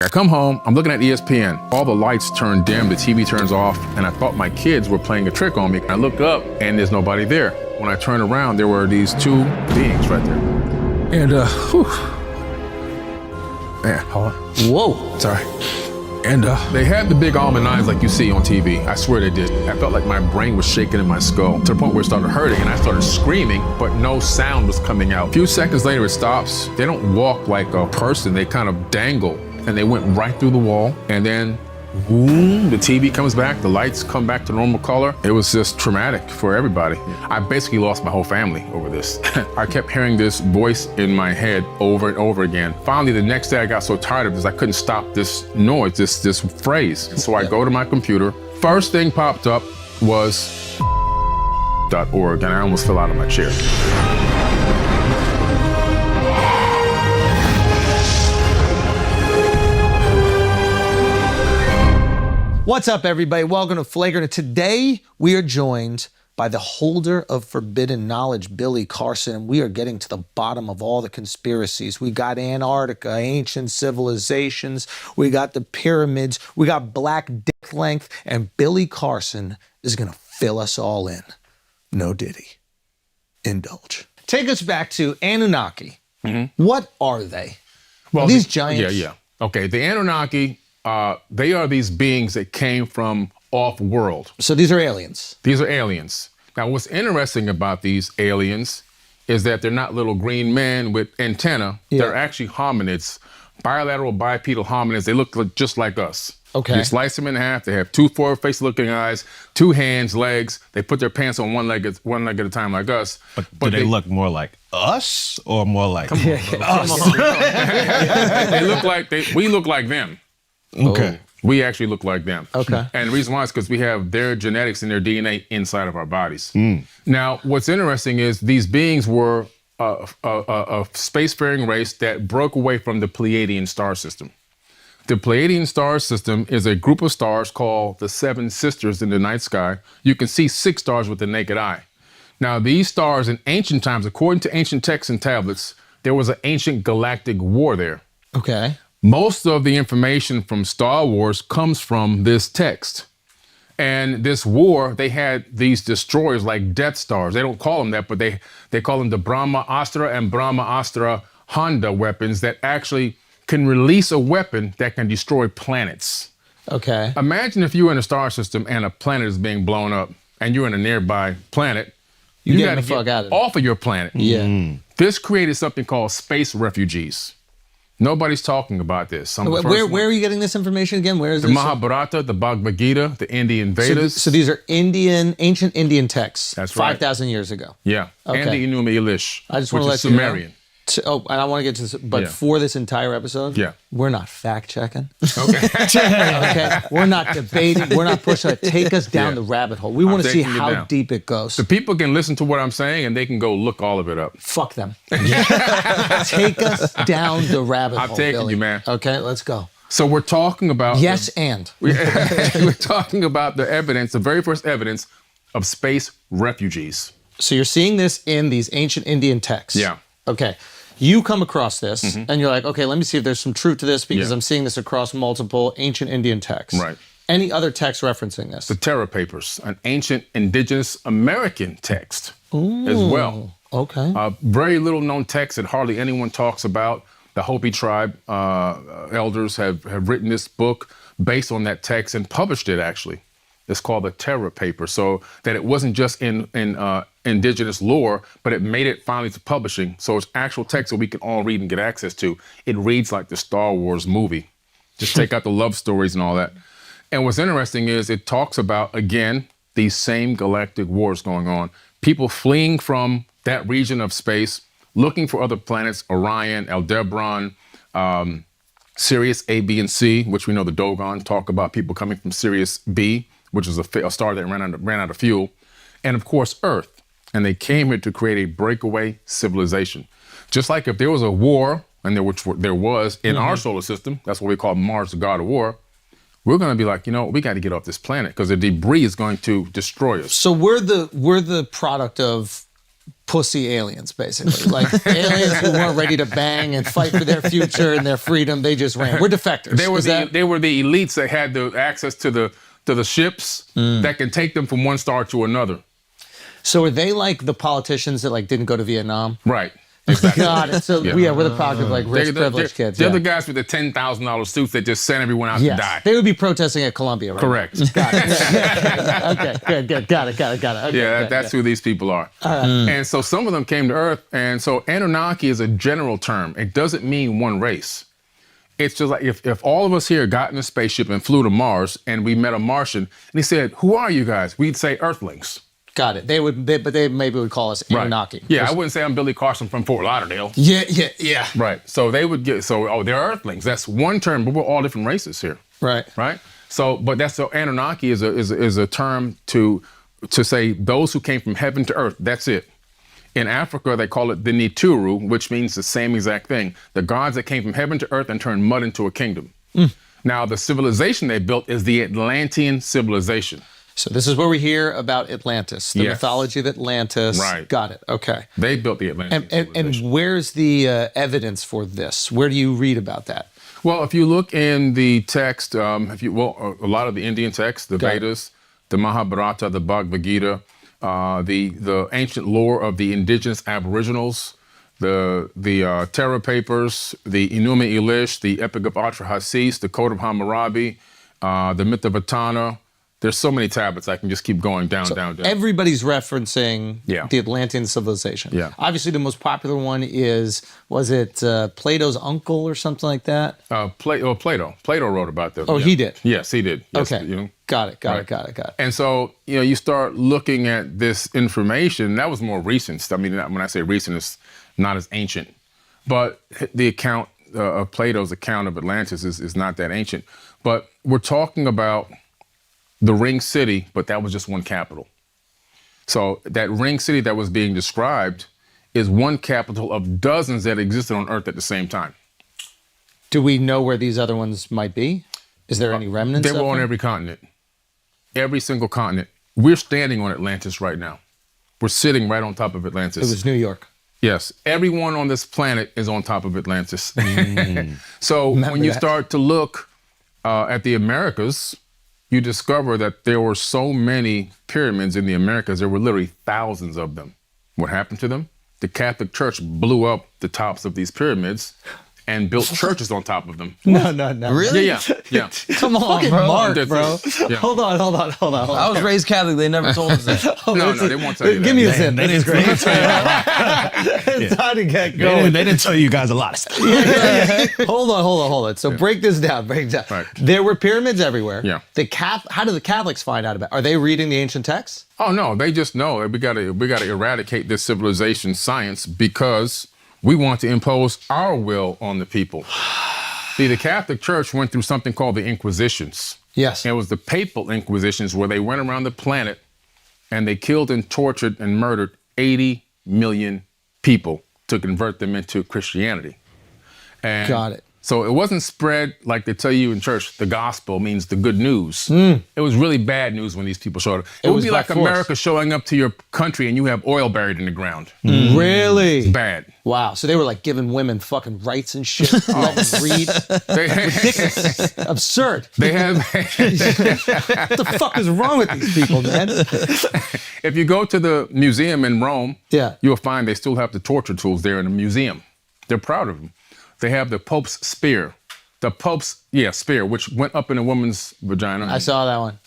I come home, I'm looking at ESPN. All the lights turn dim, the TV turns off, and I thought my kids were playing a trick on me. I look up, and there's nobody there. When I turned around, there were these two beings right there. And, man, hold on. Whoa. Sorry. And they had the big almond eyes like you see on TV. I swear they did. I felt like my brain was shaking in my skull to the point where it started hurting, and I started screaming, but no sound was coming out. A few seconds later, it stops. They don't walk like a person. They kind of dangle, and they went right through the wall, and then boom, the TV comes back, the lights come back to normal color. It was just traumatic for everybody. I basically lost my whole family over this. I kept hearing this voice in my head over and over again. Finally, the next day I got so tired of this, I couldn't stop this noise, this phrase. So I go to my computer. First thing popped up was .org, and I almost fell out of my chair. What's up, everybody? Welcome to Flagrant. Today, we are joined by the holder of forbidden knowledge, Billy Carson, and we are getting to the bottom of all the conspiracies. We got Antarctica, ancient civilizations, we got the pyramids, we got black dick length, and Billy Carson is gonna fill us all in. No diddy. Indulge. Take us back to Anunnaki. Mm-hmm. What are they? Well, are these giants? Yeah. Okay, the Anunnaki, they are these beings that came from off-world. So these are aliens? These are aliens. Now, what's interesting about these aliens is that they're not little green men with antenna. Yeah. They're actually hominids, bilateral bipedal hominids. They look just like us. Okay. You slice them in half. They have two forward-facing-looking eyes, two hands, legs. They put their pants on one leg at a time like us. But do they look more like us or more like us? They look like we look like them. Okay. We actually look like them. Okay. And the reason why is because we have their genetics and their DNA inside of our bodies. Now, what's interesting is these beings were a spacefaring race that broke away from the Pleiadian star system. The Pleiadian star system is a group of stars called the Seven Sisters in the night sky. You can see 6 stars with the naked eye. Now, these stars in ancient times, according to ancient texts and tablets, there was an ancient galactic war there. Okay. Most of the information from Star Wars comes from this text. And this war, they had these destroyers like Death Stars. They don't call them that, but they call them the Brahma-Astra and Brahma-Astra Honda weapons that actually can release a weapon that can destroy planets. Okay. Imagine if you were in a star system and a planet is being blown up and you're in a nearby planet. You got to get off of your planet. Yeah. This created something called space refugees. Nobody's talking about this. Where are you getting this information again? Where is the this? Mahabharata, the Bhagavad Gita, the Indian Vedas. So these are ancient Indian texts. That's right. 5,000 years ago. Yeah. Okay. And the Enuma Elish, I just want to let Sumerian. You know. And I want to get to this, but for this entire episode, we're not fact checking. Okay. Okay. We're not debating. We're not pushing it. Take us down the rabbit hole. We want to see how deep it goes. The people can listen to what I'm saying and they can go look all of it up. Fuck them. Take us down the rabbit hole. I'm taking Billy. you, man. Okay, let's go. So we're talking about we're talking about the evidence, the very first evidence of space refugees. So you're seeing this in these ancient Indian texts. Yeah. Okay. You come across this and you're like, okay, let me see if there's some truth to this because I'm seeing this across multiple ancient Indian texts. Right. Any other text referencing this? The Terra Papers, an ancient indigenous American text as well. Okay. Very little known text that hardly anyone talks about. The Hopi tribe elders have written this book based on that text and published it actually. It's called the Terra Paper, so that it wasn't just in indigenous lore, but it made it finally to publishing. So it's actual text that we can all read and get access to. It reads like the Star Wars movie. Just take out the love stories and all that. And what's interesting is it talks about, again, these same galactic wars going on. People fleeing from that region of space, looking for other planets, Orion, Aldebaran, Sirius A, B, and C, which we know the Dogon talk about people coming from Sirius B, which is a star that ran out of fuel, and of course Earth. And they came here to create a breakaway civilization. Just like if there was a war, and there was in our solar system, that's what we call Mars, the god of war, we're going to be like, we got to get off this planet because the debris is going to destroy us. So we're the product of pussy aliens, basically. Like aliens who weren't ready to bang and fight for their future and their freedom. They just ran. We're defectors. They were the elites that had the access to the ships that can take them from one star to another. So are they like the politicians that like didn't go to Vietnam? Right. Exactly. Got it. So we're the product of like rich, privileged kids. They're the guys with the $10,000 suits that just sent everyone out to die. They would be protesting at Columbia, right? Correct. Got it. Okay, good. Got it. Okay, Yeah, good, that's who these people are. And so some of them came to Earth. And so Anunnaki is a general term. It doesn't mean one race. It's just like if all of us here got in a spaceship and flew to Mars and we met a Martian and he said, "Who are you guys?" We'd say Earthlings. Got it. But they maybe would call us Anunnaki. Right. Yeah, I wouldn't say I'm Billy Carson from Fort Lauderdale. Yeah. Right. So they would they're Earthlings. That's one term, but we're all different races here. Right. Right. So, but that's so Anunnaki is a term to say those who came from heaven to earth. That's it. In Africa, they call it the Nituru, which means the same exact thing. The gods that came from heaven to earth and turned mud into a kingdom. Now, the civilization they built is the Atlantean civilization. So this is where we hear about Atlantis, the mythology of Atlantis. Right. Got it. Okay. They built the Atlantean civilization. And where's the evidence for this? Where do you read about that? Well, if you look in the text, a lot of the Indian texts, the Vedas, the Mahabharata, the Bhagavad Gita, the ancient lore of the indigenous aboriginals, the Terra Papers, the Enuma Elish, the Epic of Atrahasis, the Code of Hammurabi, the Myth of Etana. There's so many tablets. I can just keep going down. Everybody's referencing the Atlantean civilization. Yeah. Obviously, the most popular one was it Plato's uncle or something like that? Plato. Plato wrote about this. Oh, he did? Yes, he did. Yes, okay. Got it. And so, you start looking at this information. That was more recent. I mean, when I say recent, it's not as ancient. But the account of Plato's account of Atlantis is not that ancient. But we're talking about the ring city, but that was just one capital. So that ring city that was being described is one capital of dozens that existed on Earth at the same time. Do we know where these other ones might be? Is there any remnants? They were on every continent, every single continent. We're standing on Atlantis right now. We're sitting right on top of Atlantis. It was New York. Yes, everyone on this planet is on top of Atlantis. So when you start to look at the Americas, you discover that there were so many pyramids in the Americas. There were literally thousands of them. What happened to them? The Catholic Church blew up the tops of these pyramids and built churches on top of them. No. Really? Yeah. Come on, bro. Mark, bro. Yeah. Hold on. I was raised Catholic. They never told us that. No, they won't tell you that. Give me a sip. They didn't It's time to get going. They didn't tell you guys a lot of stuff. Hold on. So break this down. Right. There were pyramids everywhere. Yeah. How do the Catholics find out about it? Are they reading the ancient texts? Oh no, they just know that we gotta eradicate this civilization science because we want to impose our will on the people. See, the Catholic Church went through something called the Inquisitions. Yes. And it was the papal Inquisitions where they went around the planet and they killed and tortured and murdered 80 million people to convert them into Christianity. And got it. So it wasn't spread like they tell you in church, the gospel means the good news. It was really bad news when these people showed up. It would be like America showing up to your country and you have oil buried in the ground. Really? It's bad. Wow. So they were like giving women fucking rights and shit. Let them read. Ridiculous. Absurd. They have. What the fuck is wrong with these people, man? If you go to the museum in Rome, you'll find they still have the torture tools there in the museum. They're proud of them. They have the Pope's spear. The Pope's, spear, which went up in a woman's vagina. I saw that one.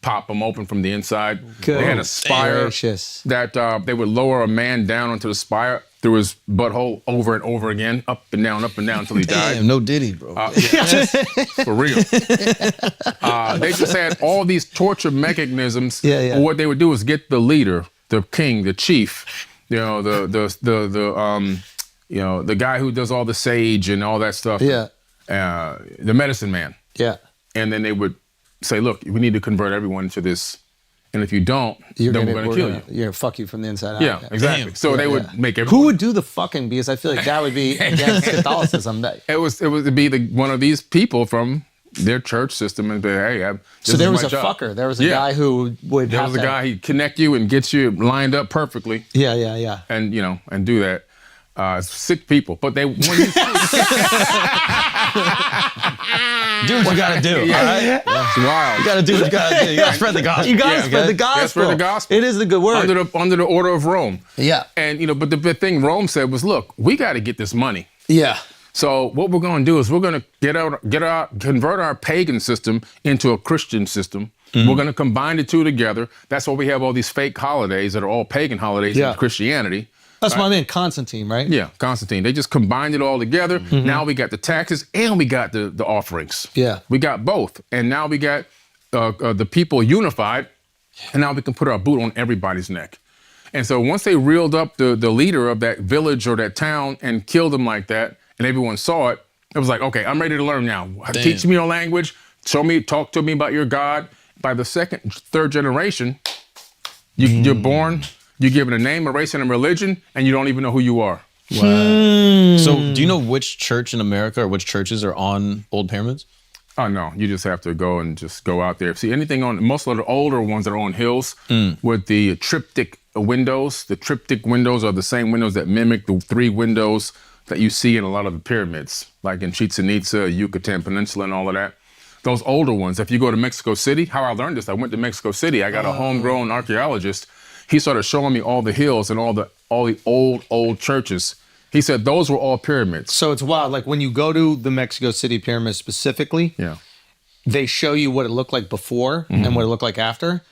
Pop them open from the inside. Good. They had a spire gracious. that they would lower a man down onto the spire through his butthole over and over again, up and down until he died. Damn, no Diddy, bro. For real. They just had all these torture mechanisms. What they would do is get the leader, the king, the chief, the guy who does all the sage and all that stuff. The medicine man. And then they would say, look, we need to convert everyone to this. And if you don't, then we're going to kill you. You're going to fuck you from the inside out. Yeah, exactly. Damn. So they would make everyone. Who would do the fucking? Because I feel like that would be against Catholicism. It would be one of these people from their church system and be, hey, So there was a job. fucker. There was a guy who would There have was a to- guy, he'd connect you and get you lined up perfectly Yeah. and, and do that. Sick people. But they, when you, Do what you gotta do. All right? it's wild. You gotta do what you gotta do. You gotta spread the gospel. You gotta Yeah. spread the gospel. Yeah, spread the gospel. It is the good word. Under the order of Rome. Yeah. And, but the big thing Rome said was, look, we got to get this money. Yeah. So what we're going to do is we're going to convert our pagan system into a Christian system. We're going to combine the two together. That's why we have all these fake holidays that are all pagan holidays in Christianity. That's my man Constantine, right? Yeah, Constantine. They just combined it all together. Now we got the taxes and we got the offerings. Yeah. We got both. And now we got the people unified, and now we can put our boot on everybody's neck. And so once they reeled up the leader of that village or that town and killed him like that, and everyone saw it, it was like, okay, I'm ready to learn now. Teach me your language. Talk to me about your God. By the second, third generation, you're born, you're given a name, a race, and a religion, and you don't even know who you are. Wow. So do you know which church in America or which churches are on old pyramids? Oh, no, you just have to go out there. See, anything on, most of the older ones that are on hills with the triptych windows. The triptych windows are the same windows that mimic the 3 windows that you see in a lot of the pyramids, like in Chichen Itza, Yucatan Peninsula, and all of that. Those older ones, if you go to Mexico City, how I learned this, I went to Mexico City. I got a homegrown archaeologist. He started showing me all the hills and all the old churches. He said those were all pyramids. So it's wild. Like when you go to the Mexico City pyramid specifically, Yeah. they show you what it looked like before and what it looked like after.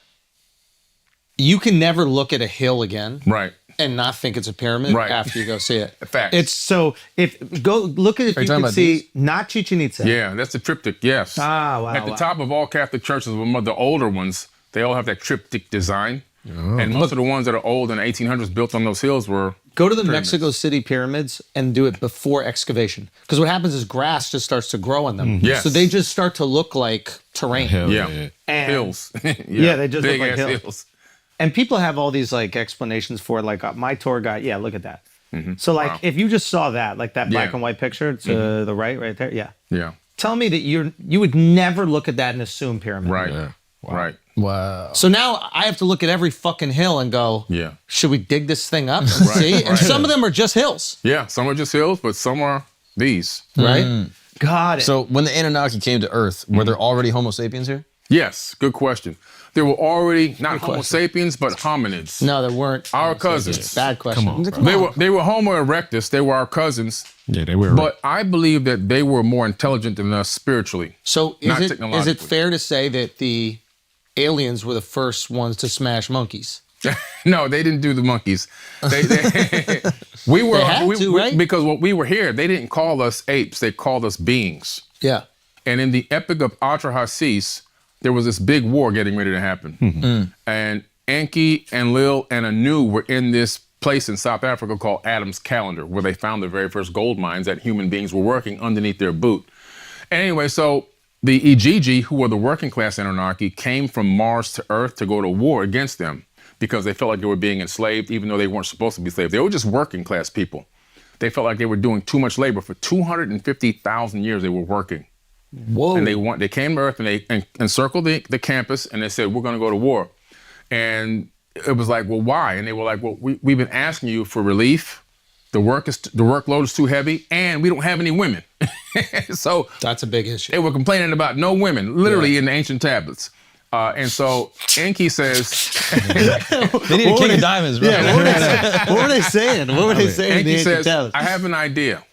You can never look at a hill again. Right. And not think it's a pyramid Right. after you go see it. Facts. It's so if go look at it, Are you you talking can about see these? not Chichen Itza. Yeah, that's the triptych, yes. Ah, wow, At the wow. top of all Catholic churches, the older ones, they all have that triptych design. And most of the ones that are old in the 1800s built on those hills were Go to the pyramids. Mexico City pyramids and do it before excavation. Because what happens is grass just starts to grow on them. Yes. So they just start to look like terrain. Yeah. And, Hills. Yeah, they just look Big like ass hills. and people have all these like explanations for it. Like my tour guide, yeah, look at that. So like Wow. if you just saw that, like that black Yeah. and white picture to the right there, yeah. Yeah. Tell me that you would never look at that and assume pyramid. Right. Yeah. Wow. Right. Wow. So now I have to look at every fucking hill and go, Yeah. should we dig this thing up and see? And right. some of them are just hills, Yeah. Some are just hills, but some are these. right? Got it. So when the Anunnaki came to Earth, were there already Homo sapiens here? Yes. Good question. There were already not Homo sapiens, but hominids. no, there weren't. Our cousins. Bad question. Come on, bro. They were Homo erectus. They were our cousins. Yeah, they were. But I believe that they were more intelligent than us spiritually. So Not is it technologically. fair to say that the aliens were the first ones to smash monkeys? No, they didn't do the monkeys. We were They had to, right? because when we were here, they didn't call us apes. They called us beings. Yeah. And in the Epic of Atrahasis, there was this big war getting ready to happen. And Enki and Lil and Anu were in this place in South Africa called Adam's Calendar, where they found the very first gold mines that human beings were working underneath their boot. Anyway, so the Ijiji, who were the working class Anunnaki, came from Mars to Earth to go to war against them because they felt like they were being enslaved, even though they weren't supposed to be enslaved. They were just working class people. They felt like they were doing too much labor. For 250,000 years, they were working. Whoa. And they came to Earth and they encircled the campus and they said, we're going to go to war. And it was like, well, why? And they were like, well, we've been asking you for relief. The workload is too heavy and we don't have any women. So That's a big issue. they were complaining about no women, literally in the ancient tablets. And so Enki says, They need a king of diamonds, bro. What were they saying? What were they saying? Enki says, I have an idea.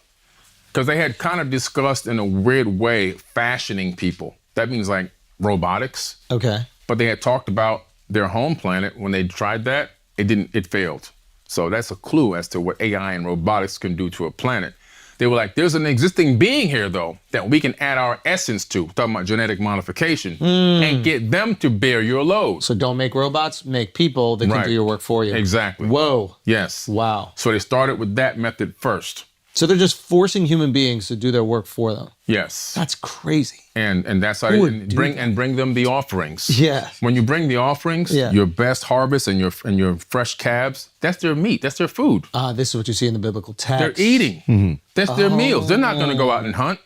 Because they had kind of discussed in a weird way fashioning people. That means like robotics. Okay. But they had talked about their home planet. When they tried that, it failed. So that's a clue as to what AI and robotics can do to a planet. They were like, there's an existing being here, though, that we can add our essence to, talking about genetic modification, and get them to bear your load. So don't make robots, make people that can Right. do your work for you. Exactly. Whoa. Yes. Wow. So they started with that method first. So they're just forcing human beings to do their work for them. Yes. That's crazy. And that's how Who they would do bring them the offerings. Yeah. When you bring the offerings, Yeah. your best harvest and your fresh calves, that's their meat, that's their food. This is what you see in the biblical text. They're eating. That's their meals. They're not going to go out and hunt.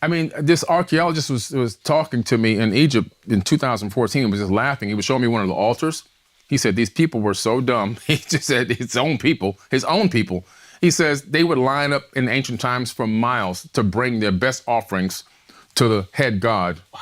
I mean, this archaeologist was talking to me in Egypt in 2014 and was just laughing. He was showing me one of the altars. He said these people were so dumb. He just said his own people. He says they would line up in ancient times for miles to bring their best offerings to the head god. Wow.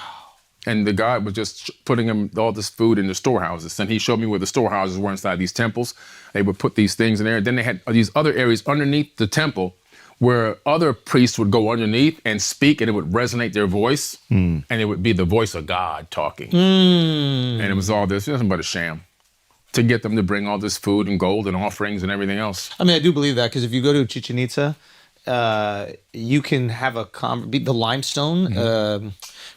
And the god was just putting them all this food in the storehouses. And he showed me where the storehouses were inside these temples. They would put these things in there. Then they had these other areas underneath the temple where other priests would go underneath and speak, and it would resonate their voice. And it would be the voice of God talking. And it was all this, nothing but a sham to get them to bring all this food and gold and offerings and everything else. I mean, I do believe that because if you go to Chichen Itza, you can have the limestone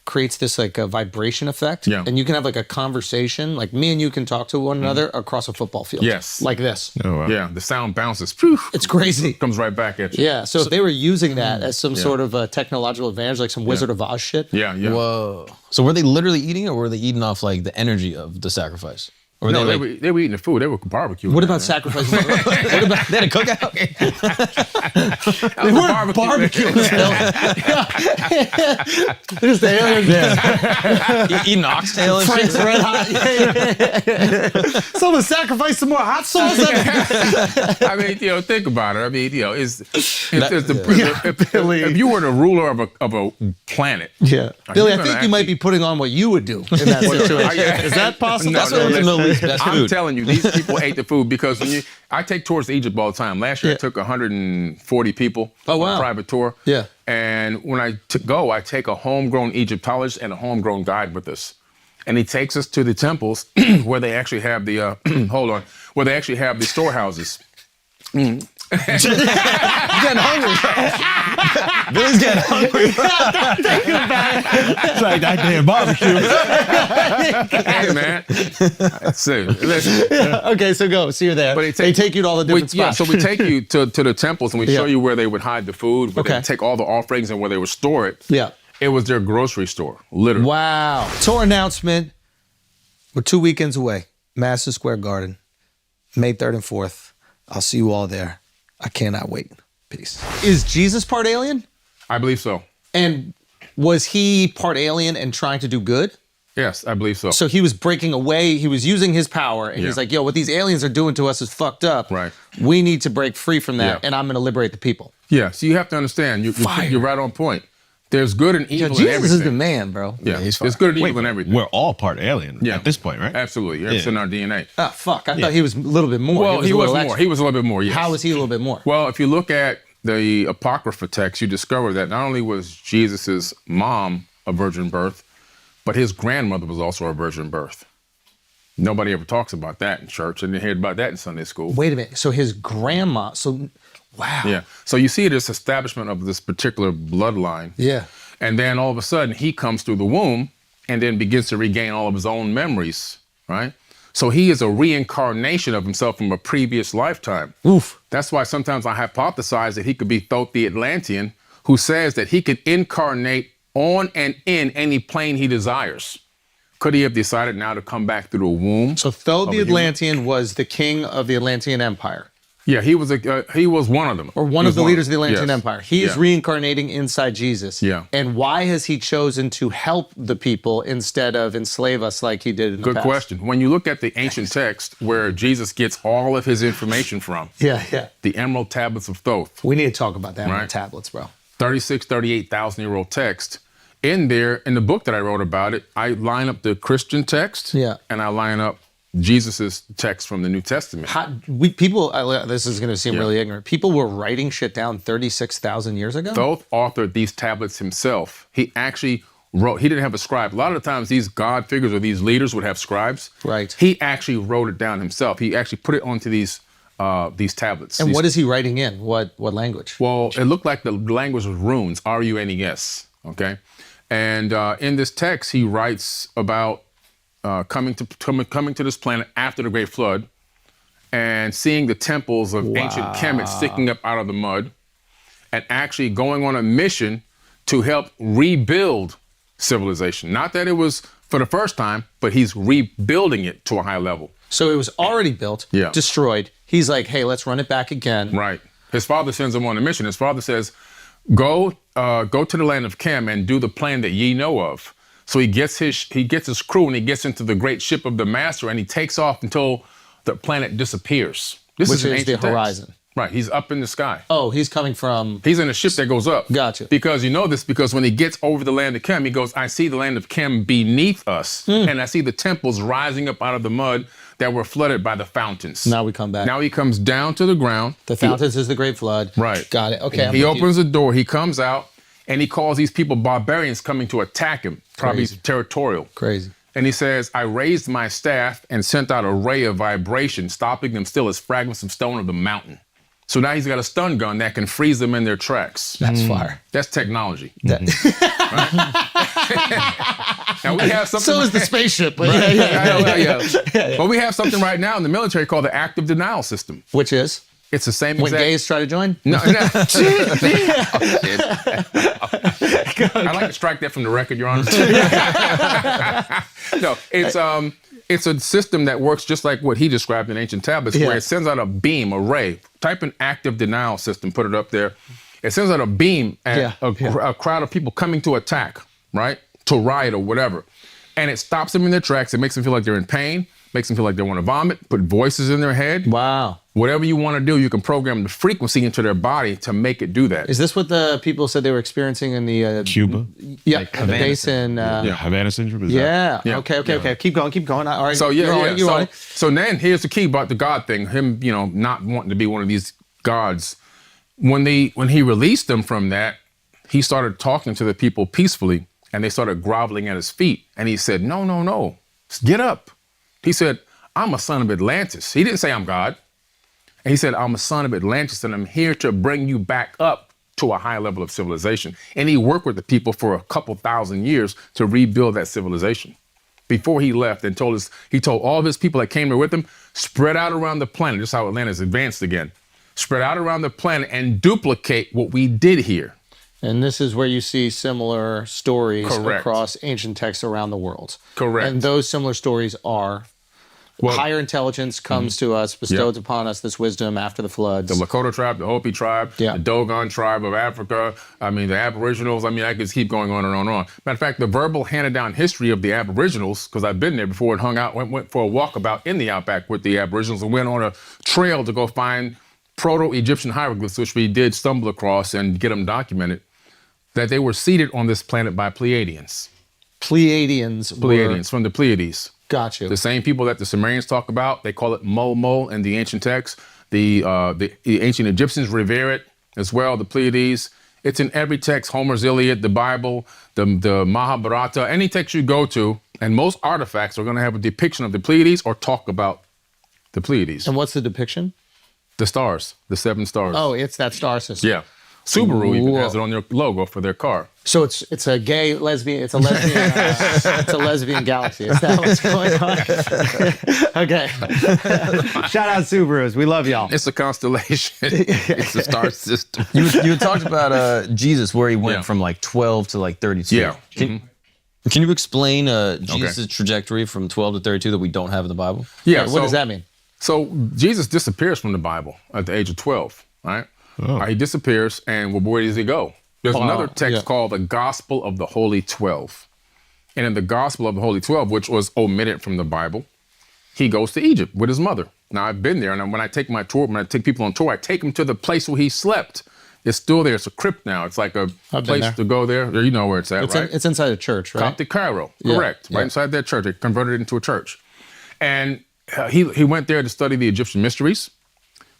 creates this like a vibration effect, and you can have like a conversation, like me and you can talk to one another across a football field. Yes, like this. Oh, wow. Yeah, the sound bounces. Phew, it's crazy. Comes right back at you. Yeah. So if they were using that as some sort of a technological advantage, like some Wizard of Oz shit. Yeah. Whoa. So were they literally eating it, or were they eating off like the energy of the sacrifice? Or No, they were eating the food. They were barbecuing. What about sacrifices? What about they had a cookout? they weren't barbecuing. There's the aliens. Eating oxtail and Frank's shit. Red Hot. Someone sacrificed some more hot sauce. I mean, think about it. I mean, if you were the ruler of a planet. Yeah. Billy, I think you might be putting on what you would do in that situation. Is that possible? No, That's I'm food. telling you, these people ate the food because I take tours to Egypt all the time. Last year I took 140 people on a private tour. Yeah. And when I go, I take a homegrown Egyptologist and a homegrown guide with us. And he takes us to the temples where they actually have the, where they actually have the storehouses. Getting hungry. Billy's getting hungry. It's like that damn barbecue. Hey, man. Listen. Okay, so go. So you're there. But they take you to all the different spots. Yeah, so we take you to the temples and we show you where they would hide the food, where they take all the offerings and where they would store it. Yeah. It was their grocery store, literally. Wow. Tour announcement. We're 2 weekends away. Madison Square Garden, May 3rd and 4th. I'll see you all there. I cannot wait. Peace. Is Jesus part alien? I believe so. And was he part alien and trying to do good? Yes, I believe so. So he was breaking away. He was using his power, and he's like, yo, what these aliens are doing to us is fucked up. Right. We need to break free from that, and I'm going to liberate the people. Yeah, so you have to understand, you're right on point. There's good and evil in Jesus everything. is the man, bro. Yeah, there's good and evil in everything. We're all part alien at this point, right? Absolutely. It's in our DNA. Ah, fuck. I thought he was a little bit more. Well, he was more. He was a little bit more, yes. How was he a little bit more? Well, if you look at the Apocrypha text, you discover that not only was Jesus's mom a virgin birth, but his grandmother was also a virgin birth. Nobody ever talks about that in church, and they hear about that in Sunday school. Wait a minute. So his grandma, wow. Yeah. So you see this establishment of this particular bloodline. Yeah. And then all of a sudden he comes through the womb and then begins to regain all of his own memories, right? So he is a reincarnation of himself from a previous lifetime. Oof. That's why sometimes I hypothesize that he could be Thoth the Atlantean, who says that he could incarnate on and in any plane he desires. Could he have decided now to come back through the womb? So Thoth the Atlantean was the king of the Atlantean Empire. Yeah, he was one of them. Or one of the leaders of the Atlantean Empire. He is Yeah. reincarnating inside Jesus. Yeah. And why has he chosen to help the people instead of enslave us like he did in the Good past? question. When you look at the ancient text where Jesus gets all of his information from, Yeah. the Emerald Tablets of Thoth, We need to talk about that on the Right. tablets, bro. 38,000-year-old text. In there, in the book that I wrote about it, I line up the Christian text and I line up Jesus's text from the New Testament. This is going to seem really ignorant. People were writing shit down 36,000 years ago? Thoth authored these tablets himself. He actually wrote, he didn't have a scribe. A lot of the times these God figures or these leaders would have scribes. Right. He actually wrote it down himself. He actually put it onto these tablets. And what is he writing in? What language? Well, it looked like the language was runes, R-U-N-E-S, okay? And in this text, he writes about coming to this planet after the Great Flood and seeing the temples of ancient Kemet sticking up out of the mud and actually going on a mission to help rebuild civilization. Not that it was for the first time, but he's rebuilding it to a high level. So it was already built, destroyed. He's like, hey, let's run it back again. Right. His father sends him on a mission. His father says, go to the land of Chem and do the plan that ye know of. So he gets his crew and he gets into the great ship of the master and he takes off until the planet disappears. This Which is an is the ancient text. horizon. Right, he's up in the sky. Oh, he's coming from. He's in a ship that goes up. Gotcha. Because you know this, because when he gets over the land of Chem, he goes, I see the land of Chem beneath us, and I see the temples rising up out of the mud that were flooded by the fountains. Now we come back. Now he comes down to the ground. The fountains is the Great Flood. Right. Got it. Okay. I'm He with you. opens the door, he comes out, and he calls these people barbarians coming to attack him, probably Crazy. territorial. Crazy. And he says, I raised my staff and sent out a ray of vibration, stopping them still as fragments of stone of the mountain. So now he's got a stun gun that can freeze them in their tracks. That's fire. That's technology. That- Now we have something. so is the spaceship. But yeah. But we have something right now in the military called the active denial system. Which is It's the same when exact. gays try to join. No. I'd like to strike that from the record, Your Honor. No, it's a system that works just like what he described in ancient tablets, Yeah. where it sends out a beam, a ray. Type in active denial system, put it up there. It sends out a beam at a crowd of people coming to attack, right? To riot or whatever. And it stops them in their tracks. It makes them feel like they're in pain, makes them feel like they want to vomit, put voices in their head. Wow. Whatever you want to do, you can program the frequency into their body to make it do that. Is this what the people said they were experiencing in the Cuba? Yeah, Like the Havana base in. Havana syndrome? Is Yeah. Yeah. Okay. Keep going. All right. So you're on it, you're on it. So then here's the key about the God thing. Him, not wanting to be one of these gods. When he released them from that, he started talking to the people peacefully, and they started groveling at his feet. And he said, No, get up. He said, I'm a son of Atlantis. He didn't say I'm God. And he said, I'm a son of Atlantis, and I'm here to bring you back up to a high level of civilization. And he worked with the people for a couple thousand years to rebuild that civilization. Before he left and he told all of his people that came there with him, spread out around the planet, just how Atlantis advanced again, spread out around the planet and duplicate what we did here. And this is where you see similar stories Correct. across ancient texts around the world. Correct. And those similar stories are higher intelligence comes to us, bestows upon us this wisdom after the floods. The Lakota tribe, the Hopi tribe, the Dogon tribe of Africa, the Aboriginals. I could keep going on and on and on. Matter of fact, the verbal handed down history of the Aboriginals, because I've been there before and hung out, went for a walkabout in the outback with the Aboriginals and went on a trail to go find Proto-Egyptian hieroglyphs, which we did stumble across and get them documented, that they were seated on this planet by Pleiadians. Pleiadians From the Pleiades. Got you. The same people that the Sumerians talk about, they call it Mo in the ancient texts. The ancient Egyptians revere it as well, the Pleiades. It's in every text, Homer's Iliad, the Bible, the Mahabharata, any text you go to, and most artifacts are going to have a depiction of the Pleiades or talk about the Pleiades. And what's the depiction? The stars, the 7 stars. Oh, it's that star system. Yeah. Subaru even Whoa. has it on their logo for their car. So it's a gay lesbian. It's a lesbian. It's a lesbian galaxy. Is that what's going on? Okay. Shout out Subarus. We love y'all. It's a constellation. It's a star system. You talked about Jesus, where he went from like 12 to like 32. Yeah. Can you explain Jesus' trajectory from 12 to 32 that we don't have in the Bible? Yeah. What does that mean? So Jesus disappears from the Bible at the age of 12, right? He disappears, and where does he go? There's another text called the Gospel of the Holy 12. And in the Gospel of the Holy 12, which was omitted from the Bible, he goes to Egypt with his mother. Now, I've been there, and when I take people on tour, I take them to the place where he slept. It's still there. It's a crypt now. It's like a place to go there. You know where it's at, right? It's inside a church, right? Coptic Cairo, correct. Right inside that church. They converted it into a church. And he went there to study the Egyptian mysteries.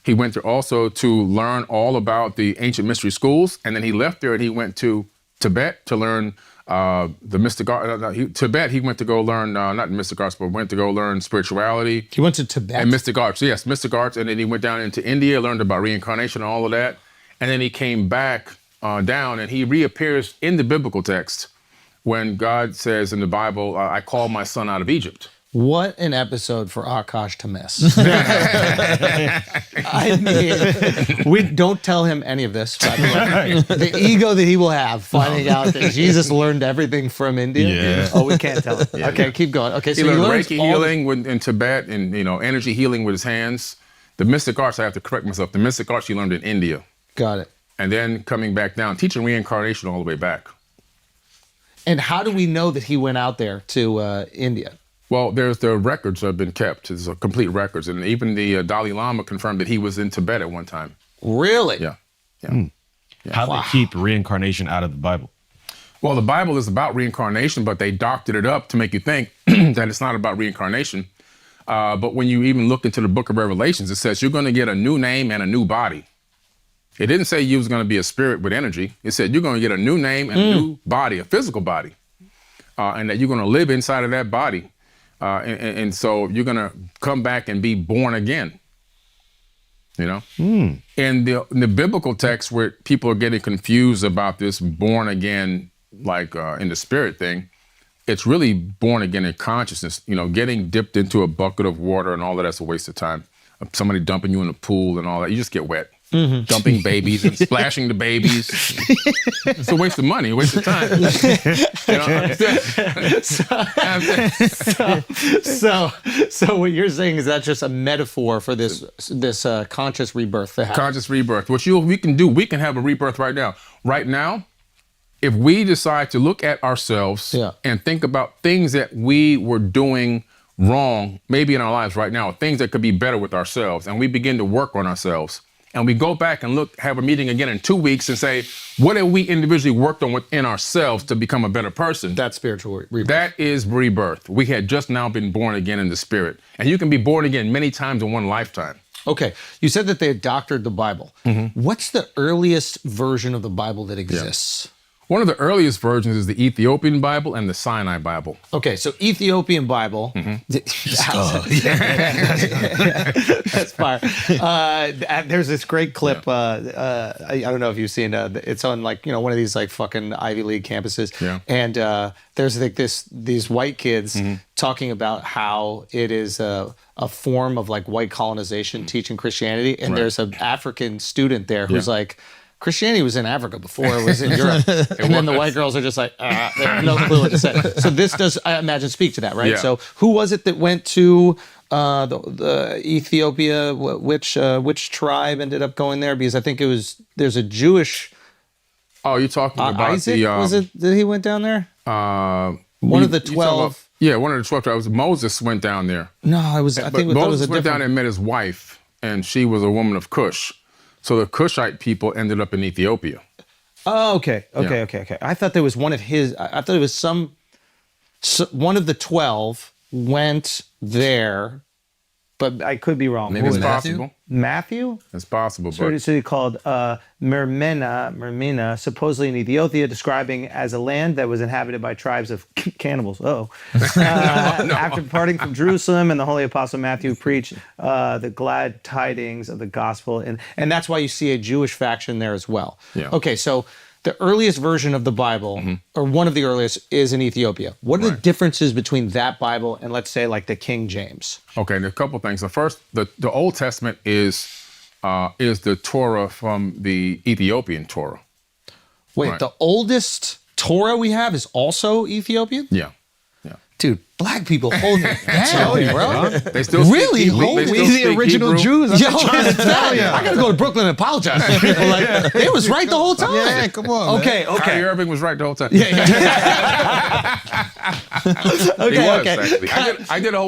He went there also to learn all about the ancient mystery schools. And then he left there and he went to Tibet to learn the mystic art. Tibet, he went to go learn, not mystic arts, but went to go learn spirituality. He went to Tibet? And mystic arts, yes, mystic arts. And then he went down into India, learned about reincarnation and all of that. And then he came back down and he reappears in the biblical text when God says in the Bible, I called my son out of Egypt. What an episode for Akash to miss. I mean, we don't tell him any of this, by the way. The ego that he will have finding out that Jesus learned everything from India. Yeah. Oh, we can't tell him. Okay, keep going. Okay, so He learned learns Reiki all healing in Tibet and, energy healing with his hands. The mystic arts, I have to correct myself. The mystic arts he learned in India. Got it. and then coming back down, teaching reincarnation all the way back. And how do we know that he went out there to India? Well, there's the records have been kept. It's complete records, and even the Dalai Lama confirmed that he was in Tibet at one time. Really? Yeah. Yeah. How do they keep reincarnation out of the Bible? Well, the Bible is about reincarnation, but they doctored it up to make you think that it's not about reincarnation. But when you even look into the book of Revelations, it says you're going to get a new name and a new body. It didn't say you was going to be a spirit with energy. It said you're going to get a new name and a new body, a physical body, and that you're going to live inside of that body. And so you're going to come back and be born again. You know? In the biblical text where people are getting confused about this born again, like in the spirit thing, it's really born again in consciousness. You know, getting dipped into a bucket of water and all of that's a waste of time. Somebody dumping you in a pool and all that, you just get wet. Dumping babies and splashing the babies. It's a waste of money, a waste of time. You know, So what you're saying is that's just a metaphor for this conscious rebirth to happen. conscious rebirth. What we can do, we can have a rebirth right now. Right now, if we decide to look at ourselves and think about things that we were doing wrong, maybe in our lives right now, things that could be better with ourselves, and we begin to work on ourselves, and we go back and have a meeting again in 2 weeks and say, what have we individually worked on within ourselves to become a better person? That's spiritual rebirth. That is rebirth. We had just now been born again in the spirit. And you can be born again many times in one lifetime. Okay, you said that they had doctored the Bible. What's the earliest version of the Bible that exists? One of the earliest versions is the Ethiopian Bible and the Sinai Bible. Okay, so Ethiopian Bible. That's fire. There's this great clip. I don't know if you've seen. It's on like one of these like fucking Ivy League campuses. Yeah. And there's like these white kids talking about how it is a form of like white colonization teaching Christianity, and there's an African student there who's like, Christianity was in Africa before it was in Europe. And then the white girls are just like, they have no clue what to say. So this does, I imagine, speak to that, right? Yeah. So who was it that went to the Ethiopia? Which tribe ended up going there? Because I think there's a Jewish... Oh, you're talking about Isaac? Was it that he went down there? One of the 12... One of the 12 tribes. Moses went down there. No, I think Moses went down there and met his wife, and she was a woman of Cush. So the Cushite people ended up in Ethiopia. Oh, okay. I thought there was one of his. I thought it was one of the 12 went there, but I could be wrong. Maybe It's Matthew? possible. Matthew? It's possible. So he called Myrmina, supposedly in Ethiopia, describing as a land that was inhabited by tribes of cannibals. After departing from Jerusalem, and the Holy Apostle Matthew preached the glad tidings of the gospel. And that's why you see a Jewish faction there as well. Yeah. Okay, so the earliest version of the Bible, or one of the earliest, is in Ethiopia. What are the differences between that Bible and, let's say, like the King James? Okay, and a couple things. The first, the Old Testament is the Torah from the Ethiopian Torah. Wait, the oldest Torah we have is also Ethiopian? Yeah. Dude, black people hold it down, bro. They still really speak Hebrew. hold They me. still The speak original Hebrew. Jews. I'm trying to tell you. I gotta go to Brooklyn and apologize to people. Like, it was right the whole time. Yeah, come on. Okay. Kyrie Irving was right the whole time. Yeah. He was, actually. I did a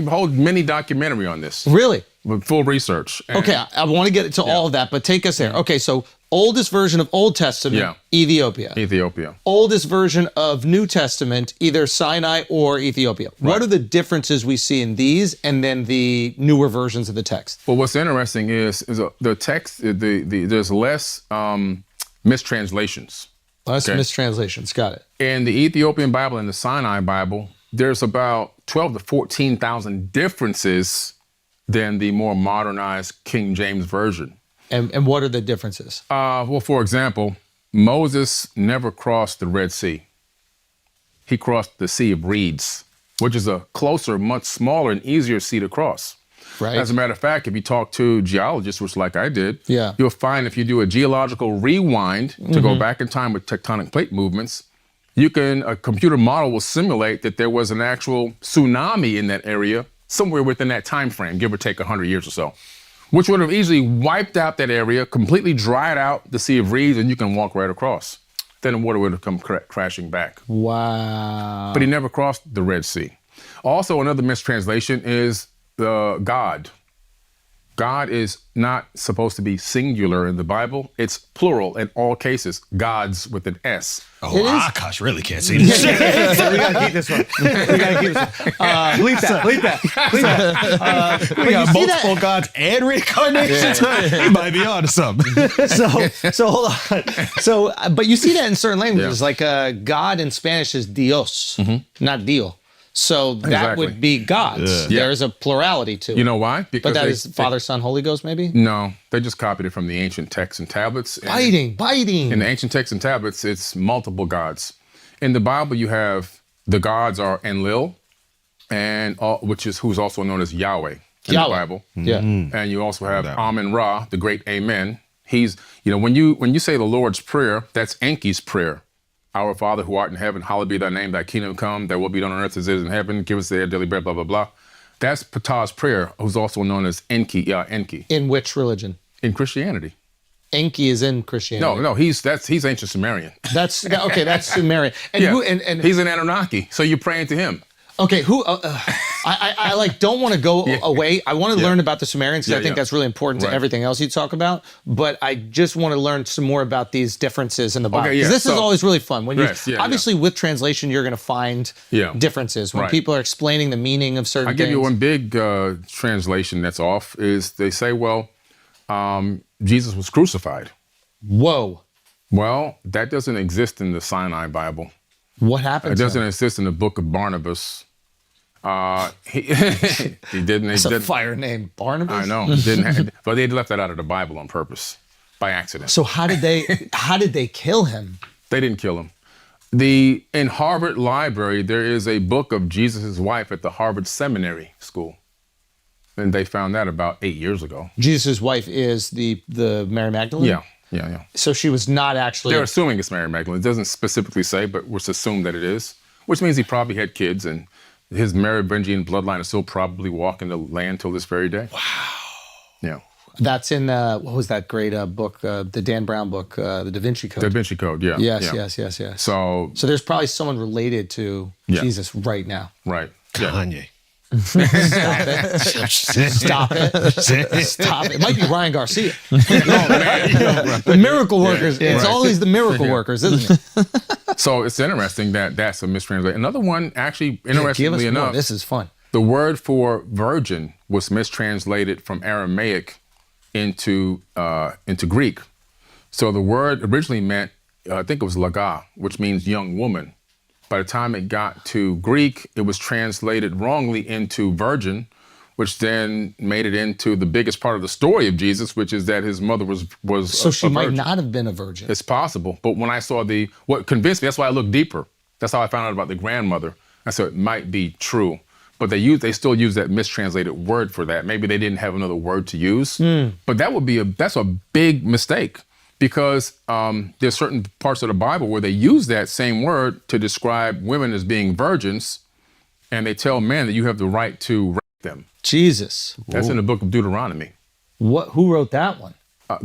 whole mini documentary on this. Really? With full research. And Okay, I want to get to all of that, but take us there. Okay, so oldest version of Old Testament, Ethiopia. Oldest version of New Testament, either Sinai or Ethiopia. What are the differences we see in these and then the newer versions of the text? Well, what's interesting is the text, there's less mistranslations. Less mistranslations, got it. In the Ethiopian Bible and the Sinai Bible, there's about 12 to 14,000 differences than the more modernized King James Version. And what are the differences? Well, for example, Moses never crossed the Red Sea. He crossed the Sea of Reeds, which is a closer, much smaller and easier sea to cross. Right. As a matter of fact, if you talk to geologists, which like I did, Yeah. you'll find if you do a geological rewind to go back in time with tectonic plate movements, a computer model will simulate that there was an actual tsunami in that area somewhere within that time frame, give or take 100 years or so. which would have easily wiped out that area, completely dried out the Sea of Reeds, and you can walk right across. Then the water would have come crashing back. Wow. But he never crossed the Red Sea. Also, another mistranslation is God. God is not supposed to be singular in the Bible. It's plural in all cases. Gods with an S. Oh, Akash really can't see this. We gotta keep this one. We gotta keep this one. Bleep that. We got multiple gods and reincarnations. He might be on to something. So hold on. So, but you see that in certain languages, like God in Spanish is Dios, not Dio. So that Exactly. would be gods. Yeah. There's a plurality to it. You know why? But that is Father, Son, Holy Ghost, maybe? No, they just copied it from the ancient texts and tablets. Biting. In the ancient texts and tablets, it's multiple gods. In the Bible, you have the gods are Enlil, and who's also known as Yahweh in the Bible. Yeah. And you also have Amen-Ra, the great Amen. He's, when you say the Lord's Prayer, that's Enki's prayer. Our Father who art in heaven, hallowed be thy name, thy kingdom come, thy will be done on earth as it is in heaven. Give us our daily bread, blah, blah, blah. That's Ptah's prayer, who's also known as Enki. Enki. In which religion? In Christianity. Enki is in Christianity. No, he's ancient Sumerian. That's okay. That's Sumerian. And Yeah. who? And he's an Anunnaki, so you're praying to him. okay, who? I like don't want to go away. I want to learn about the Sumerians because I think that's really important to everything else you talk about. But I just want to learn some more about these differences in the Bible. Because this is always really fun. When you obviously with translation, you're going to find differences when people are explaining the meaning of certain things. I'll give you one big translation that's off. Is they say, well, Jesus was crucified. Whoa. Well, that doesn't exist in the Sinai Bible. What happened? It doesn't exist in the book of Barnabas. He didn't. It's a fire name, Barnabas. I know. Didn't. But they left that out of the Bible on purpose, by accident. So how did they kill him? They didn't kill him. In Harvard Library, there is a book of Jesus' wife at the Harvard Seminary School. And they found that about 8 years ago. Jesus' wife is the Mary Magdalene? Yeah. So she was not actually... They're assuming it's Mary Magdalene. It doesn't specifically say, but it's assumed that it is, which means he probably had kids, and his Merovingian bloodline is still probably walking the land till this very day. Wow. Yeah. That's in, what was that great book, the Dan Brown book, the Da Vinci Code? Da Vinci Code, yeah. Yes. So there's probably someone related to Jesus right now. Right. Kanye. Stop it. It might be Ryan Garcia. The miracle workers. It's always the miracle workers, isn't it? So it's interesting that's a mistranslation. Another one, actually, interestingly enough, more. This is fun. The word for virgin was mistranslated from Aramaic into Greek. So the word originally meant, I think it was laga, which means young woman. By the time it got to Greek, it was translated wrongly into virgin, which then made it into the biggest part of the story of Jesus, which is that his mother was So she might virgin. not have been a virgin. It's possible. But when I saw what convinced me, that's why I looked deeper. That's how I found out about the grandmother. I said it might be true. But they still use that mistranslated word for that. Maybe they didn't have another word to use. But that's a big mistake. Because there's certain parts of the Bible where they use that same word to describe women as being virgins, and they tell men that you have the right to rape them. Jesus. That's in the book of Deuteronomy. Who wrote that one?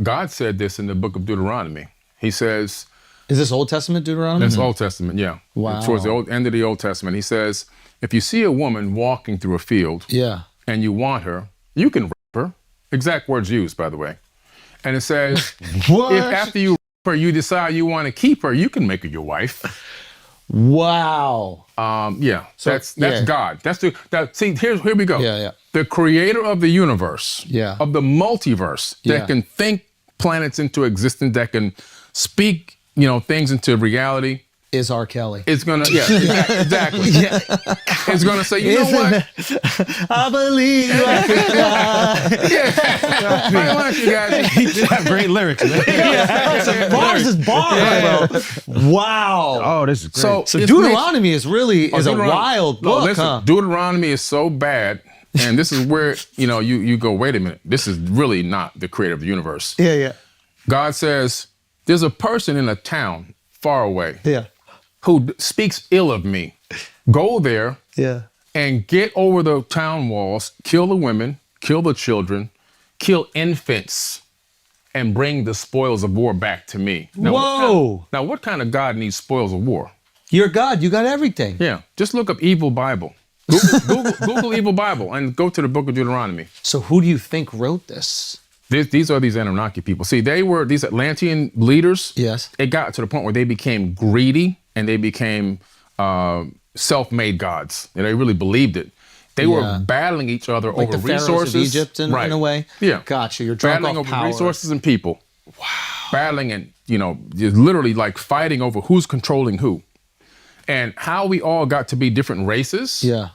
God said this in the book of Deuteronomy. He says... Is this Old Testament Deuteronomy? That's Old Testament, yeah. Wow. Towards the end of the Old Testament, he says, if you see a woman walking through a field and you want her, you can rape her. Exact words used, by the way. And it says, if after you rape her, you decide you want to keep her, you can make her your wife. Wow. So that's God. See, here we go. Yeah. The creator of the universe, of the multiverse, that can think planets into existence, that can speak, things into reality. Is R. Kelly. It's gonna, exactly. It's gonna say, you know what? I believe I can fly. Why don't you guys? He did have great lyrics, man. Bars is bars, bro. Wow. Oh, this is great. So Deuteronomy is a wild book. Listen, Deuteronomy is so bad, and this is where you go. Wait a minute. This is really not the creator of the universe. Yeah. God says there's a person in a town far away. Who speaks ill of me. Go there and get over the town walls, kill the women, kill the children, kill infants and bring the spoils of war back to me. Whoa. What kind of God needs spoils of war? You're God. You got everything. Yeah, just look up evil Bible. Google evil Bible and go to the book of Deuteronomy. So who do you think wrote this? These are these Anunnaki people. See, they were these Atlantean leaders. Yes. It got to the point where they became greedy and they became self-made gods. And they really believed it. They were battling each other Like over the pharaohs resources. of Egypt in a way? Yeah. Gotcha. You're drunk battling off over power. resources and people. Wow. Battling and, just literally like fighting over who's controlling who. And how we all got to be different races. Yeah.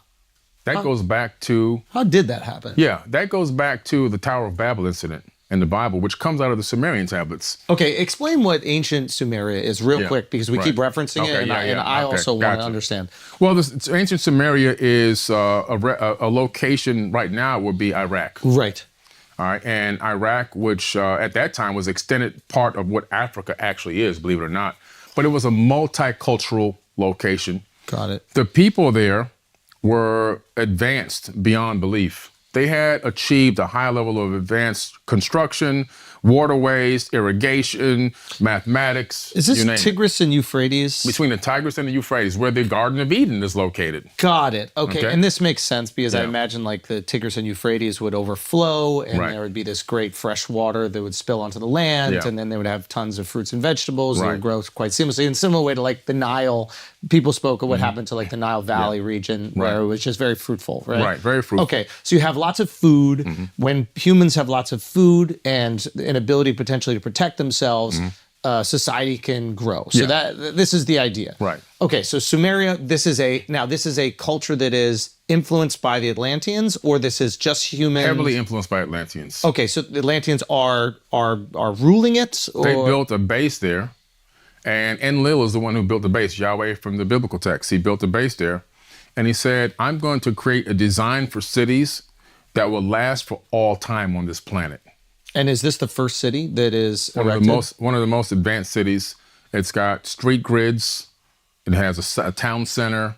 That goes back to... How did that happen? Yeah, that goes back to the Tower of Babel incident in the Bible, which comes out of the Sumerian tablets. Okay, explain what ancient Sumeria is real quick, because we keep referencing it, and I also want to understand. Well, this ancient Sumeria is a location right now would be Iraq. Right. All right, and Iraq, which at that time was extended part of what Africa actually is, believe it or not, but it was a multicultural location. Got it. The people there were advanced beyond belief. They had achieved a high level of advanced construction, waterways, irrigation, mathematics. Is this you name it. Tigris and Euphrates? Between the Tigris and the Euphrates, where the Garden of Eden is located. Got it. Okay. And this makes sense because I Yeah. imagine like the Tigris and Euphrates would overflow and there would be this great fresh water that would spill onto the land and then they would have tons of fruits and vegetables that would grow quite seamlessly. In a similar way to like the Nile, people spoke of what happened to like the Nile Valley region where it was just very fruitful, right? Right, very fruitful. Okay, so you have lots of food. When humans have lots of food and an ability potentially to protect themselves, society can grow. So this is the idea. Right. Okay, so Sumeria, this is a culture that is influenced by the Atlanteans, or this is just humans? Heavily influenced by Atlanteans. Okay, so the Atlanteans are ruling it? Or? They built a base there, and Enlil is the one who built the base, Yahweh from the biblical text. He built a base there, and he said, I'm going to create a design for cities that will last for all time on this planet. And is this the first city that is One of the most advanced cities. It's got street grids. It has a town center.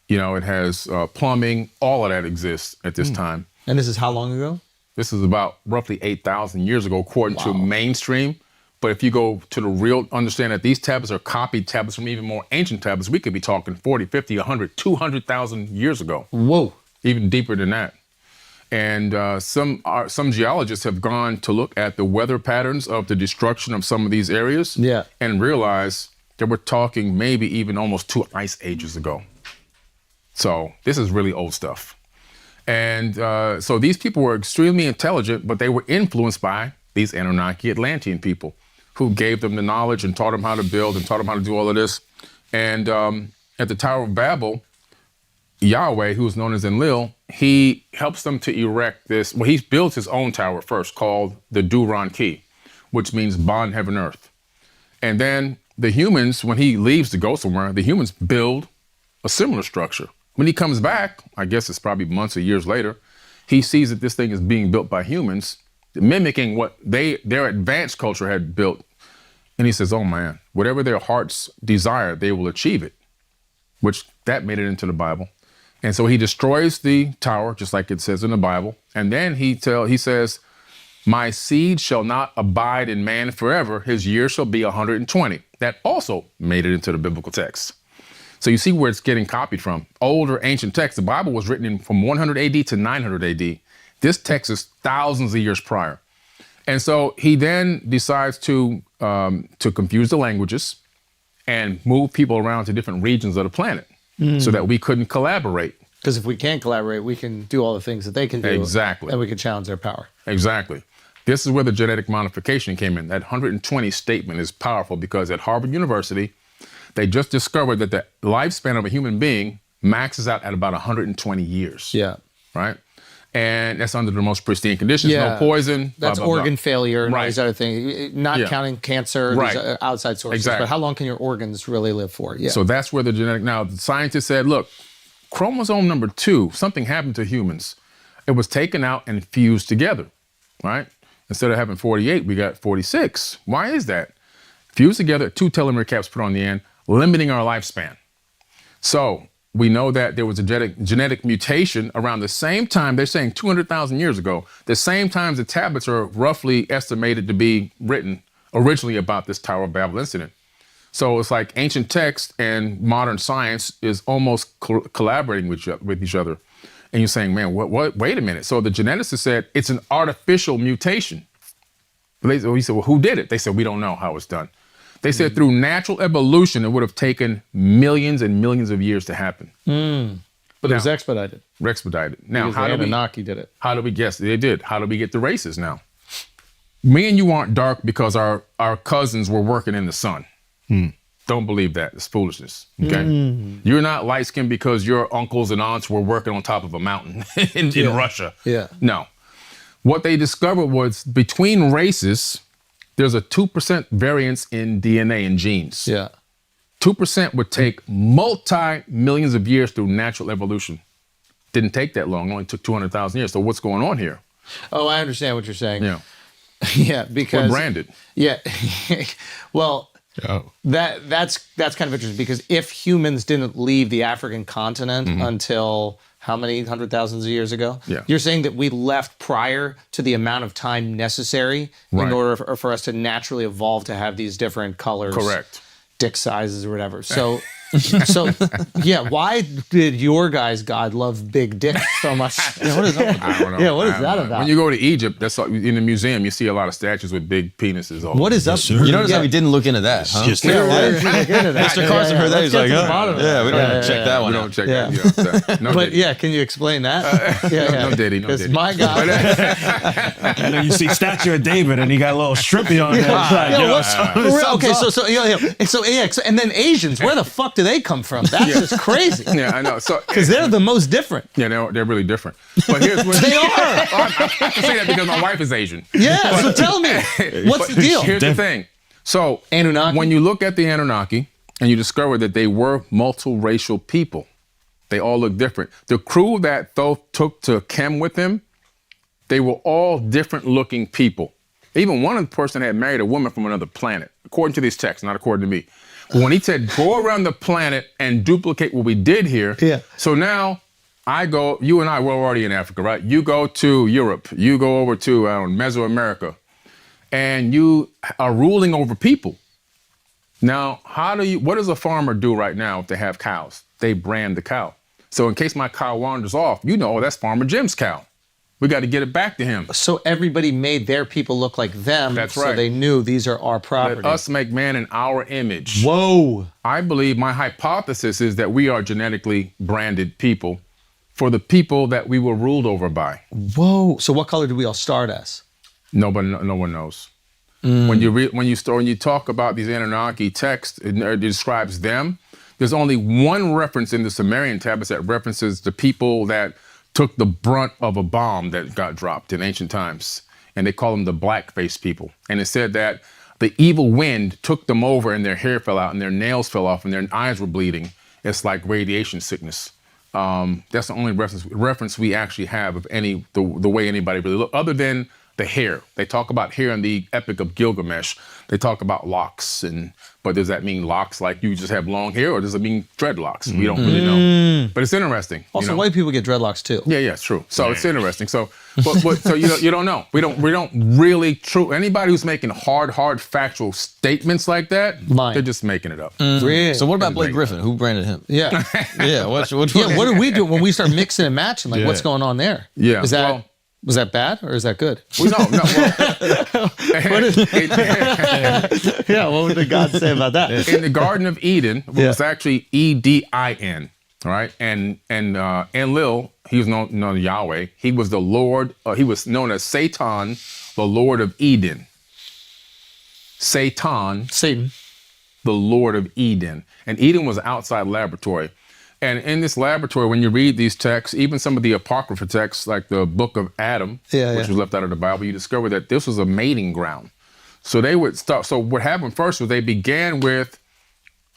It has plumbing. All of that exists at this time. And this is how long ago? This is about roughly 8,000 years ago, according to mainstream. But if you go to the real, understand that these tablets are copied tablets from even more ancient tablets. We could be talking 40, 50, 100, 200,000 years ago. Whoa. Even deeper than that. And some geologists have gone to look at the weather patterns of the destruction of some of these areas and realize that we're talking maybe even almost 2 ice ages ago. So this is really old stuff. And so these people were extremely intelligent, but they were influenced by these Anunnaki Atlantean people who gave them the knowledge and taught them how to build and taught them how to do all of this. And at the Tower of Babel, Yahweh, who is known as Enlil, he helps them to erect this. Well, he builds his own tower first called the Duran Key, which means bond heaven earth. And then the humans, when he leaves to go somewhere, the humans build a similar structure. When he comes back, I guess it's probably months or years later, he sees that this thing is being built by humans, mimicking what their advanced culture had built. And he says, oh man, whatever their hearts desire, they will achieve it, which that made it into the Bible. And so he destroys the tower, just like it says in the Bible. And then he says, my seed shall not abide in man forever. His years shall be 120. That also made it into the biblical text. So you see where it's getting copied from. Older ancient texts. The Bible was written from 100 AD to 900 AD. This text is thousands of years prior. And so he then decides to confuse the languages and move people around to different regions of the planet so that we couldn't collaborate. Because if we can't collaborate, we can do all the things that they can do. Exactly. And we can challenge their power. Exactly. This is where the genetic modification came in. That 120 statement is powerful because at Harvard University, they just discovered that the lifespan of a human being maxes out at about 120 years. Yeah. Right? And that's under the most pristine conditions, no poison. That's blah, blah, organ blah. failure and all these other things. Not counting cancer, these outside sources. Exactly. But how long can your organs really live for? Yeah. So that's where the genetic, now the scientists said, look, chromosome number 2, something happened to humans. It was taken out and fused together, right? Instead of having 48, we got 46. Why is that? Fused together, 2 telomere caps put on the end, limiting our lifespan. So we know that there was a genetic mutation around the same time. They're saying 200,000 years ago, the same times the tablets are roughly estimated to be written originally about this Tower of Babel incident. So it's like ancient text and modern science is almost collaborating with each other. And you're saying, man, what? Wait a minute. So the geneticist said it's an artificial mutation. We said, well, who did it? They said, we don't know how it's done. They said through natural evolution, it would have taken millions and millions of years to happen. But it was expedited. Expedited. Now, Because the Anunnaki did it. How do we guess? They did. How do we get the races now? Me and you aren't dark because our cousins were working in the sun. Don't believe that. It's foolishness. Okay. You're not light skinned because your uncles and aunts were working on top of a mountain in Russia. Yeah. No. What they discovered was between races, there's a 2% variance in DNA and genes. Yeah. 2% would take multi-millions of years through natural evolution. Didn't take that long. It only took 200,000 years. So what's going on here? Oh, I understand what you're saying. Yeah. Yeah, because We're branded. Yeah. Well, Oh. that's kind of interesting because if humans didn't leave the African continent until how many 100,000 of years ago? Yeah. You're saying that we left prior to the amount of time necessary Right. in order for us to naturally evolve to have these different colors, Correct. dick sizes or whatever. So, yeah, why did your guys' God love big dicks so much? Yeah, what is up with I don't know. Yeah, what is I don't that know. about? When you go to Egypt, that's all, in the museum, you see a lot of statues with big penises. All What is up? You notice how we didn't look into that, huh? Just Yeah, why did you look into that? Mr. Carson heard that. Let's He's get like, to the oh, bottom of yeah, that. we don't have to check that We one don't out. check Yeah. that. No, But Diddy. yeah, can you explain that? Yeah, no Diddy, no Because Diddy. my God. You know, you see statue of David and he got a little strippy on there. It's like, Yeah, yo, what's, for real, okay, so and then Asians, where the fuck do they come from? That's just crazy. Yeah, I know. So Because they're the most different. yeah, they're really different. But here's what They are. I can say that because my wife is Asian. Yeah. So tell me, what's the deal? Here's the thing. So Anunnaki? when you look at the Anunnaki and you discover that they were multiracial people, they all look different. The crew that Thoth took to Chem with him, they were all different looking people. Even one of the person had married a woman from another planet, according to these texts, not according to me. But when he said, go around the planet and duplicate what we did here. Yeah. So now I go, you and I, we're already in Africa, right? You go to Europe, you go over to Mesoamerica, and you are ruling over people. Now, what does a farmer do right now if they have cows? They brand the cow. So in case my cow wanders off, you know, that's Farmer Jim's cow. We got to get it back to him. So everybody made their people look like them. That's So right. they knew these are our property. Let us make man in our image. Whoa. I believe my hypothesis is that we are genetically branded people for the people that we were ruled over by. Whoa. So what color do we all start as? No one knows. When you talk about these Anunnaki texts, it describes them. There's only one reference in the Sumerian tablets that references the people that took the brunt of a bomb that got dropped in ancient times. And they call them the black-faced people. And it said that the evil wind took them over and their hair fell out and their nails fell off and their eyes were bleeding. It's like radiation sickness. That's the only reference we actually have of the way anybody really look, other than the hair. They talk about hair in the Epic of Gilgamesh. They talk about locks, but does that mean locks like you just have long hair, or does it mean dreadlocks? We don't really know. But it's interesting. Also, you know? white people get dreadlocks too. Yeah, it's true. So it's interesting. So, so you don't know. We don't really true. Anybody who's making hard factual statements like that, Lying. they're just making it up. Really? So what about Blake Griffin? Who branded him? Yeah. Yeah, what Yeah, what do we do when we start mixing and matching? Like, what's going on there? Yeah, Was that bad or is that good? We don't know. Yeah, what would the God say about that? In the Garden of Eden, it was actually Edin, right? And Enlil, he was known as Yahweh. He was the Lord. He was known as Satan, the Lord of Eden. Satan, the Lord of Eden. And Eden was an outside laboratory. And in this laboratory, when you read these texts, even some of the apocryphal texts, like the Book of Adam, which was left out of the Bible, you discover that this was a mating ground. So they would start. So what happened first was they began with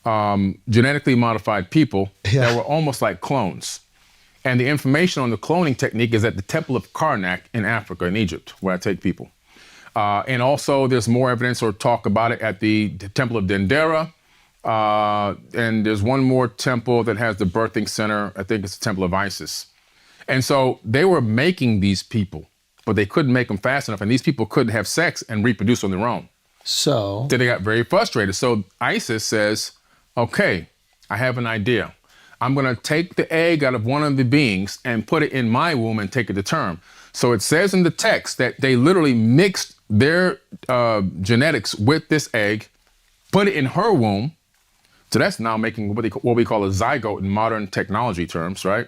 genetically modified people that were almost like clones. And the information on the cloning technique is at the Temple of Karnak in Africa, in Egypt, where I take people. And also there's more evidence or talk about it at the Temple of Dendera And there's one more temple that has the birthing center. I think it's the Temple of Isis. And so they were making these people, but they couldn't make them fast enough. And these people couldn't have sex and reproduce on their own. So Then they got very frustrated. So Isis says, okay, I have an idea. I'm going to take the egg out of one of the beings and put it in my womb and take it to term. So it says in the text that they literally mixed their genetics with this egg, put it in her womb. So that's now making what we call a zygote in modern technology terms, right?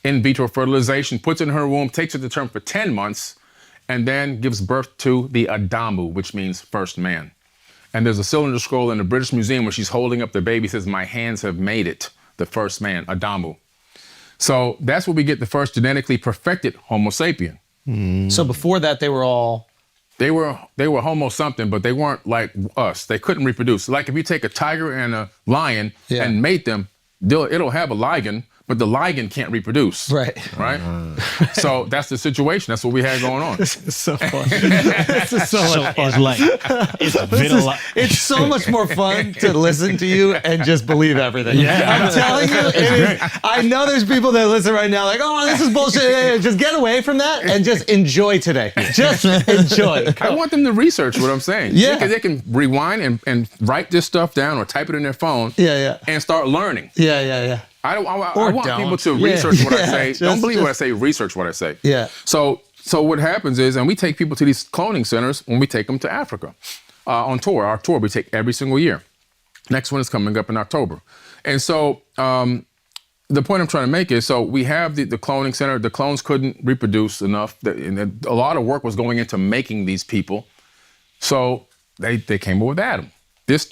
In vitro fertilization, puts it in her womb, takes it to term for 10 months, and then gives birth to the Adamu, which means first man. And there's a cylinder scroll in the British Museum where she's holding up the baby, says, my hands have made it, the first man, Adamu. So that's where we get the first genetically perfected Homo sapien. so before that, they were all They were Homo something, but they weren't like us. They couldn't reproduce. Like if you take a tiger and a lion Yeah. and mate them, it'll have a ligand, but the ligand can't reproduce. Right. Right? So that's the situation. That's what we had going on. This is so fun. This is so much fun. It's like it's a bit of It's so much more fun to listen to you and just believe everything. I'm telling you, it is. I know there's people that listen right now like, oh, this is bullshit. Just get away from that and just enjoy today. Just enjoy. I want them to research what I'm saying. Yeah. They can rewind and write this stuff down or type it in their phone Yeah. and start learning. Yeah. I Or want don't. people to Yeah, research what I yeah, say. just- Don't believe what I say, research what I say. Yeah. So what happens is, and we take people to these cloning centers when we take them to Africa on tour. Our tour we take every single year. Next one is coming up in October. And so the point I'm trying to make is, so we have the cloning center. The clones couldn't reproduce enough. And a lot of work was going into making these people. So they came up with Adam. This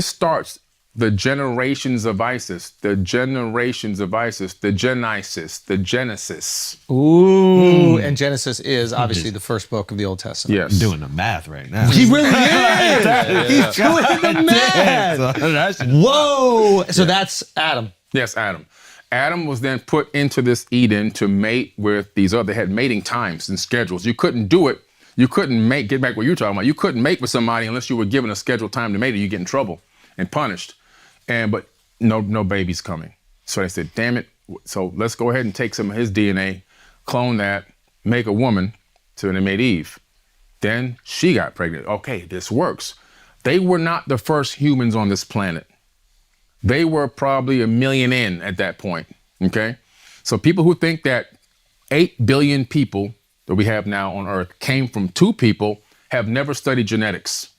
starts the generations of Isis, the generations of Isis, the Genesis, the Genesis. Ooh. And Genesis is obviously the first book of the Old Testament. Yes. doing the math right now. He really is. He's doing the math. Whoa. So that's Adam. Yes, Adam. Adam was then put into this Eden to mate with these other. They had mating times and schedules. You couldn't do it. You couldn't get back what you were talking about. You couldn't mate with somebody unless you were given a scheduled time to mate, or you get in trouble and punished. But no baby's coming. So they said, damn it. So let's go ahead and take some of his DNA, clone that, make a woman. So they made Eve. Then she got pregnant. Okay, this works. They were not the first humans on this planet. They were probably 1 million in at that point, okay? So people who think that 8 billion people that we have now on Earth came from 2 people have never studied genetics.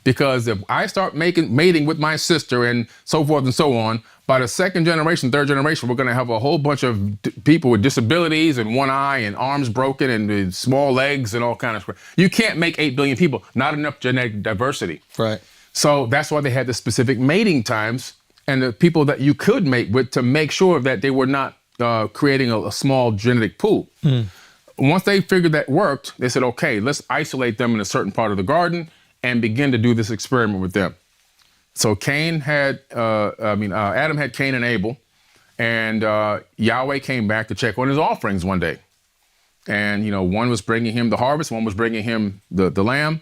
Because if I start mating with my sister and so forth and so on, by the second generation, third generation, we're gonna have a whole bunch of people with disabilities and one eye and arms broken and small legs and all kinds of stuff. You can't make 8 billion people, not enough genetic diversity. Right. So that's why they had the specific mating times and the people that you could mate with to make sure that they were not creating a small genetic pool. Once they figured that worked, they said, okay, let's isolate them in a certain part of the garden and begin to do this experiment with them. So Adam had Cain and Abel, and Yahweh came back to check on his offerings one day. And, one was bringing him the harvest, one was bringing him the lamb,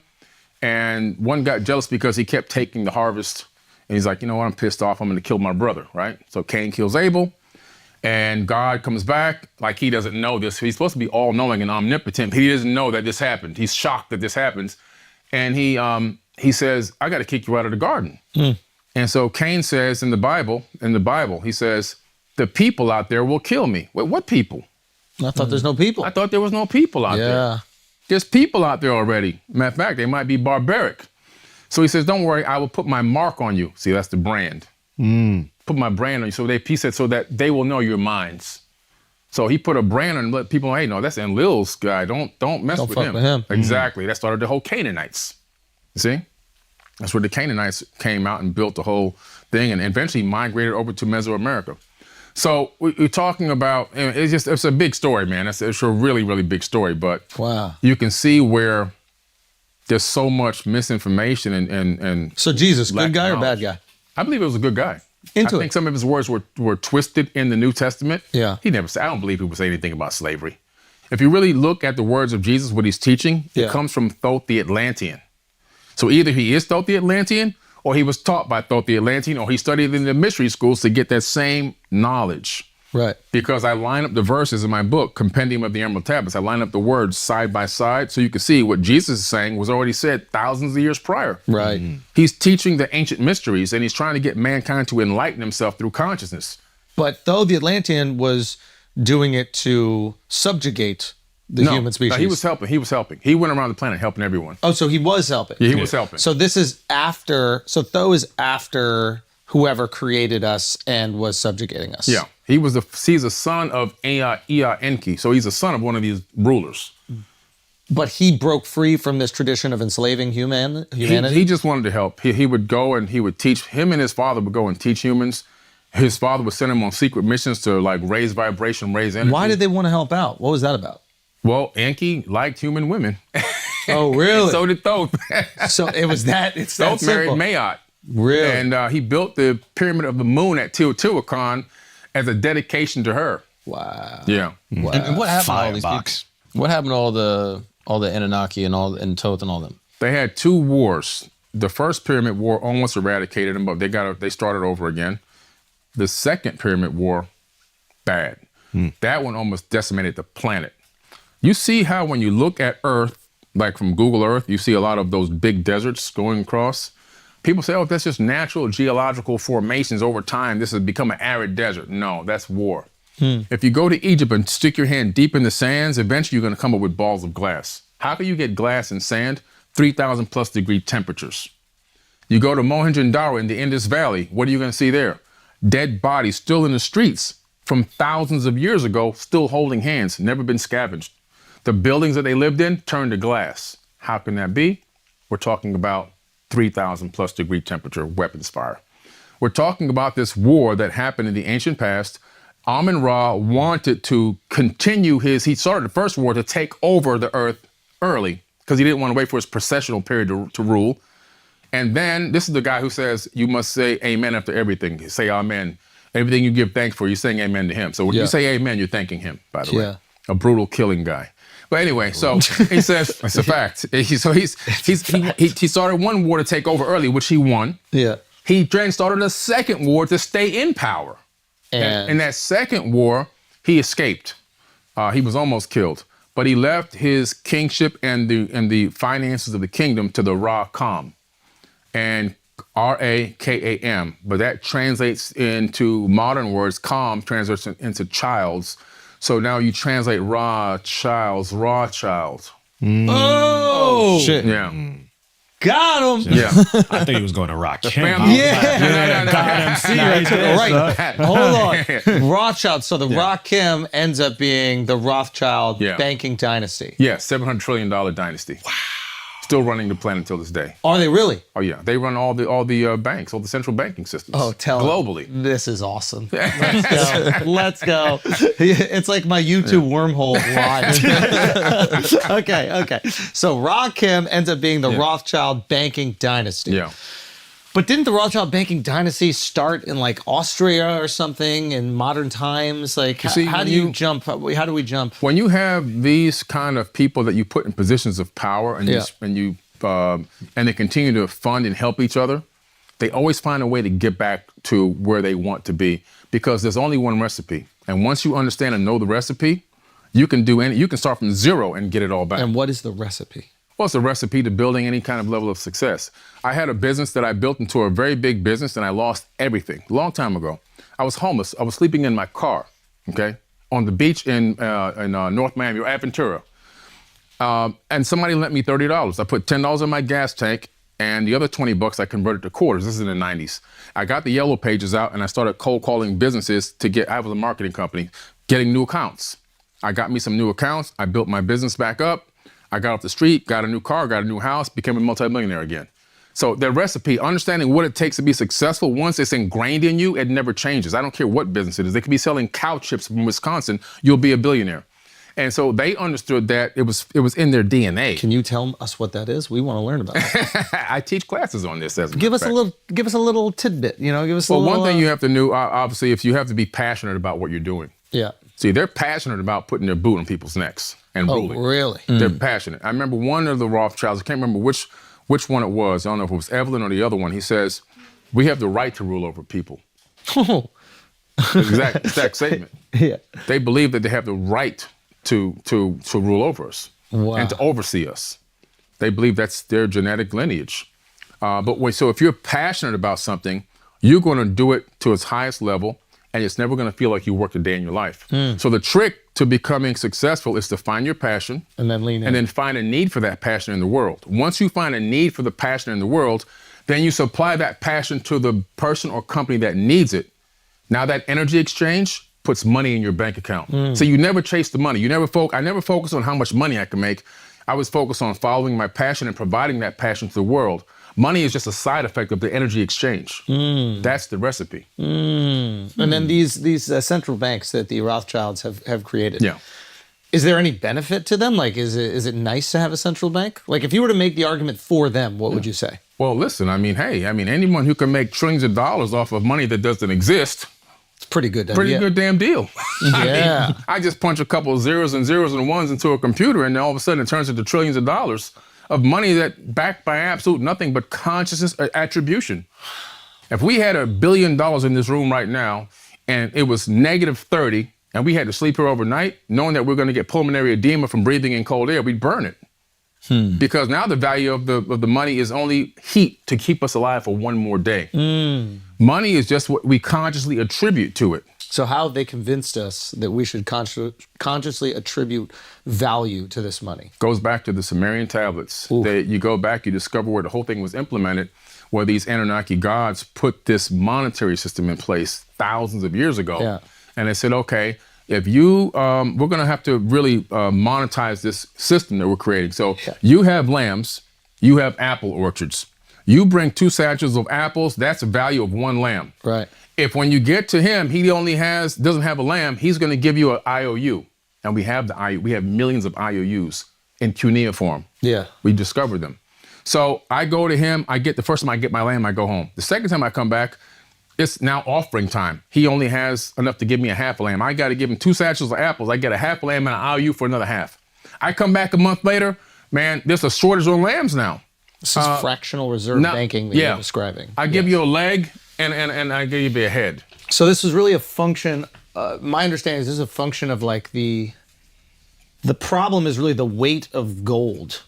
and one got jealous because he kept taking the harvest. And he's like, you know what, I'm pissed off, I'm gonna kill my brother, right? So Cain kills Abel, and God comes back like he doesn't know this. He's supposed to be all-knowing and omnipotent, but he doesn't know that this happened. He's shocked that this happens. And he says, I gotta kick you out of the garden. And so Cain says in the Bible, he says, the people out there will kill me. Wait, what people? I thought there's no people. I thought there was no people out there. There's people out there already. Matter of fact, they might be barbaric. So he says, don't worry, I will put my mark on you. See, that's the brand. Put my brand on you. So he said, so that they will know your minds. So he put a brand on and let people know, hey, no, that's Enlil's guy. Don't mess with fuck him. with him. Exactly. That started the whole Canaanites. You see? That's where the Canaanites came out and built the whole thing and eventually migrated over to Mesoamerica. So we're talking about, it's a big story, man. It's a really, really big story. But Wow. you can see where there's so much misinformation and So Jesus, lack good guy of or bad knowledge. guy? I believe it was a good guy. I Into think it. some of his words were twisted in the New Testament. Yeah. He never said, I don't believe he would say anything about slavery. If you really look at the words of Jesus, what he's teaching, Yeah. it comes from Thoth the Atlantean. So either he is Thoth the Atlantean or he was taught by Thoth the Atlantean, or he studied in the mystery schools to get that same knowledge. Right. Because I line up the verses in my book, Compendium of the Emerald Tablets. I line up the words side by side so you can see what Jesus is saying was already said thousands of years prior. Right. He's teaching the ancient mysteries, and he's trying to get mankind to enlighten himself through consciousness. But though the Atlantean was doing it to subjugate the human species. No, he was helping. He was helping. He went around the planet helping everyone. Oh, so he was helping. Yeah, he was helping. So this is after, so Thoth is after whoever created us and was subjugating us. Yeah. He's a son of Ea Enki. So he's a son of one of these rulers. But he broke free from this tradition of enslaving humanity? He just wanted to help. He would go and he would teach. Him and his father would go and teach humans. His father would send him on secret missions to like raise vibration, raise energy. Why did they want to help out? What was that about? Well, Enki liked human women. Oh, really? So did Thoth. So it was that, it's that Thoth married simple. Maat. Really? And he built the Pyramid of the Moon at Teotihuacan as a dedication to her. Wow. Yeah. Wow. And what happened to all these Firebox. people? What happened to all the Anunnaki and Thoth and all them? They had 2 wars. The first Pyramid War almost eradicated them, but they started over again. The second Pyramid War, bad. That one almost decimated the planet. You see how when you look at Earth, like from Google Earth, you see a lot of those big deserts going across. People say, oh, that's just natural geological formations over time. This has become an arid desert. No, that's war. If you go to Egypt and stick your hand deep in the sands, eventually you're going to come up with balls of glass. How can you get glass and sand? 3,000 plus degree temperatures. You go to Mohenjo-Daro in the Indus Valley, what are you going to see there? Dead bodies still in the streets from thousands of years ago, still holding hands, never been scavenged. The buildings that they lived in turned to glass. How can that be? We're talking about 3,000 plus degree temperature weapons fire. We're talking about this war that happened in the ancient past. Amun-Ra wanted to continue he started the first war to take over the earth early because he didn't want to wait for his processional period to rule. And then this is the guy who says, you must say amen after everything. You say amen. Everything you give thanks for, you're saying amen to him. So when you say amen, you're thanking him, by the way. A brutal killing guy. But anyway, so he says, it's a fact. He started one war to take over early, which he won. Yeah. He then started a second war to stay in power. And in that second war, he escaped. He was almost killed. But he left his kingship and the finances of the kingdom to the Ra-Kam. And R-A-K-A-M. But that translates into modern words. Kam translates into childs. So now you translate Ra, childs, Ra, child. Oh, Shit. Yeah. Got him. Yeah. I think he was going to rock him. family- Yeah. Right. Hold on. Rothschild. So the Rakim ends up being the Rothschild banking dynasty. Yeah, $700 trillion dynasty. Wow. Still running the planet until this day. Are they really? Oh yeah, they run all the banks, all the central banking systems. Oh, globally. This is awesome. Let's go. Let's go. It's like my YouTube wormhole live. Okay. So Rakim ends up being the Rothschild banking dynasty. Yeah. But didn't the Rothschild banking dynasty start in like Austria or something in modern times? Like, see, how do you jump? How do we jump? When you have these kind of people that you put in positions of power and and they continue to fund and help each other, they always find a way to get back to where they want to be because there's only one recipe. And once you understand and know the recipe, you can you can start from zero and get it all back. And what is the recipe? Well, it's a recipe to building any kind of level of success. I had a business that I built into a very big business and I lost everything a long time ago. I was homeless. I was sleeping in my car, okay, on the beach in North Miami or Aventura. And somebody lent me $30. I put $10 in my gas tank and the other $20 I converted to quarters. This is in the 90s. I got the yellow pages out and I started cold calling businesses I was a marketing company, getting new accounts. I got me some new accounts. I built my business back up. I got off the street, got a new car, got a new house, became a multimillionaire again. So the recipe, understanding what it takes to be successful, once it's ingrained in you, it never changes. I don't care what business it is. They could be selling cow chips from Wisconsin, you'll be a billionaire. And so they understood that it was in their DNA. Can you tell us what that is? We want to learn about it. I teach classes on this. Give us a little tidbit. Give us a little. little. One thing you have to know, obviously, if you have to be passionate about what you're doing. Yeah. See, they're passionate about putting their boot on people's necks and ruling. Oh, really? They're passionate. I remember one of the Rothschilds, I can't remember which which one it was. I don't know if it was Evelyn or the other one. He says, we have the right to rule over people. Exact statement. Yeah. They believe that they have the right to rule over us and to oversee us. They believe that's their genetic lineage. So if you're passionate about something, you're going to do it to its highest level, and it's never going to feel like you worked a day in your life. So the trick to becoming successful is to find your passion And then lean in. and then find a need for that passion in the world. Once you find a need for the passion in the world, then you supply that passion to the person or company that needs it. Now that energy exchange puts money in your bank account. So you never chase the money. I never focus on how much money I can make. I was focused on following my passion and providing that passion to the world. Money is just a side effect of the energy exchange. That's the recipe. And then these central banks that the Rothschilds have created. Yeah. Is there any benefit to them? Like, is it nice to have a central bank? Like, if you were to make the argument for them, what would you say? Well, listen, anyone who can make trillions of dollars off of money that doesn't exist, It's pretty good. good damn deal. Yeah. I just punch a couple of zeros and ones into a computer, and then all of a sudden it turns into trillions of dollars of money that backed by absolute nothing but consciousness attribution. If we had $1 billion in this room right now, and it was -30, and we had to sleep here overnight, knowing that we're going to get pulmonary edema from breathing in cold air, we'd burn it. Because now the value of the money is only heat to keep us alive for one more day. Money is just what we consciously attribute to it. So how have they convinced us that we should consciously attribute value to this money? Goes back to the Sumerian tablets. You go back, you discover where the whole thing was implemented, where these Anunnaki gods put this monetary system in place thousands of years ago. Yeah. And they said, okay, if you, we're going to have to really monetize this system that we're creating. So you have lambs, you have apple orchards. You bring 2 satchels of apples, that's a value of 1 lamb. Right. If when you get to him, he doesn't have a lamb, he's going to give you an IOU. And we have millions of IOUs in cuneiform. Yeah. We discovered them. So I go to him, the first time I get my lamb, I go home. The second time I come back, it's now offering time. He only has enough to give me a half a lamb. I got to give him 2 satchels of apples. I get a half a lamb and an IOU for another half. I come back a month later, man, there's a shortage on lambs now. This is fractional reserve banking that you're describing. I give you a leg and I give you a head. So this is really a function, my understanding is this is a function of like the problem is really the weight of gold.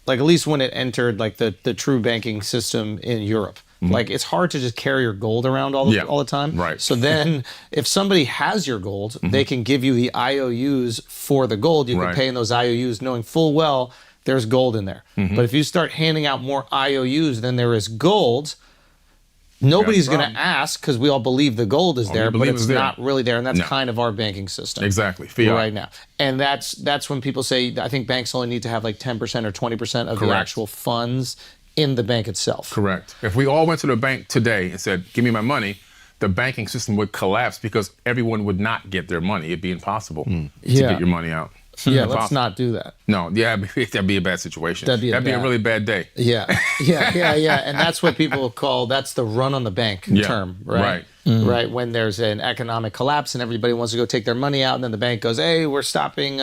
Like at least when it entered like the true banking system in Europe. Like it's hard to just carry your gold around all the time. Right. So then if somebody has your gold, they can give you the IOUs for the gold. You can pay in those IOUs knowing full well there's gold in there. But if you start handing out more IOUs than there is gold, nobody's going to ask because we all believe the gold is there, but it's not really there. And that's kind of our banking system. Exactly. Fiat. Right now. And that's when people say, I think banks only need to have like 10% or 20% of the actual funds in the bank itself. Correct. If we all went to the bank today and said, give me my money, the banking system would collapse because everyone would not get their money. It'd be impossible to get your money out. Yeah, let's not do that. No, that'd be a bad situation. That'd be a really bad day. Yeah. And that's what people call, that's the run on the bank term, right? Right, when there's an economic collapse and everybody wants to go take their money out and then the bank goes, hey, we're stopping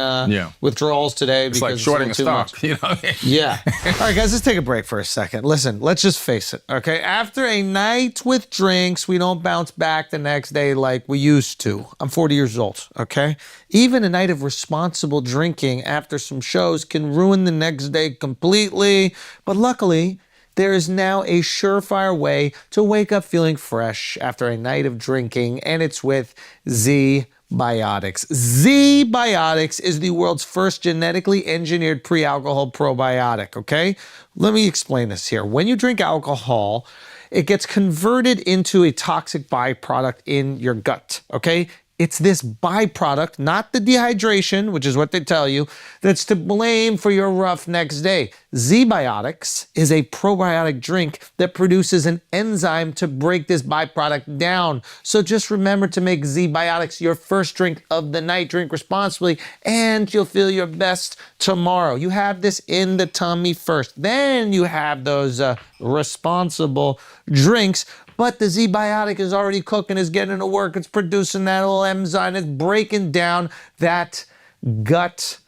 withdrawals today because it's like shorting a stock. Much. Yeah. All right, guys, let's take a break for a second. Listen, let's just face it, okay? After a night with drinks, we don't bounce back the next day like we used to. I'm 40 years old, okay? Even a night of responsible drinking after some shows can ruin the next day completely. But luckily, there is now a surefire way to wake up feeling fresh after a night of drinking, and it's with Z-Biotics. Z-Biotics is the world's first genetically engineered pre-alcohol probiotic, okay? Let me explain this here. When you drink alcohol, it gets converted into a toxic byproduct in your gut, okay? It's this byproduct, not the dehydration, which is what they tell you, that's to blame for your rough next day. Z-Biotics is a probiotic drink that produces an enzyme to break this byproduct down. So just remember to make Z-Biotics your first drink of the night. Drink responsibly, and you'll feel your best tomorrow. You have this in the tummy first. Then you have those responsible drinks. But the Z-Biotic is already cooking, is getting to work. It's producing that little enzyme. It's breaking down that gut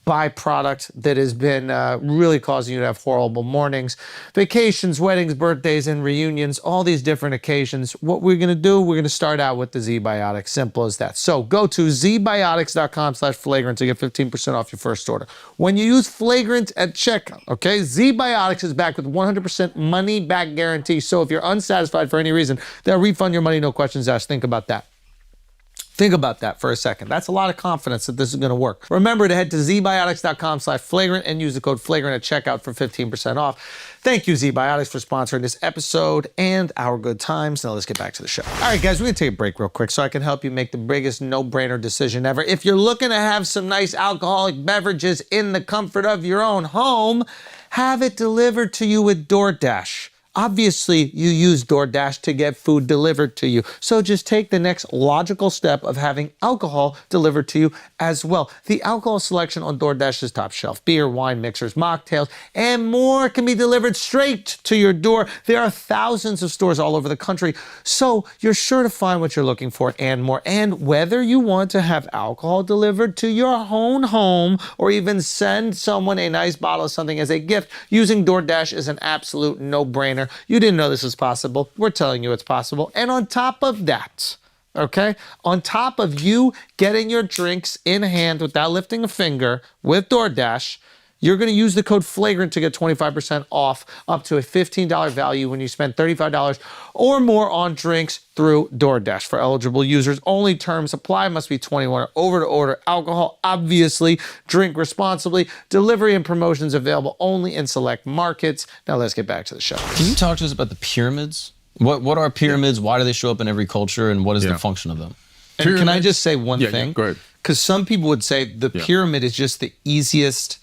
byproduct that has been really causing you to have horrible mornings. Vacations, weddings, birthdays, and reunions, all these different occasions. What we're going to do, we're going to start out with the Z-Biotics. Simple as that. So go to zbiotics.com/flagrant to get 15% off your first order. When you use Flagrant at checkout, okay, Z-Biotics is back with 100% money back guarantee. So if you're unsatisfied for any reason, they'll refund your money, no questions asked. Think about that. Think about that for a second. That's a lot of confidence that this is going to work. Remember to head to zbiotics.com/flagrant and use the code flagrant at checkout for 15% off. Thank you, Z-Biotics, for sponsoring this episode and our good times. Now let's get back to the show. All right, guys, we're going to take a break real quick so I can help you make the biggest no-brainer decision ever. If you're looking to have some nice alcoholic beverages in the comfort of your own home, have it delivered to you with DoorDash. Obviously, you use DoorDash to get food delivered to you. So just take the next logical step of having alcohol delivered to you as well. The alcohol selection on DoorDash is top shelf. Beer, wine mixers, mocktails, and more can be delivered straight to your door. There are thousands of stores all over the country, so you're sure to find what you're looking for and more. And whether you want to have alcohol delivered to your own home or even send someone a nice bottle of something as a gift, using DoorDash is an absolute no-brainer. You didn't know this was possible. We're telling you it's possible. And on top of that, okay, on top of you getting your drinks in hand without lifting a finger with DoorDash, you're going to use the code FLAGRANT to get 25% off up to a $15 value when you spend $35 or more on drinks through DoorDash. For eligible users, only terms apply. Must be 21 or over to order alcohol. Obviously, drink responsibly. Delivery and promotions available only in select markets. Now let's get back to the show. Can you talk to us about the pyramids? What are pyramids? Why do they show up in every culture? And what is the function of them? And can I just say one thing? Yeah, go ahead. Because some people would say the pyramid is just the easiest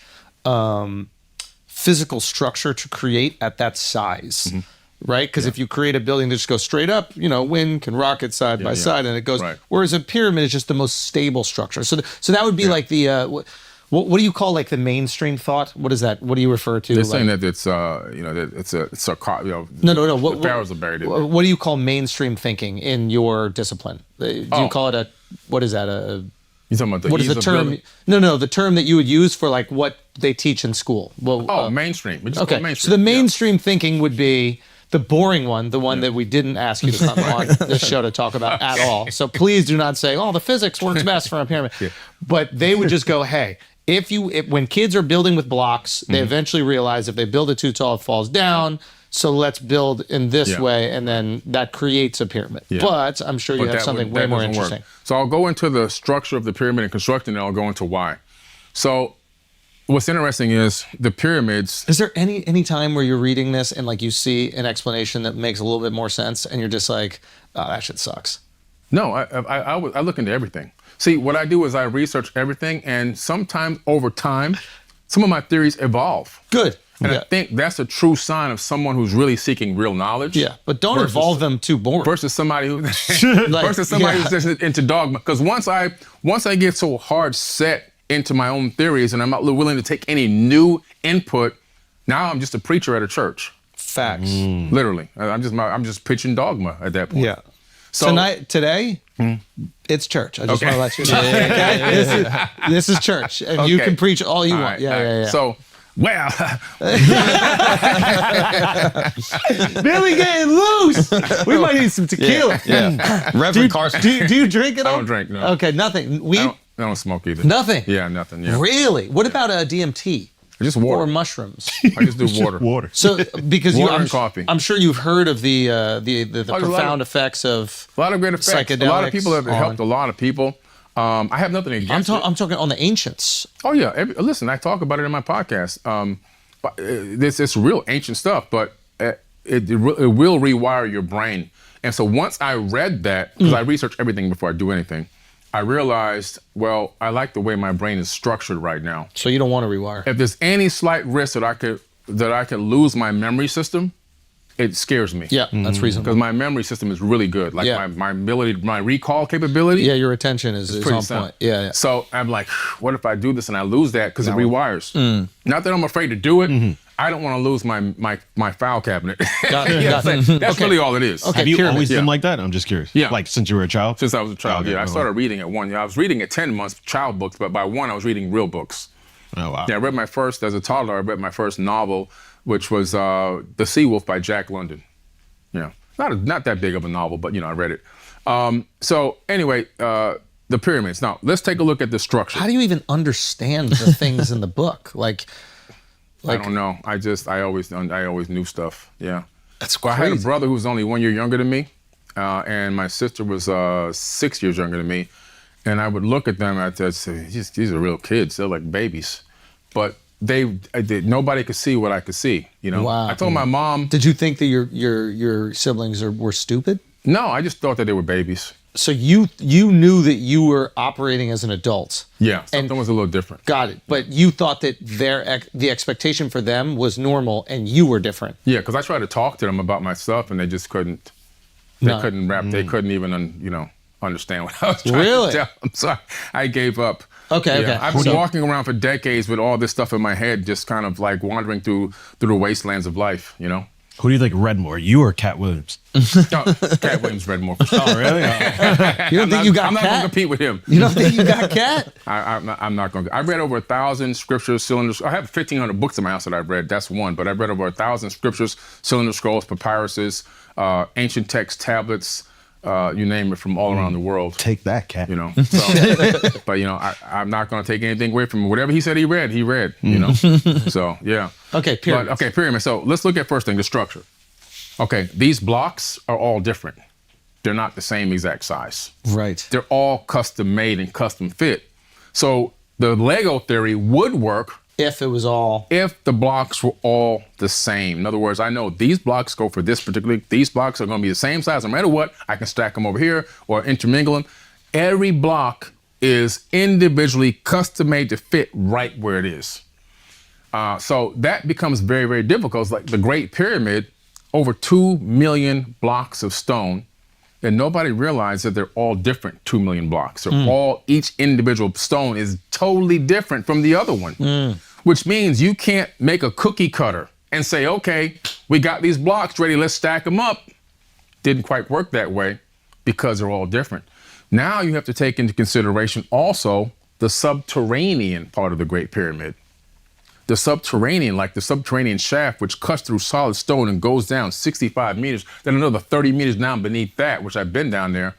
physical structure to create at that size, right? Because if you create a building that just goes straight up, you know, wind can rock it side by side and it goes, whereas a pyramid is just the most stable structure. So that would be like the, what do you call like the mainstream thought? What is that? What do you refer to? They're like, saying that it's, you know, that it's a no. the pharaohs are buried in there. What do you call mainstream thinking in your discipline? Do you call it what is that? You talking about the what is ease the of term? building? No, the term that you would use for like what they teach in school. Well, mainstream. We just call it okay, mainstream. so the mainstream thinking would be the boring one, the one that we didn't ask you to come on this show to talk about at all. So please do not say, "Oh, the physics works best for a pyramid." But they would just go, "Hey, when kids are building with blocks, they eventually realize if they build it too tall, it falls down. So let's build in this way, and then that creates a pyramid." But I'm sure you have something way more interesting. So I'll go into the structure of the pyramid and constructing it, and I'll go into why. So what's interesting is the pyramids. Is there any time where you're reading this and like you see an explanation that makes a little bit more sense, and you're just like, "Oh, that shit sucks"? No, I look into everything. See, what I do is I research everything, and sometimes over time, some of my theories evolve. Good. And I think that's a true sign of someone who's really seeking real knowledge. Yeah, but don't evolve them too boring. Versus somebody who who's just into dogma. Because once I get so hard set into my own theories and I'm not willing to take any new input, now I'm just a preacher at a church. Facts. Literally, I'm just pitching dogma at that point. Yeah. So today, it's church. I just want to let you know. Okay? This is church, and you can preach all you want. Yeah. So. Well, Billy getting loose. We might need some tequila. Reverend Carson. Do you drink at all? I don't drink, no. Okay, nothing. Weed? I don't smoke either. Nothing? Yeah, nothing. Yeah. Really? What about DMT? Just water. Or mushrooms? I just do water. Water. So because water and coffee. I'm sure you've heard of the profound effects of a lot of great effects. Psychedelics. A lot of people have helped a lot of people. I have nothing against it. I'm talking on the ancients. Oh yeah, listen, I talk about it in my podcast. It's real ancient stuff, but it will rewire your brain. And so once I read that, because I research everything before I do anything, I realized, well, I like the way my brain is structured right now. So you don't want to rewire. If there's any slight risk that I could lose my memory system, it scares me. Yeah, that's reasonable. Because my memory system is really good. Like my ability, my recall capability. Yeah, your attention is on point. Yeah. So I'm like, what if I do this and I lose that because it rewires? Not that I'm afraid to do it. I don't want to lose my file cabinet. That's really all it is. Okay, have you always been like that? I'm just curious. Yeah. Like since you were a child? Since I was a child, I started reading at 1. I was reading at 10 months child books, but by 1 I was reading real books. Oh, wow. Yeah, I read my first, as a toddler, I read my first novel, which was The Sea Wolf by Jack London. Yeah, not that big of a novel, but, I read it. So anyway, the pyramids. Now, let's take a look at the structure. How do you even understand the things in the book? Like, I don't know. I always knew stuff. Yeah. that's Well, I had a crazy. brother who was only 1 year younger than me, and my sister was 6 years younger than me. And I would look at them and I'd say, these are real kids. They're like babies. But nobody could see what I could see. Wow. I told my mom. Did you think that your siblings were stupid? No, I just thought that they were babies. So you knew that you were operating as an adult. Yeah, something was a little different. Got it. But you thought that the expectation for them was normal and you were different. Yeah, because I tried to talk to them about my stuff and they just couldn't. They couldn't rap. They couldn't even, understand what I was trying Really? to tell them. So I gave up. Okay, okay. I've been walking around for decades with all this stuff in my head, just kind of like wandering through the wastelands of life, Who do you think read more, you or Cat Williams? No, Cat Williams read more. For sure. Oh, really? You don't think you got I'm not going Cat? to compete with him. You don't think you got Cat? I'm not going to. I read over 1,000 scriptures, cylinders. I have 1,500 books in my house that I've read. That's one. But I've read over 1,000 scriptures, cylinder scrolls, papyruses, ancient text tablets, you name it, from all around the world. Take that, Cat. So, but I'm not going to take anything away from him. Whatever he said he read. So yeah. Okay, pyramids. Okay, pyramid. So let's look at first thing, the structure. Okay, these blocks are all different. They're not the same exact size. Right. They're all custom made and custom fit. So the Lego theory would work If it was all. if the blocks were all the same. In other words, I know these blocks go for this particular, these blocks are going to be the same size. No matter what, I can stack them over here or intermingle them. Every block is individually custom made to fit right where it is. So that becomes very, very difficult. It's like the Great Pyramid, over 2 million blocks of stone, and nobody realized that they're all different 2 million blocks. They're each individual stone is totally different from the other one, which means you can't make a cookie cutter and say, okay, we got these blocks ready, let's stack them up. Didn't quite work that way because they're all different. Now you have to take into consideration also the subterranean part of the Great Pyramid. The subterranean shaft, which cuts through solid stone and goes down 65 meters, then another 30 meters down beneath that, which I've been down there.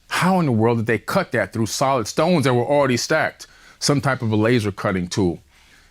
How in the world did they cut that through solid stones that were already stacked? Some type of a laser cutting tool.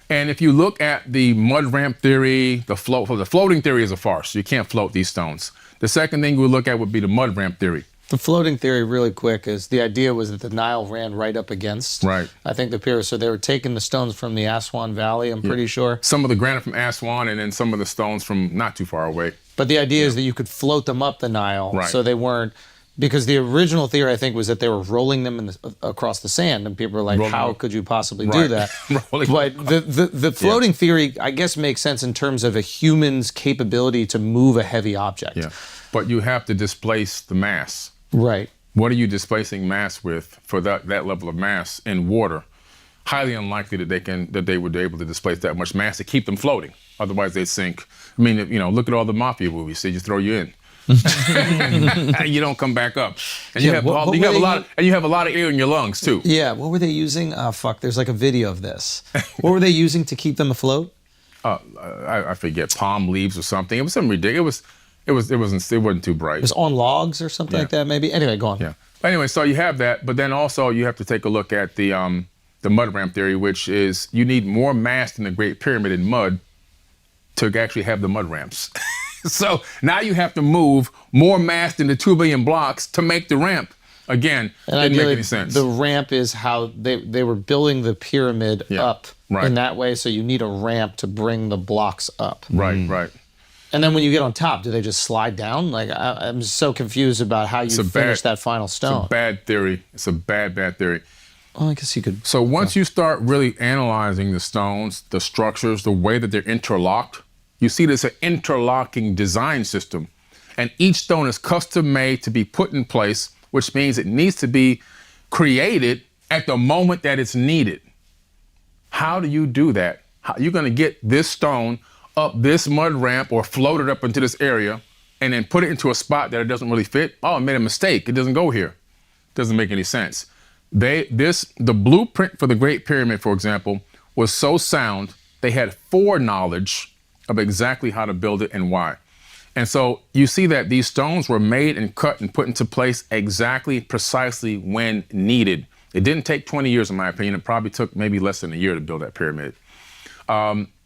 And if you look at the mud ramp theory, the floating theory is a farce. You can't float these stones. The second thing we would look at would be the mud ramp theory. The floating theory, really quick, is the idea was that the Nile ran right up against. Right. I think the pyramids. So they were taking the stones from the Aswan Valley, I'm pretty sure. Some of the granite from Aswan and then some of the stones from not too far away. But the idea is that you could float them up the Nile. Right. So they weren't, because the original theory, I think, was that they were rolling them across the sand. And people were like, how could you possibly do Right. that? Rolling But the floating theory, I guess, makes sense in terms of a human's capability to move a heavy object. Yeah. But you have to displace the mass. Right. What are you displacing mass with for that level of mass in water? Highly unlikely that they would be able to displace that much mass to keep them floating. Otherwise, they'd sink. I mean, look at all the mafia movies. They just throw you in. You don't come back up, and you Yeah, have what you have were a lot, and you have a lot of air in your lungs too. Yeah. What were they using? Fuck. There's like a video of this. What were they using to keep them afloat? I forget, palm leaves or something. It was something ridiculous. It wasn't too bright. It was on logs or something like that, maybe. Anyway, go on. Yeah. But anyway, so you have that, but then also you have to take a look at the mud ramp theory, which is you need more mass than the Great Pyramid in mud to actually have the mud ramps. So now you have to move more mass than the 2 billion blocks to make the ramp. Again, And didn't make ideally, any sense. the ramp is how they were building the pyramid up right. in that way. So you need a ramp to bring the blocks up. Right. And then when you get on top, do they just slide down? Like I'm so confused about how you finish that final stone. It's a bad theory. It's a bad theory. Well, I guess you could. So once you start really analyzing the stones, the structures, the way that they're interlocked, you see there's an interlocking design system. And each stone is custom made to be put in place, which means it needs to be created at the moment that it's needed. How do you do that? How are you going to get this stone up this mud ramp or float it up into this area and then put it into a spot that it doesn't really fit? Oh, I made a mistake. It doesn't go here. Doesn't make any sense. The blueprint for the Great Pyramid, for example, was so sound, they had foreknowledge of exactly how to build it and why. And so you see that these stones were made and cut and put into place exactly, precisely when needed. It didn't take 20 years, in my opinion. It probably took maybe less than a year to build that pyramid.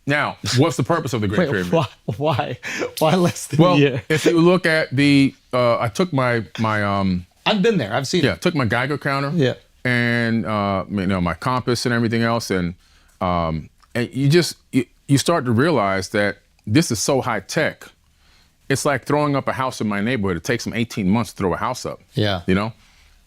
Now, what's the purpose of the Great Pyramid? Why? Why less than a Well, year? if you look at the, I took my I've been there. I've seen it. took my Geiger counter, Yeah. and my compass and everything else, and you start to realize that this is so high tech. It's like throwing up a house in my neighborhood. It takes them 18 months to throw a house up. Yeah. You know,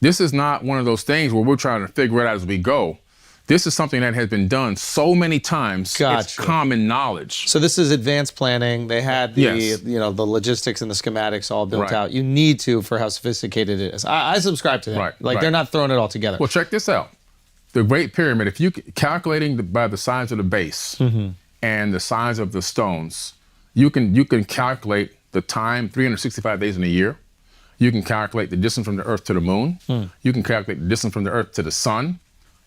this is not one of those things where we're trying to figure it out as we go. This is something that has been done so many times. It's Gotcha. common knowledge. So this is advanced planning. They had the Yes. the logistics and the schematics all built Right. out. You need to for how sophisticated it is. I subscribe to that. Right, Like right. they're not throwing it all together. Well, check this out. The Great Pyramid, if you calculating by the size of the base and the size of the stones, you can calculate the time, 365 days in a year. You can calculate the distance from the Earth to the moon. You can calculate the distance from the Earth to the sun.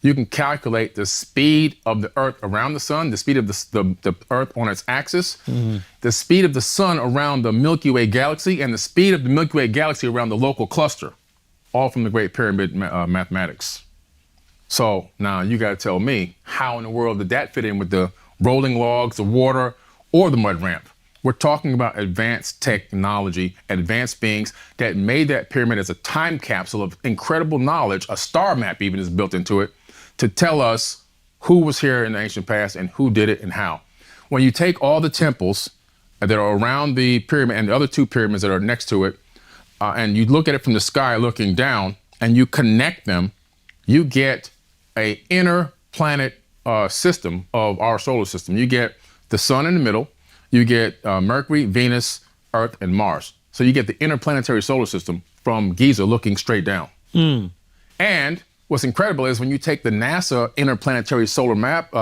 You can calculate the speed of the Earth around the sun, the speed of the Earth on its axis, the speed of the sun around the Milky Way galaxy, and the speed of the Milky Way galaxy around the local cluster, all from the Great Pyramid mathematics. So now you got to tell me, how in the world did that fit in with the rolling logs, the water, or the mud ramp? We're talking about advanced technology, advanced beings that made that pyramid as a time capsule of incredible knowledge. A star map even is built into it to tell us who was here in the ancient past and who did it and how. When you take all the temples that are around the pyramid and the other two pyramids that are next to it, and you look at it from the sky looking down, and you connect them, you get a inner planet system of our solar system. You get the sun in the middle, you get Mercury, Venus, Earth, and Mars. So you get the interplanetary solar system from Giza looking straight down. And what's incredible is when you take the NASA interplanetary solar map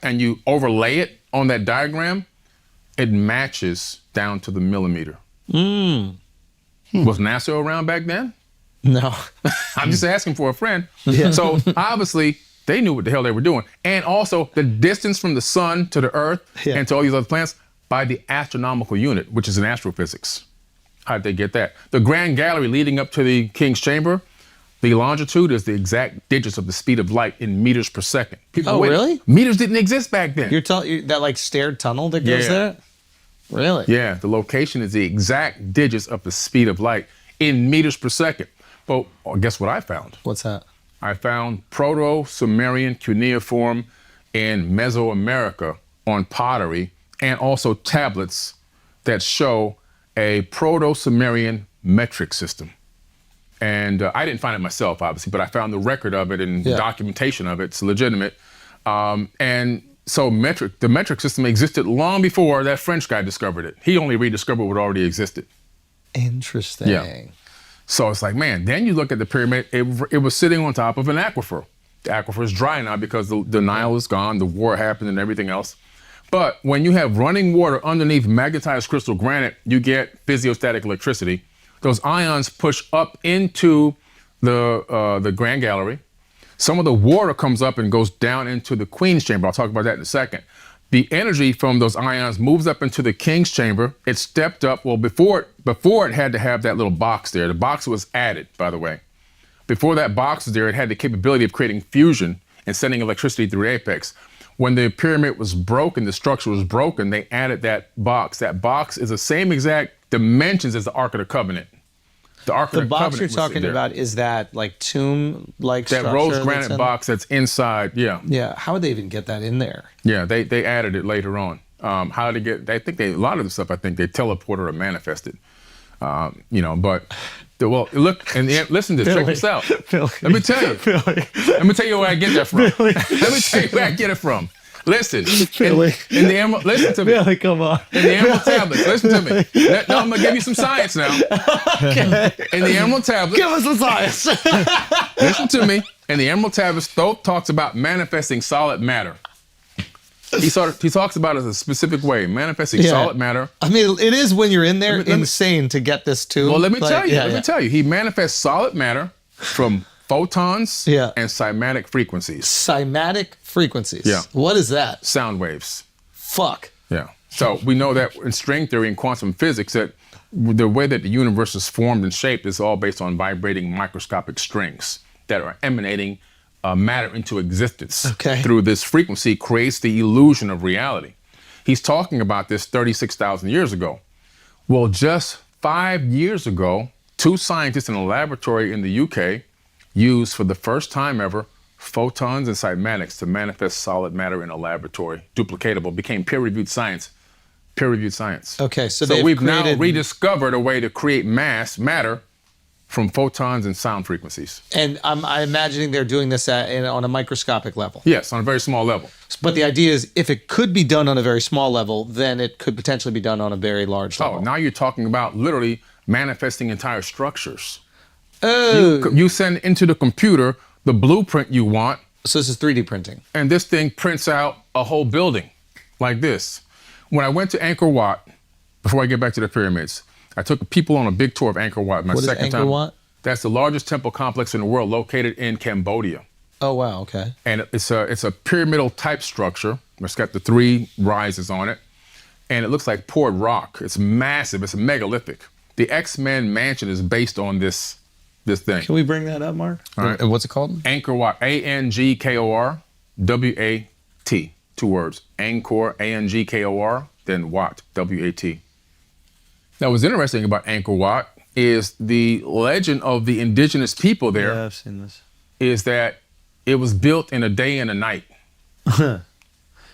and you overlay it on that diagram, it matches down to the millimeter. Was NASA around back then? No. I'm just asking for a friend. So obviously they knew what the hell they were doing. And also the distance from the sun to the Earth and to all these other planets by the astronomical unit, which is in astrophysics. How did they get that? The Grand Gallery leading up to the King's Chamber, the longitude is the exact digits of the speed of light in meters per second. People, Oh, really? Meters didn't exist back then. You're telling that like staired tunnel that goes Yeah. there? Really? Yeah, the location is the exact digits of the speed of light in meters per second. But guess what I found? What's that? I found Proto-Sumerian cuneiform in Mesoamerica on pottery and also tablets that show a Proto-Sumerian metric system. And I didn't find it myself, obviously, but I found the record of it and documentation of it. It's legitimate. And so the metric system existed long before that French guy discovered it. He only rediscovered what already existed. Interesting. Yeah. So it's like, man, then you look at the pyramid, it was sitting on top of an aquifer. The aquifer is dry now because the Nile is gone, the war happened and everything else. But when you have running water underneath magnetized crystal granite, you get physiostatic electricity. Those ions push up into the Grand Gallery. Some of the water comes up and goes down into the Queen's Chamber. I'll talk about that in a second. The energy from those ions moves up into the King's Chamber. It stepped up. Well, before it had to have that little box there. The box was added, by the way. Before that box was there, it had the capability of creating fusion and sending electricity through the apex. When the pyramid was broken, the structure was broken, they added that box. That box is the same exact dimensions as the Ark of the Covenant. The Ark of The the box Covenant you're was talking there. about, is that like tomb-like structure? That rose that's granite in- box that's inside, yeah. Yeah. How would they even get that in there? Yeah, they added it later on. How to get? I think a lot of the stuff. I think they teleported or manifested. But look and listen to this. Check this out. Let me tell you. Let me tell you where I get that from. Let me tell you where I get it from. Listen, in the emerald. Listen to me. Really, come on. In the emerald tablets. Listen to me. Now I'm gonna give you some science now. In the emerald tablets. Give us some science. Listen to me. In the emerald tablets, Thoth talks about manifesting solid matter. He talks about it as a specific way, manifesting solid matter. I mean, it is when you're in there Let me- insane to get this too. Well, let me tell you. Yeah, Let me tell you. He manifests solid matter from photons Yeah. and cymatic frequencies. Cymatic frequencies. Yeah. What is that? Sound waves. Fuck. Yeah. So we know that in string theory and quantum physics that the way that the universe is formed and shaped is all based on vibrating microscopic strings that are emanating matter into existence. Okay. Through this frequency creates the illusion of reality. He's talking about this 36,000 years ago. Well, just 5 years ago, 2 scientists in a laboratory in the UK used for the first time ever photons and cymatics to manifest solid matter in a laboratory. Duplicatable, became peer-reviewed science. Peer-reviewed science. Okay, so So they've we've now created- rediscovered a way to create matter from photons and sound frequencies. And I'm imagining they're doing this on a microscopic level. Yes, on a very small level. But the idea is if it could be done on a very small level, then it could potentially be done on a very large level. Oh, now you're talking about literally manifesting entire structures. Oh, You send into the computer the blueprint you want, so this is 3D printing. and this thing prints out a whole building like this. When I went to Angkor Wat, before I get back to the pyramids, I took people on a big tour of Angkor Wat. My What is second Angkor time. Wat? That's the largest temple complex in the world, located in Cambodia. Oh, wow, okay. And it's a pyramidal type structure. It's got the 3 rises on it, and it looks like poured rock. It's massive. It's a megalithic. The X-Men mansion is based on this thing. Can we bring that up, Mark? All right. And what's it called? Angkor Wat, Angkor W-A-T, 2 words. Angkor, Angkor, then Wat, W-A-T. Now, what's interesting about Angkor Wat is the legend of the indigenous people there Yeah, I've seen this. is that it was built in a day and a night.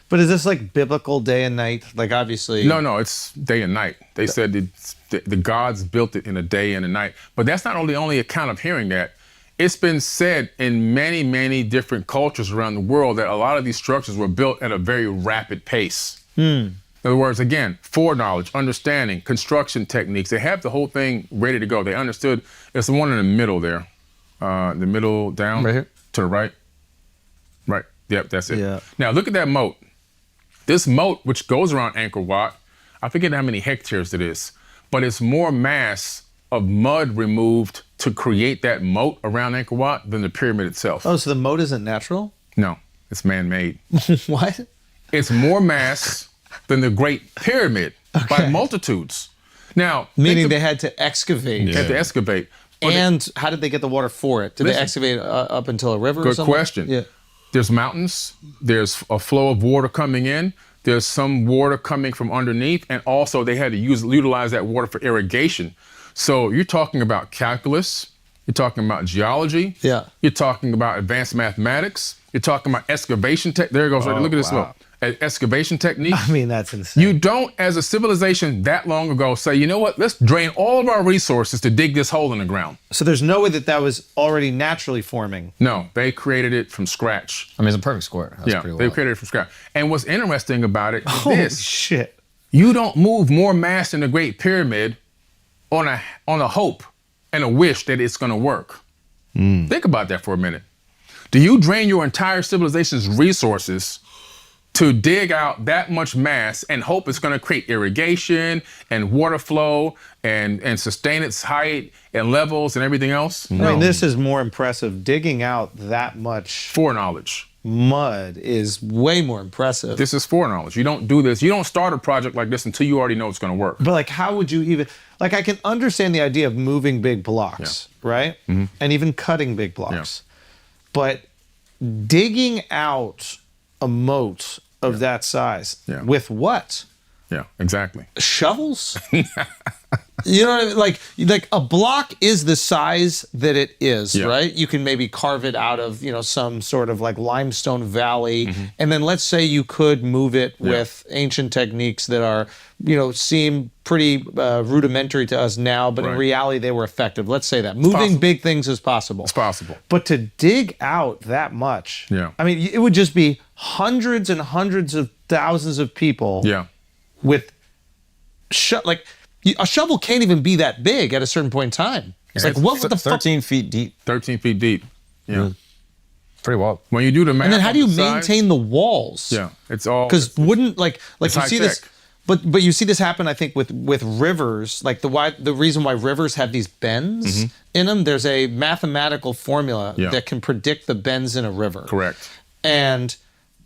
But is this like biblical day and night? Like obviously. No, it's day and night. They said the gods built it in a day and a night. But that's not the only account of hearing that. It's been said in many, many different cultures around the world that a lot of these structures were built at a very rapid pace. In other words, again, foreknowledge, understanding, construction techniques. They have the whole thing ready to go. They understood. It's the one in the middle there. The middle down. Right here? To the right. Right. Yep, that's it. Yeah. Now look at that moat. This moat, which goes around Angkor Wat, I forget how many hectares it is, but it's more mass of mud removed to create that moat around Angkor Wat than the pyramid itself. Oh, so the moat isn't natural? No, it's man-made. What? It's more mass than the Great Pyramid by multitudes. Now, Meaning they had to excavate. they had to excavate. But And how did they get the water for it? Did they Listen. excavate up until a river or Good something? question. Yeah. There's mountains, there's a flow of water coming in, there's some water coming from underneath, and also they had to utilize that water for irrigation. So you're talking about calculus, you're talking about geology, Yeah. you're talking about advanced mathematics, you're talking about excavation there it goes, right there. Look at this look. Excavation technique. I mean, that's insane. You don't, as a civilization that long ago, say, you know what, let's drain all of our resources to dig this hole in the ground. So there's no way that was already naturally forming. No, they created it from scratch. I mean, it's a perfect square. That's Yeah, pretty they wild. created it from scratch. And what's interesting about it is Holy this. shit. You don't move more mass in the Great Pyramid on a hope and a wish that it's going to work. Think about that for a minute. Do you drain your entire civilization's resources to dig out that much mass and hope it's going to create irrigation and water flow and sustain its height and levels and everything else? I mean, this is more impressive. Digging out that much Foreknowledge. mud is way more impressive. This is foreknowledge. You don't do this. You don't start a project like this until you already know it's going to work. But like, how would you even, like, I can understand the idea of moving big blocks, right? And even cutting big blocks. But digging out a moat of that size with what? Yeah, exactly. Shovels? You know what I mean? Like a block is the size that it is, right? You can maybe carve it out of, some sort of like limestone valley. And then let's say you could move it with ancient techniques that are, seem pretty rudimentary to us now, but in Right. reality they were effective. Let's say that. Moving big things is possible. It's possible. But to dig out that much, Yeah. I mean, it would just be hundreds and hundreds of thousands of people Yeah. with a shovel can't even be that big at a certain point in time. It's like, what the fuck? 13 feet deep. 13 feet deep. Yeah. Pretty wild. When you do the math, And then how on do you the side- maintain the walls? Yeah, it's all Because wouldn't like you high see this, tech. But you see this happen, I think, with rivers. Like the reason why rivers have these bends in them. There's a mathematical formula that can predict the bends in a river. Correct. And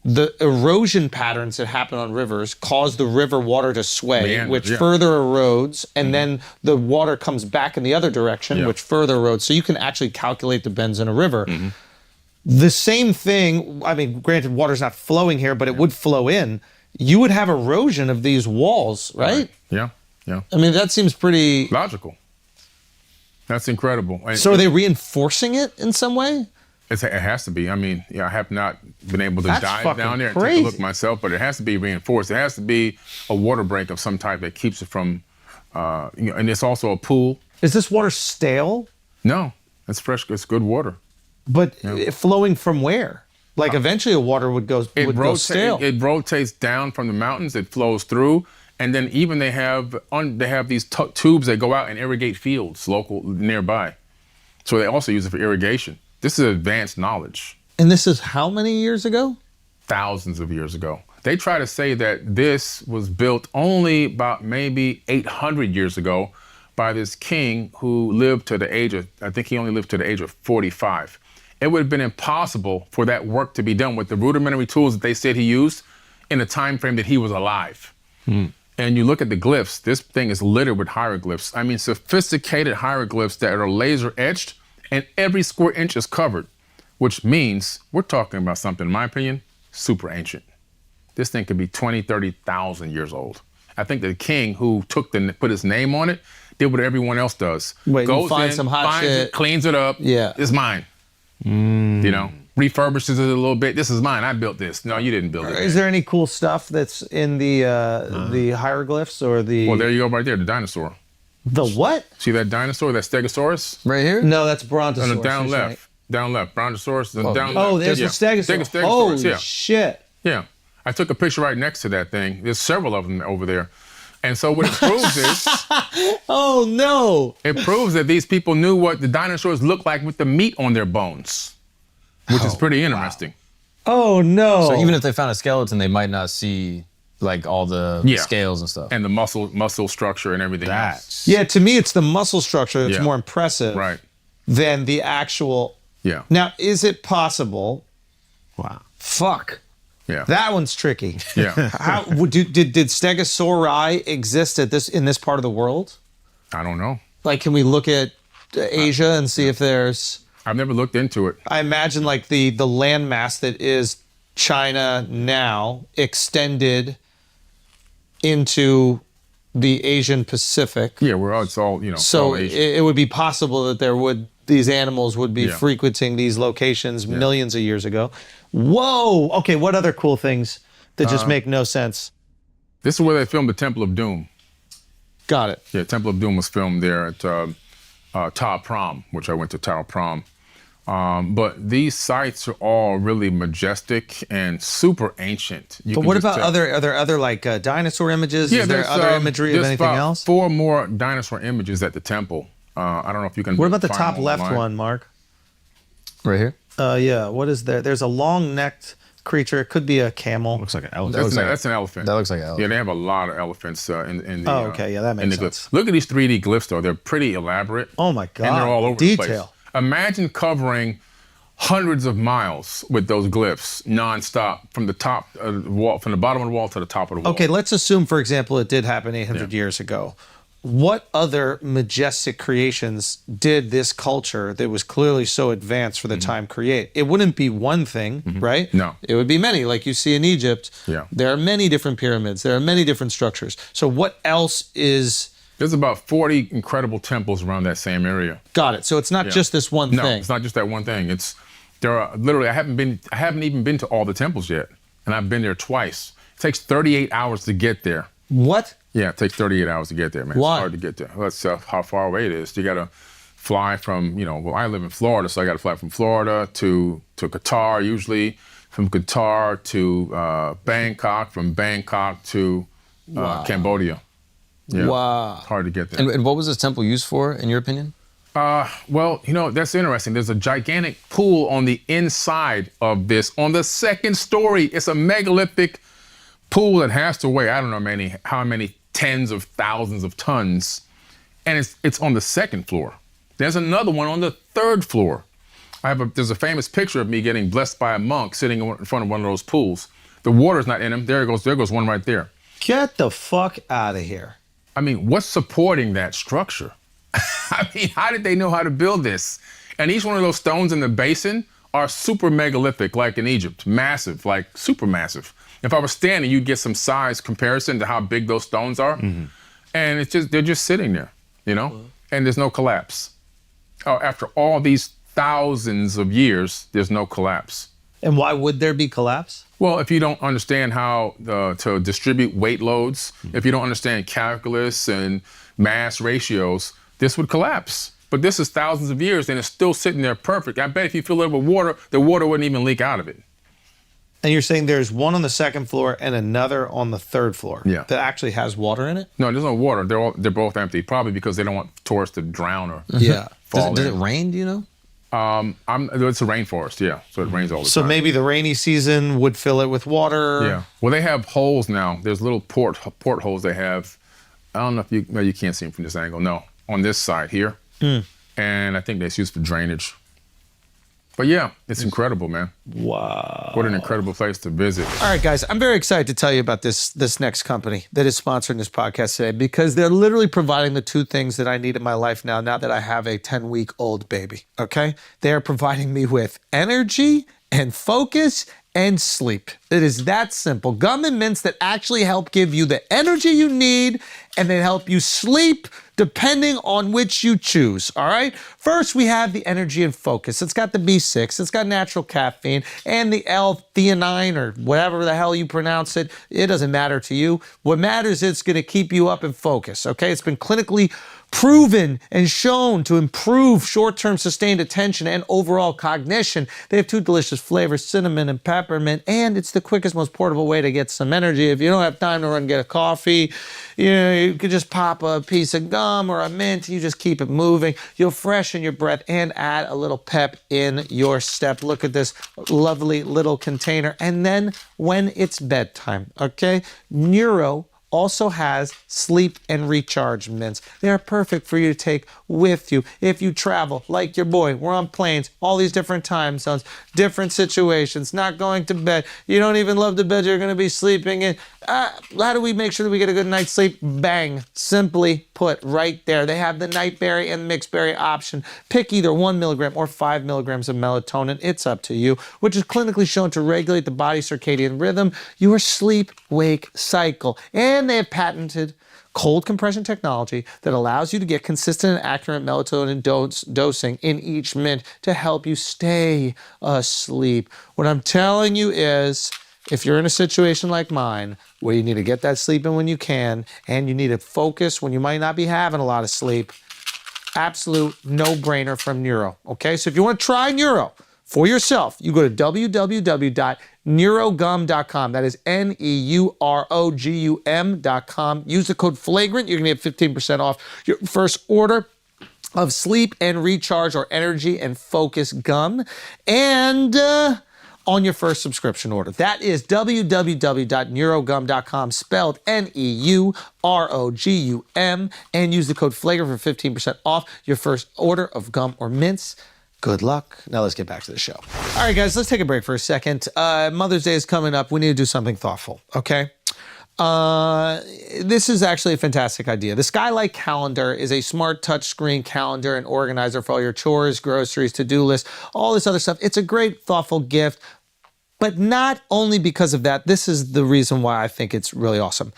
the erosion patterns that happen on rivers cause the river water to sway, Meanders, which yeah. further erodes, and then the water comes back in the other direction, which further erodes. So you can actually calculate the bends in a river. The same thing, I mean, granted, water's not flowing here, but it would flow in. You would have erosion of these walls, right? Yeah, yeah. I mean, that seems pretty Logical. That's incredible. And So are they reinforcing it in some way? it has to be. I mean, I have not been able to That's dive fucking down there and crazy. take a look myself, but it has to be reinforced. It has to be a water break of some type that keeps it from, and it's also a pool. Is this water stale? No, it's fresh. It's good water. But flowing from where? Like eventually, the water would go stale. It rotates down from the mountains. It flows through, and then even they have these tubes that go out and irrigate fields local nearby. So they also use it for irrigation. This is advanced knowledge. And this is how many years ago? Thousands of years ago. They try to say that this was built only about maybe 800 years ago by this king who lived to the age of, I think he only lived to the age of 45. It would have been impossible for that work to be done with the rudimentary tools that they said he used in the time frame that he was alive. And you look at the glyphs, this thing is littered with hieroglyphs. I mean, sophisticated hieroglyphs that are laser etched, and every square inch is covered, which means we're talking about something, in my opinion, super ancient. This thing could be 20, 30,000 years old. I think the king who put his name on it did what everyone else does. Wait, you Goes find in, some hot finds shit. it, cleans it up. Yeah. It's mine. You know, refurbishes it a little bit. This is mine. I built this. No, you didn't build it. Is there any cool stuff that's in the hieroglyphs or the? Well, there you go, right there, the dinosaur. The what? See that dinosaur, that Stegosaurus? Right here? No, that's Brontosaurus. On the down he's left. right. Down left. Brontosaurus. Then down Oh, left. there's Yeah. the Stegosaurus. Stegosaurus, Holy yeah. shit! Yeah. I took a picture right next to that thing. There's several of them over there. And so what it proves is, Oh no! it proves that these people knew what the dinosaurs looked like with the meat on their bones, which is pretty interesting. Oh no! So even if they found a skeleton, they might not see like all the Yeah. scales and stuff. And the muscle structure and everything else. yeah, to me, it's the muscle structure that's Yeah. more impressive Right. than the actual. Yeah. Now, is it possible? Wow. Fuck. Yeah. That one's tricky. Yeah. How did Stegosauri exist in this part of the world? I don't know. Like, can we look at Asia and see if there's? I've never looked into it. I imagine like the landmass that is China now extended into the Asian Pacific. Yeah, it's all, it's So all Asian. it would be possible that these animals would be Yeah. frequenting these locations millions of years ago. Whoa! Okay, what other cool things that just make no sense? This is where they filmed the Temple of Doom. Got it. Yeah, Temple of Doom was filmed there at Tao Prom, which I went to Tao Prom. But these sites are all really majestic and super ancient. But what about are there other like dinosaur images? Is there there's, other imagery of there's anything about else? 4 more dinosaur images at the temple. I don't know if you can. What about the find top them left online. one, Mark? Right here? Yeah. What is there? There's a long-necked creature. It could be a camel. Looks like an elephant. That's an elephant. That looks like an elephant. Yeah, they have a lot of elephants in the. Oh, okay. Yeah, that in makes the glyphs. sense. Look at these 3D glyphs, though. They're pretty elaborate. Oh my God. And they're all over the place. Detail. Imagine covering hundreds of miles with those glyphs nonstop from the top of the wall, from the bottom of the wall to the top of the wall. Okay, let's assume, for example, it did happen 800 years ago. What other majestic creations did this culture that was clearly so advanced for the time create? It wouldn't be one thing, right? No. It would be many, like you see in Egypt. Yeah. There are many different pyramids. There are many different structures. So what else is... There's about 40 incredible temples around that same area. Got it. So it's not just this one No, thing. it's not just that one thing. There are literally, I haven't even been to all the temples yet, and I've been there twice. It takes 38 hours to get there. What? Yeah, it takes 38 hours to get there, man. Why? It's hard to get there. That's how far away it is. You got to fly from, well, I live in Florida, so I got to fly from Florida to Qatar usually, from Qatar to Bangkok, from Bangkok to Cambodia. Yeah. Wow. It's hard to get there. And what was this temple used for, in your opinion? Well, that's interesting. There's a gigantic pool on the inside of this, on the second story. It's a megalithic pool that has to weigh, I don't know how many tens of thousands of tons, and it's on the second floor. There's another one on the third floor. There's a famous picture of me getting blessed by a monk sitting in front of one of those pools. The water's not in them. There goes one right there. Get the fuck out of here. I mean, what's supporting that structure? I mean, how did they know how to build this? And each one of those stones in the basin are super megalithic, like in Egypt, massive, like super massive. If I was standing, you'd get some size comparison to how big those stones are. Mm-hmm. And they're just sitting there, you know? And there's no collapse. After all these thousands of years, there's no collapse. And why would there be collapse? Well, if you don't understand how to distribute weight loads, if you don't understand calculus and mass ratios, this would collapse. But this is thousands of years and it's still sitting there perfect. I bet if you fill it with water, the water wouldn't even leak out of it. And you're saying there's one on the second floor and another on the third floor that actually has water in it? No, there's no water. They're both empty, probably because they don't want tourists to drown or fall Does it rain, do you know? It's a rainforest, so it rains all the time. So maybe the rainy season would fill it with water. Yeah. Well, they have holes now. There's little portholes they have. I don't know if you can't see them from this angle. No, on this side here. And I think that's used for drainage. But yeah, it's incredible, man. Wow. What an incredible place to visit. All right, guys, I'm very excited to tell you about this next company that is sponsoring this podcast today because they're literally providing the two things that I need in my life now that I have a 10-week-old baby, okay? They are providing me with energy and focus and sleep. It is that simple. Gum and mints that actually help give you the energy you need and they help you sleep depending on which you choose, all right? First, we have the energy and focus. It's got the B6, it's got natural caffeine, and the L-theanine, or whatever the hell you pronounce it. It doesn't matter to you. What matters is it's gonna keep you up in focus, okay? It's been clinically proven and shown to improve short-term sustained attention and overall cognition. They have two delicious flavors, cinnamon and peppermint, and it's the quickest, most portable way to get some energy. If you don't have time to run and get a coffee, you could just pop a piece of gum or a mint, you just keep it moving. You'll freshen your breath and add a little pep in your step. Look at this lovely little container. And then when it's bedtime, okay, Neuro also has sleep and recharge mints. They are perfect for you to take with you if you travel, like your boy. We're on planes, all these different time zones, different situations, not going to bed. You don't even love the bed you're going to be sleeping in. How do we make sure that we get a good night's sleep? Bang. Simply put, right there. They have the nightberry and mixed berry option. Pick either 1 milligram or 5 milligrams of melatonin. It's up to you, which is clinically shown to regulate the body's circadian rhythm, your sleep-wake cycle. And they have patented cold compression technology that allows you to get consistent and accurate melatonin dosing in each mint to help you stay asleep. What I'm telling you is, if you're in a situation like mine, where you need to get that sleep in when you can, and you need to focus when you might not be having a lot of sleep, absolute no-brainer from Neuro, okay? So if you want to try Neuro for yourself, you go to www.neurogum.com. That is NEUROGUM.com. Use the code FLAGRANT. You're going to get 15% off your first order of sleep and recharge or energy and focus gum. And on your first subscription order. That is www.neurogum.com, spelled NEUROGUM, and use the code FLAGRANT for 15% off your first order of gum or mints. Good luck. Now let's get back to the show. All right, guys, let's take a break for a second. Mother's Day is coming up. We need to do something thoughtful, okay? This is actually a fantastic idea. The Skylight Calendar is a smart touchscreen calendar and organizer for all your chores, groceries, to-do lists, all this other stuff. It's a great, thoughtful gift, but not only because of that. This is the reason why I think it's really awesome.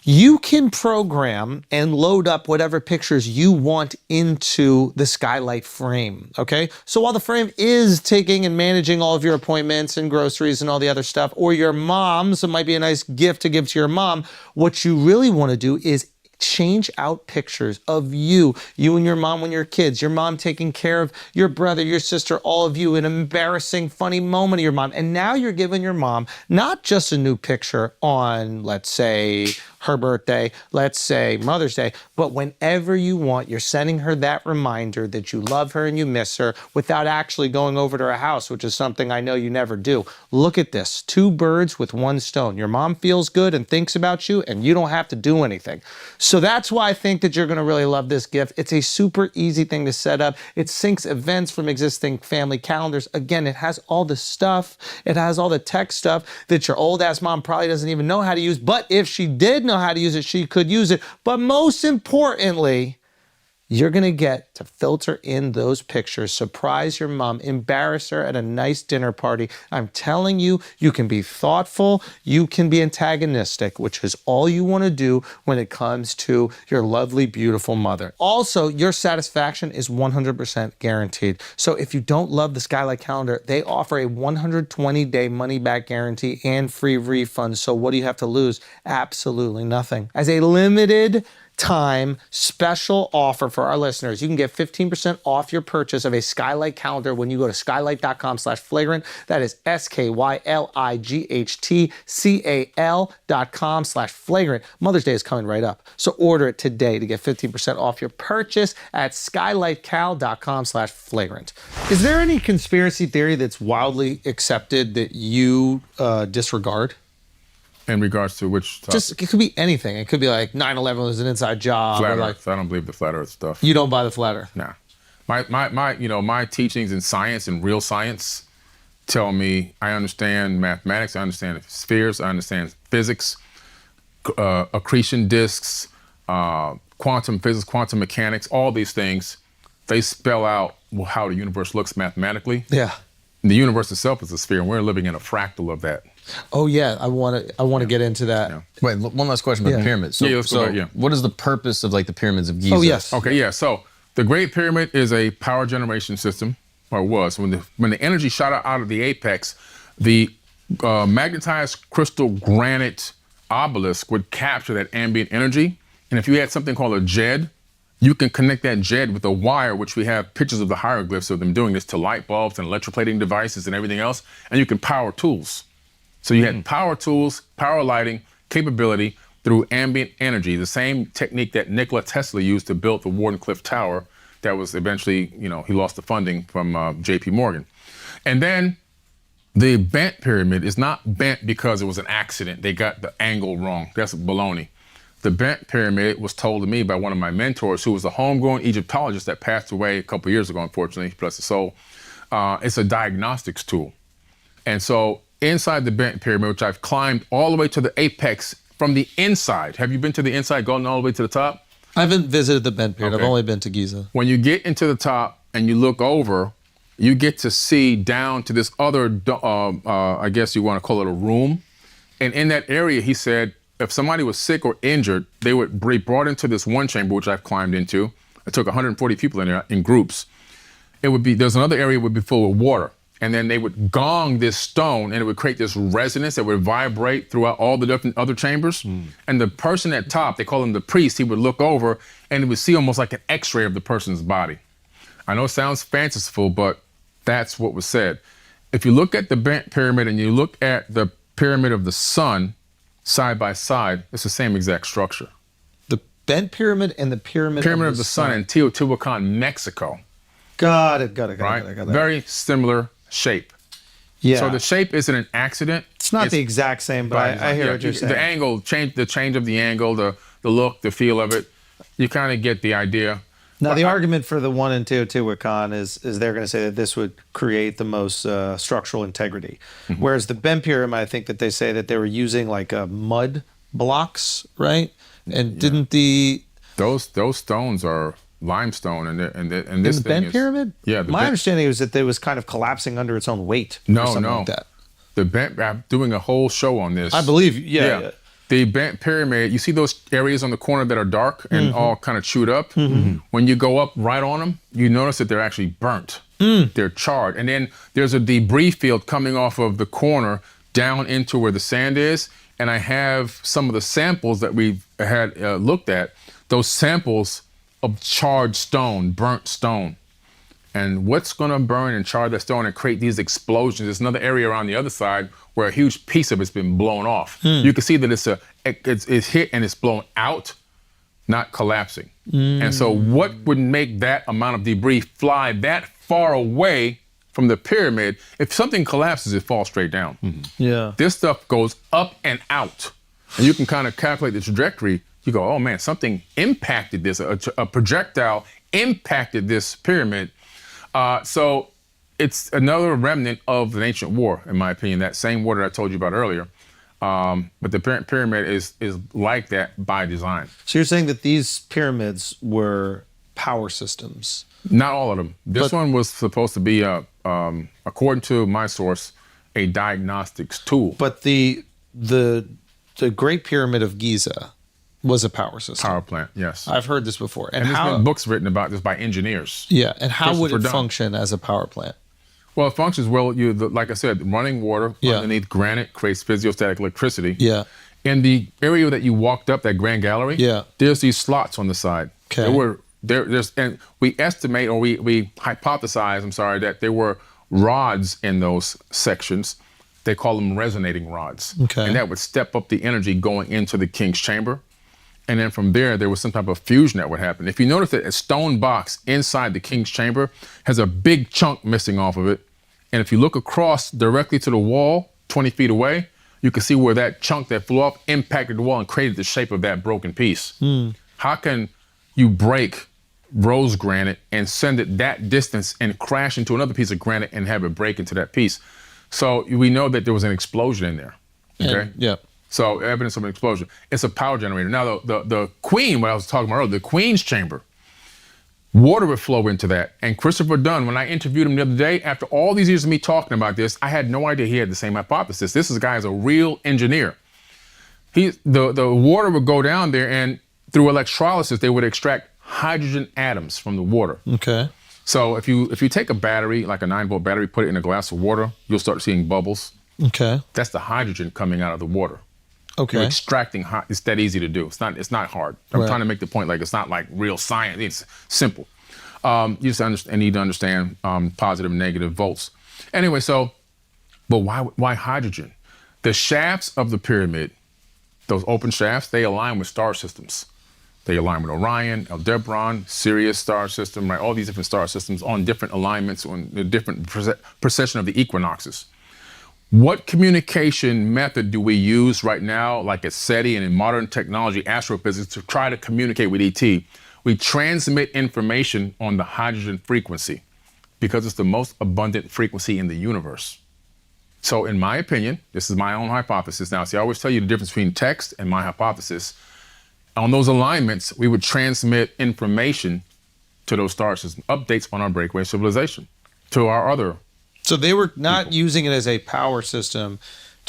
You can program and load up whatever pictures you want into the Skylight frame, okay? So while the frame is taking and managing all of your appointments and groceries and all the other stuff, or your mom, so it might be a nice gift to give to your mom, what you really want to do is change out pictures of you and your mom when you're kids, your mom taking care of your brother, your sister, all of you, an embarrassing, funny moment of your mom. And now you're giving your mom not just a new picture on, let's say, her birthday, let's say Mother's Day, but whenever you want, you're sending her that reminder that you love her and you miss her without actually going over to her house, which is something I know you never do. Look at this, 2 birds with 1 stone. Your mom feels good and thinks about you, and you don't have to do anything. So that's why I think that you're gonna really love this gift. It's a super easy thing to set up. It syncs events from existing family calendars. Again, it has all the stuff. It has all the tech stuff that your old ass mom probably doesn't even know how to use. But if she did know how to use it, she could use it. But most importantly, you're gonna get to filter in those pictures, surprise your mom, embarrass her at a nice dinner party. I'm telling you, you can be thoughtful, you can be antagonistic, which is all you wanna do when it comes to your lovely, beautiful mother. Also, your satisfaction is 100% guaranteed. So if you don't love the Skylight calendar, they offer a 120-day money-back guarantee and free refund. So what do you have to lose? Absolutely nothing. As a limited time special offer for our listeners, you can get 15% off your purchase of a Skylight calendar when you go to skylight.com/flagrant. That is SKYLIGHTCAL.com/flagrant. Mother's Day is coming right up, so order it today to get 15% off your purchase at skylightcal.com/flagrant. Is there any conspiracy theory that's wildly accepted that you disregard? In regards to which topic? Just, it could be anything. It could be like 9/11 was an inside job. Flat or like, Earth. I don't believe the flat Earth stuff. you don't buy the flat Earth. Nah. My teachings in science and real science tell me I understand mathematics, I understand spheres, I understand physics, accretion disks, quantum physics, quantum mechanics, all these things. They spell out how the universe looks mathematically. Yeah. The universe itself is a sphere, and we're living in a fractal of that. Oh yeah, I want to get into that. Yeah. Wait, one last question about the pyramids. So, Yeah, let's go back, yeah. what is the purpose of like the pyramids of Giza? Oh yes. Okay, yeah. So the Great Pyramid is a power generation system, or was. When the energy shot out of the apex, the magnetized crystal granite obelisk would capture that ambient energy. And if you had something called a JED, you can connect that JED with a wire, which we have pictures of the hieroglyphs of them doing this, to light bulbs and electroplating devices and everything else, and you can power tools. So you had power tools, power lighting capability through ambient energy, the same technique that Nikola Tesla used to build the Wardenclyffe Tower that was eventually, he lost the funding from JP Morgan. And then the bent pyramid is not bent because it was an accident. They got the angle wrong. That's baloney. The bent pyramid was told to me by one of my mentors, who was a homegrown Egyptologist that passed away a couple years ago, unfortunately, bless his soul. It's a diagnostics tool. And so inside the bent pyramid, which I've climbed all the way to the apex from the inside. Have you been to the inside, going all the way to the top? I haven't visited the bent pyramid. Okay. I've only been to Giza. When you get into the top and you look over, you get to see down to this other, I guess you want to call it a room. And in that area, he said, if somebody was sick or injured, they would be brought into this one chamber, which I've climbed into. It took 140 people in there in groups. There's another area that would be full of water. And then they would gong this stone, and it would create this resonance that would vibrate throughout all the different other chambers. And the person at top, they call him the priest, he would look over and he would see almost like an x-ray of the person's body. I know it sounds fanciful, but that's what was said. If you look at the bent pyramid and you look at the pyramid of the sun, side by side, it's the same exact structure. The bent pyramid and the pyramid Of the sun in Teotihuacan, Mexico. Got it. Right? Very similar shape. Yeah. So the shape isn't an accident. It's not the exact same, but I hear what you're saying. The angle, the change of the angle, the look, the feel of it, you kind of get the idea. Now, the argument for the one in Teotihuacan is they're going to say that this would create the most structural integrity. Whereas the bent pyramid, I think that they say that they were using like mud blocks, right? And didn't those stones are limestone, and this the thing bent is, pyramid? Yeah. My understanding was that it was kind of collapsing under its own weight. Or something like that. The bent. I'm doing a whole show on this. I believe. Yeah. The bent pyramid, you see those areas on the corner that are dark and all kind of chewed up? When you go up right on them, you notice that they're actually burnt. They're charred. And then there's a debris field coming off of the corner down into where the sand is. And I have some of the samples that we've had looked at, those samples of charred stone, burnt stone. And what's going to burn and char that stone and create these explosions? There's another area around the other side where a huge piece of it's been blown off. You can see that it's hit and it's blown out, not collapsing. And so what would make that amount of debris fly that far away from the pyramid? If something collapses, it falls straight down. Yeah. This stuff goes up and out. And you can kind of calculate the trajectory. You go, oh man, something impacted this. A projectile impacted this pyramid. So it's another remnant of an ancient war, in my opinion, that same war that I told you about earlier. But the pyramid is like that by design. So you're saying that these pyramids were power systems? Not all of them. This one was supposed to be, according to my source, a diagnostics tool. But the Great Pyramid of Giza was a power system. Power plant, yes. I've heard this before. And there's been books written about this by engineers. Yeah, and how would it Christopher Dunn. function as a power plant? Well, it functions well. Like I said, running water underneath granite creates physiostatic electricity. Yeah. In the area that you walked up, that grand gallery, there's these slots on the side. Okay. And we estimate, or we hypothesize, that there were rods in those sections. They call them resonating rods. Okay. And that would step up the energy going into the king's chamber. And then from there was some type of fusion that would happen. If you notice that a stone box inside the king's chamber has a big chunk missing off of it, and if you look across directly to the wall, 20 feet away, you can see where that chunk that flew off impacted the wall and created the shape of that broken piece. How can you break rose granite and send it that distance and crash into another piece of granite and have it break into that piece? So we know that there was an explosion in there, okay? Yeah. So evidence of an explosion. It's a power generator. Now the queen, what I was talking about earlier, the queen's chamber, water would flow into that. And Christopher Dunn, when I interviewed him the other day, after all these years of me talking about this, I had no idea he had the same hypothesis. This guy is a real engineer. The water would go down there, and through electrolysis, they would extract hydrogen atoms from the water. Okay. So if you take a battery, like a 9-volt battery, put it in a glass of water, you'll start seeing bubbles. Okay. That's the hydrogen coming out of the water. Okay. You're extracting it's that easy to do. It's not hard. I'm trying to make the point, like, it's not like real science. It's simple. You just need to understand positive and negative volts. Anyway, but why hydrogen? The shafts of the pyramid, those open shafts, they align with star systems. They align with Orion, Aldebaran, Sirius star system, right? All these different star systems on different alignments, on the different precession of the equinoxes. What communication method do we use right now, like at SETI and in modern technology, astrophysics, to try to communicate with ET? We transmit information on the hydrogen frequency because it's the most abundant frequency in the universe. So in my opinion, this is my own hypothesis. Now, see, I always tell you the difference between text and my hypothesis. On those alignments, we would transmit information to those star systems, updates on our breakaway civilization, to our other. So they were not using it as a power system.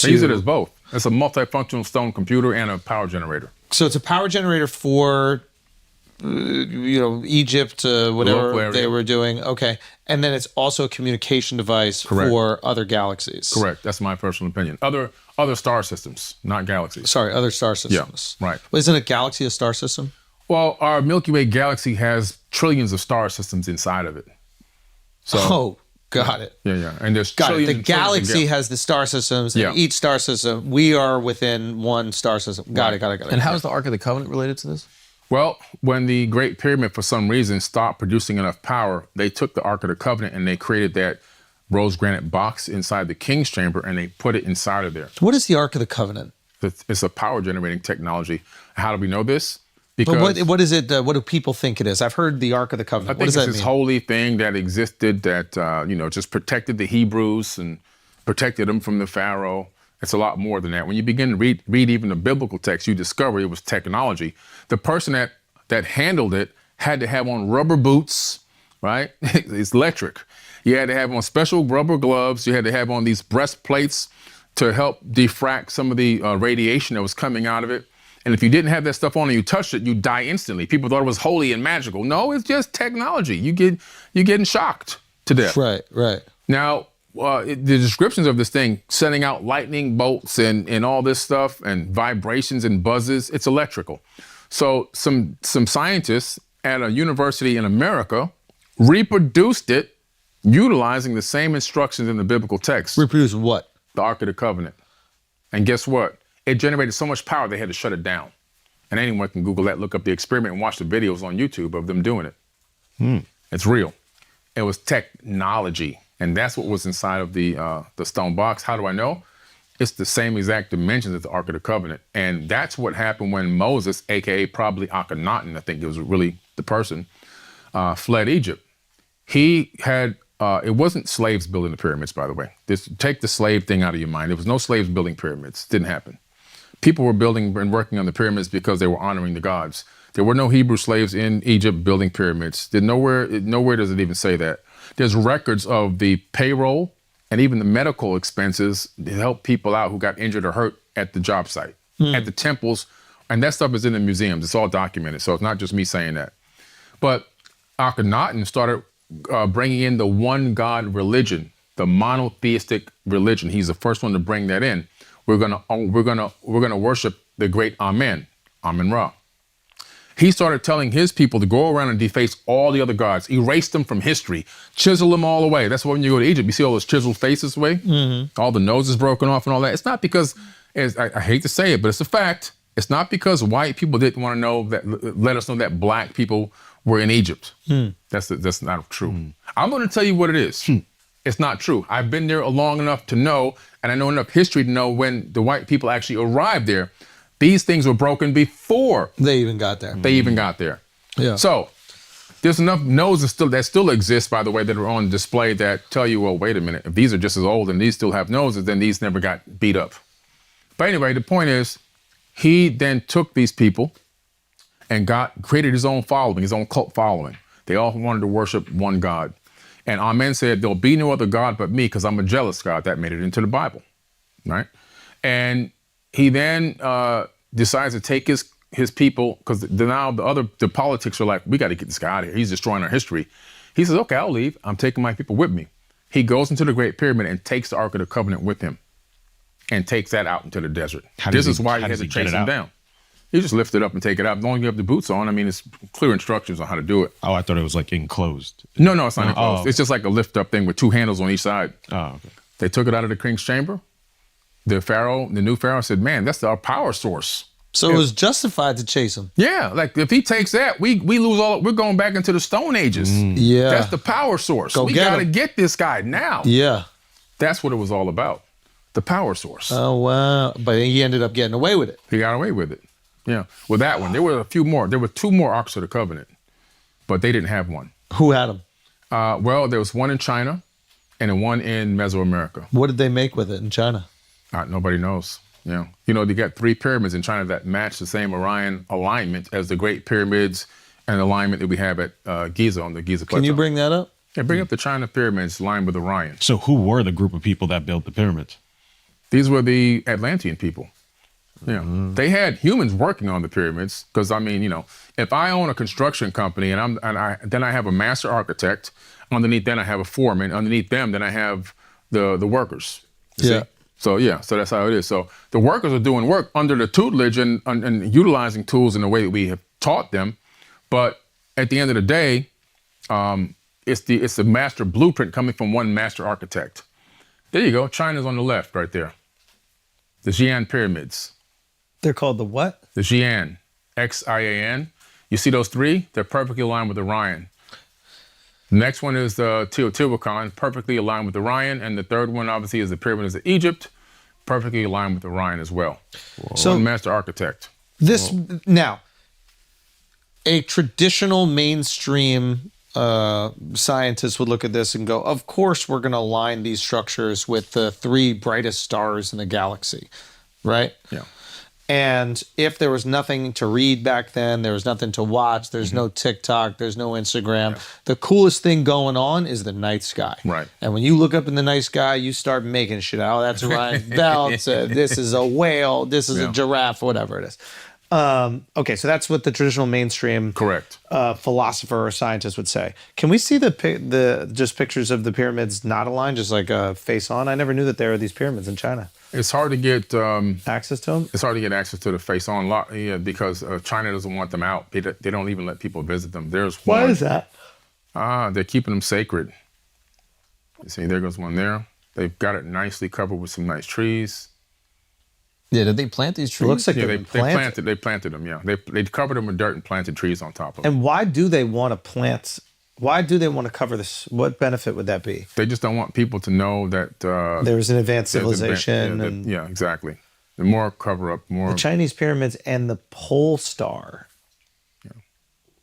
They use it as both. It's a multifunctional stone computer and a power generator. So it's a power generator for, Egypt, whatever they were doing. Okay. And then it's also a communication device for other galaxies. Correct. That's my personal opinion. Other star systems, not galaxies. Sorry, other star systems. Yeah, right. Well, isn't a galaxy a star system? Well, our Milky Way galaxy has trillions of star systems inside of it. So, got it. Yeah. And there's Got it. trillions The and trillions of galaxy has the star systems, and each star system, we are within one star system. Got it. And how is the Ark of the Covenant related to this? Well, when the Great Pyramid, for some reason, stopped producing enough power, they took the Ark of the Covenant and they created that rose granite box inside the king's chamber, and they put it inside of there. What is the Ark of the Covenant? It's a power generating technology. How do we know this? Because but what is it? What do people think it is? I've heard the Ark of the Covenant. I think What does it's that this mean? holy thing that existed that just protected the Hebrews and protected them from the Pharaoh. It's a lot more than that. When you begin to read even the biblical text, you discover it was technology. The person that handled it had to have on rubber boots, right? It's electric. You had to have on special rubber gloves. You had to have on these breastplates to help diffract some of the radiation that was coming out of it. And if you didn't have that stuff on and you touched it, you die instantly. People thought it was holy and magical. No, it's just technology. You're getting shocked to death. Right. Now, the descriptions of this thing, sending out lightning bolts and all this stuff and vibrations and buzzes, it's electrical. So some scientists at a university in America reproduced it utilizing the same instructions in the biblical text, Reproduce what? the Ark of the Covenant. And guess what? It generated so much power they had to shut it down. And anyone can Google that, look up the experiment, and watch the videos on YouTube of them doing it. It's real. It was technology, and that's what was inside of the stone box. How do I know? It's the same exact dimensions as the Ark of the Covenant, and that's what happened when Moses, aka probably Akhenaten, I think it was really the person, fled Egypt. He had. It wasn't slaves building the pyramids, by the way. Take the slave thing out of your mind. There was no slaves building pyramids. Didn't happen. People were building and working on the pyramids because they were honoring the gods. There were no Hebrew slaves in Egypt building pyramids. Nowhere does it even say that. There's records of the payroll and even the medical expenses to help people out who got injured or hurt at the job site, at the temples. And that stuff is in the museums. It's all documented. So it's not just me saying that. But Akhenaten started bringing in the one God religion, the monotheistic religion. He's the first one to bring that in. We're gonna worship the great Amen, Amen Ra. He started telling his people to go around and deface all the other gods, erase them from history, chisel them all away. That's why when you go to Egypt, you see all those chiseled faces away, all the noses broken off and all that. It's not because, I hate to say it, but it's a fact. It's not because white people didn't want to know that, let us know that black people were in Egypt. That's not true. I'm going to tell you what it is. It's not true. I've been there long enough to know, and I know enough history to know when the white people actually arrived there, these things were broken before They even got there. they even got there. Yeah. So there's enough noses that still exist, by the way, that are on display that tell you, well, wait a minute, if these are just as old and these still have noses, then these never got beat up. But anyway, the point is, he then took these people and created his own following, his own cult following. They all wanted to worship one God. And Amen said, there'll be no other God but me, because I'm a jealous God. That made it into the Bible, right? And he then decides to take his people, because now the politics are like, we got to get this guy out of here. He's destroying our history. He says, okay, I'll leave. I'm taking my people with me. He goes into the Great Pyramid and takes the Ark of the Covenant with him and takes that out into the desert. This is why he had to chase him down. You just lift it up and take it out. As long as you have the boots on, I mean, it's clear instructions on how to do it. Oh, I thought it was like enclosed. No, it's not enclosed. okay. It's just like a lift up thing with two handles on each side. Oh, okay. They took it out of the king's chamber. The new pharaoh said, man, that's our power source. So it was justified to chase him. Yeah, like if he takes that, we lose all, we're going back into the Stone Ages. Yeah. That's the power source. Go We get got to him. get this guy now. Yeah. That's what it was all about. The power source. Oh, wow. But he ended up getting away with it. He got away with it. Yeah. With that one. There were a few more. There were two more Arks of the Covenant, but they didn't have one. Who had him? Well, there was one in China and one in Mesoamerica. What did they make with it in China? Nobody knows. You know, they got 3 pyramids in China that match the same Orion alignment as the Great Pyramids and the alignment that we have at Giza on the Giza Plateau. Can you bring that up? Yeah, bring up the China pyramids aligned with Orion. So who were the group of people that built the pyramids? These were the Atlantean people. Yeah, they had humans working on the pyramids because, I mean, you know, if I own a construction company and then I have a master architect, underneath then I have a foreman, underneath them then I have the workers. You see? So that's how it is. So the workers are doing work under the tutelage and utilizing tools in the way that we have taught them. But at the end of the day, it's the master blueprint coming from one master architect. There you go. China's on the left right there. The Xi'an pyramids. They're called the what? The Xi'an, Xian. You see those 3? They're perfectly aligned with Orion. The next one is the Teotihuacan, perfectly aligned with Orion. And the third one, obviously, is the pyramids of Egypt, perfectly aligned with Orion as well. So, one master architect. Now, a traditional mainstream scientist would look at this and go, of course, we're going to align these structures with the 3 brightest stars in the galaxy, right? Yeah. And if there was nothing to read back then, there was nothing to watch, there's no TikTok, there's no Instagram, the coolest thing going on is the night sky. Right. And when you look up in the night sky, you start making shit out. Oh, that's Orion's belt. This is a whale. This is a giraffe, whatever it is. Okay, so that's what the traditional mainstream Correct. Philosopher or scientist would say. Can we see the just pictures of the pyramids not aligned, just like face on? I never knew that there were these pyramids in China. It's hard to get Access to them? It's hard to get access to the face-on lot, because China doesn't want them out. They don't even let people visit them. There's one. Why is that? They're keeping them sacred. You see, there goes one there. They've got it nicely covered with some nice trees. Yeah, did they plant these trees? It looks like Yeah, they've they been planted. planted them. Yeah, they covered them with dirt and planted trees on top of them. And why do they want to plant? Why do they want to cover this? What benefit would that be? They just don't want people to know that There's an advanced there's civilization. advan- yeah, exactly. The more cover up, more. The Chinese pyramids and the pole star.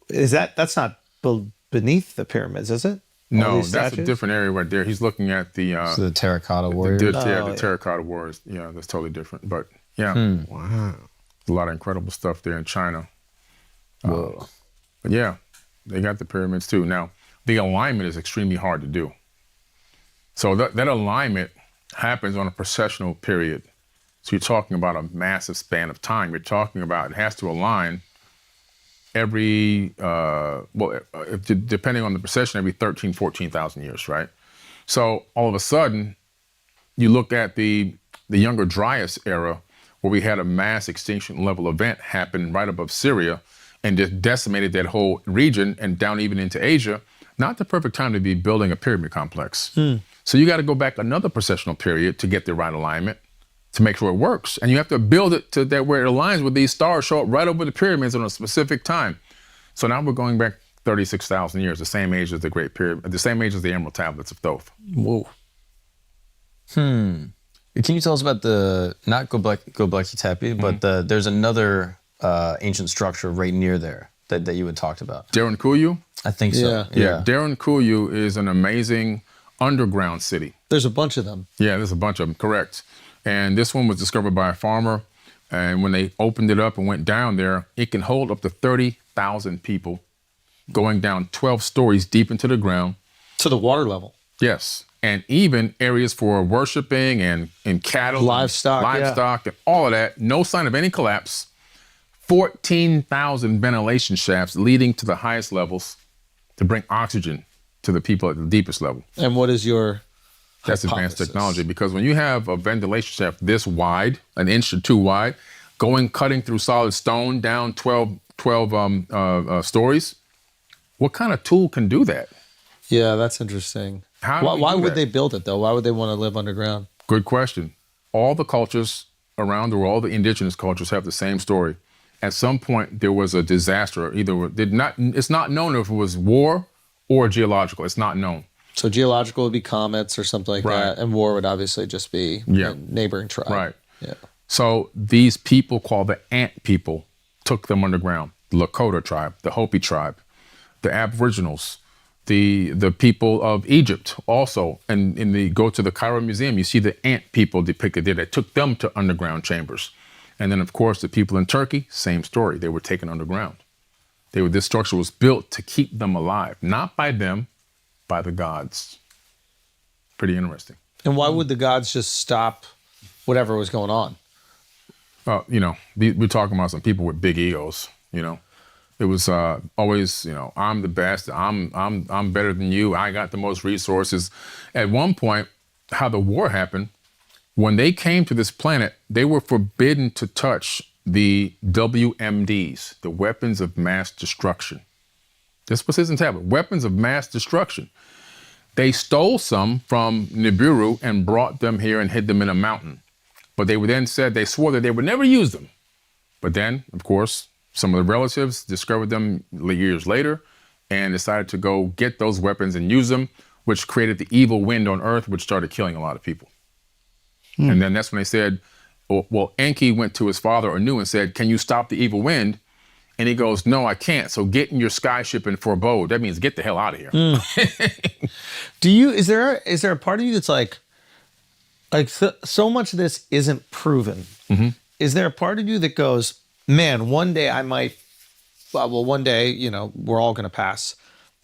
Is that's not beneath the pyramids, is it? All No, these that's a statues? different area right there. He's looking at the So the terracotta the warriors. the terracotta wars. Yeah, that's totally different. But yeah, Wow. a lot of incredible stuff there in China. Whoa. But yeah, they got the pyramids too. Now, the alignment is extremely hard to do. So that alignment happens on a processional period. So you're talking about a massive span of time. You're talking about it has to align every, depending on the procession, every 13, 14,000 years, right? So all of a sudden, you look at the Younger Dryas era, where we had a mass extinction level event happen right above Syria and just decimated that whole region and down even into Asia. Not the perfect time to be building a pyramid complex. So you got to go back another processional period to get the right alignment to make sure it works. And you have to build it to that where it aligns with these stars show up right over the pyramids on a specific time. So now we're going back 36,000 years, the same age as the Great Pyramid, the same age as the Emerald Tablets of Thoth. Whoa. Can you tell us about the, not Göbekli Tepe, but there's another ancient structure right near there that you had talked about? Derinkuyu? I think so. Yeah. Derinkuyu is an amazing underground city. There's a bunch of them. Yeah, there's a bunch of them, correct. And this one was discovered by a farmer. And when they opened it up and went down there, it can hold up to 30,000 people going down 12 stories deep into the ground. To the water level. Yes. And even areas for worshiping and cattle, Livestock, and all of that. No sign of any collapse. 14,000 ventilation shafts leading to the highest levels to bring oxygen to the people at the deepest level. And what is your That's advanced hypothesis? technology, because when you have a ventilation shaft this wide, an inch or two wide, cutting through solid stone down 12 stories, what kind of tool can do that? Yeah, that's interesting. How do we Why do would that? they build it though? Why would they want to live underground? Good question. All the cultures around the world, all the indigenous cultures have the same story. At some point, there was a disaster. It's not known if it was war or geological. It's not known. So geological would be comets or something like Right. that, and war would obviously just be Yeah. a neighboring tribe. Right. Yeah. So these people called the Ant people took them underground. The Lakota tribe, the Hopi tribe, the Aboriginals, the people of Egypt also. And go to the Cairo Museum, you see the Ant people depicted there that took them to underground chambers. And then, of course, the people in Turkey, same story. They were taken underground. This structure was built to keep them alive, not by them, by the gods. Pretty interesting. And why would the gods just stop whatever was going on? We're talking about some people with big egos. It was always, I'm the best. I'm better than you. I got the most resources. At one point, how the war happened, when they came to this planet, they were forbidden to touch the WMDs, the weapons of mass destruction. This was his tablet, weapons of mass destruction. They stole some from Nibiru and brought them here and hid them in a mountain. But they swore that they would never use them. But then, of course, some of the relatives discovered them years later and decided to go get those weapons and use them, which created the evil wind on Earth, which started killing a lot of people. And then that's when they said, well, Enki went to his father, Anu, and said, can you stop the evil wind? And he goes, no, I can't. So get in your skyship and forebode. That means get the hell out of here. Is there a part of you that's like so much of this isn't proven? Mm-hmm. Is there a part of you that goes, man, one day I might, one day, we're all going to pass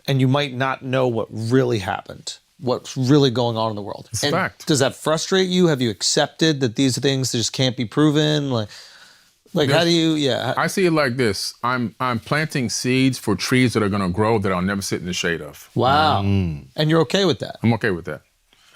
and you might not know what really happened, what's really going on in the world. It's a And fact. Does that frustrate you? Have you accepted that these things just can't be proven? Like how do you, I see it like this. I'm planting seeds for trees that are going to grow that I'll never sit in the shade of. wow. And you're okay with that? I'm okay with that.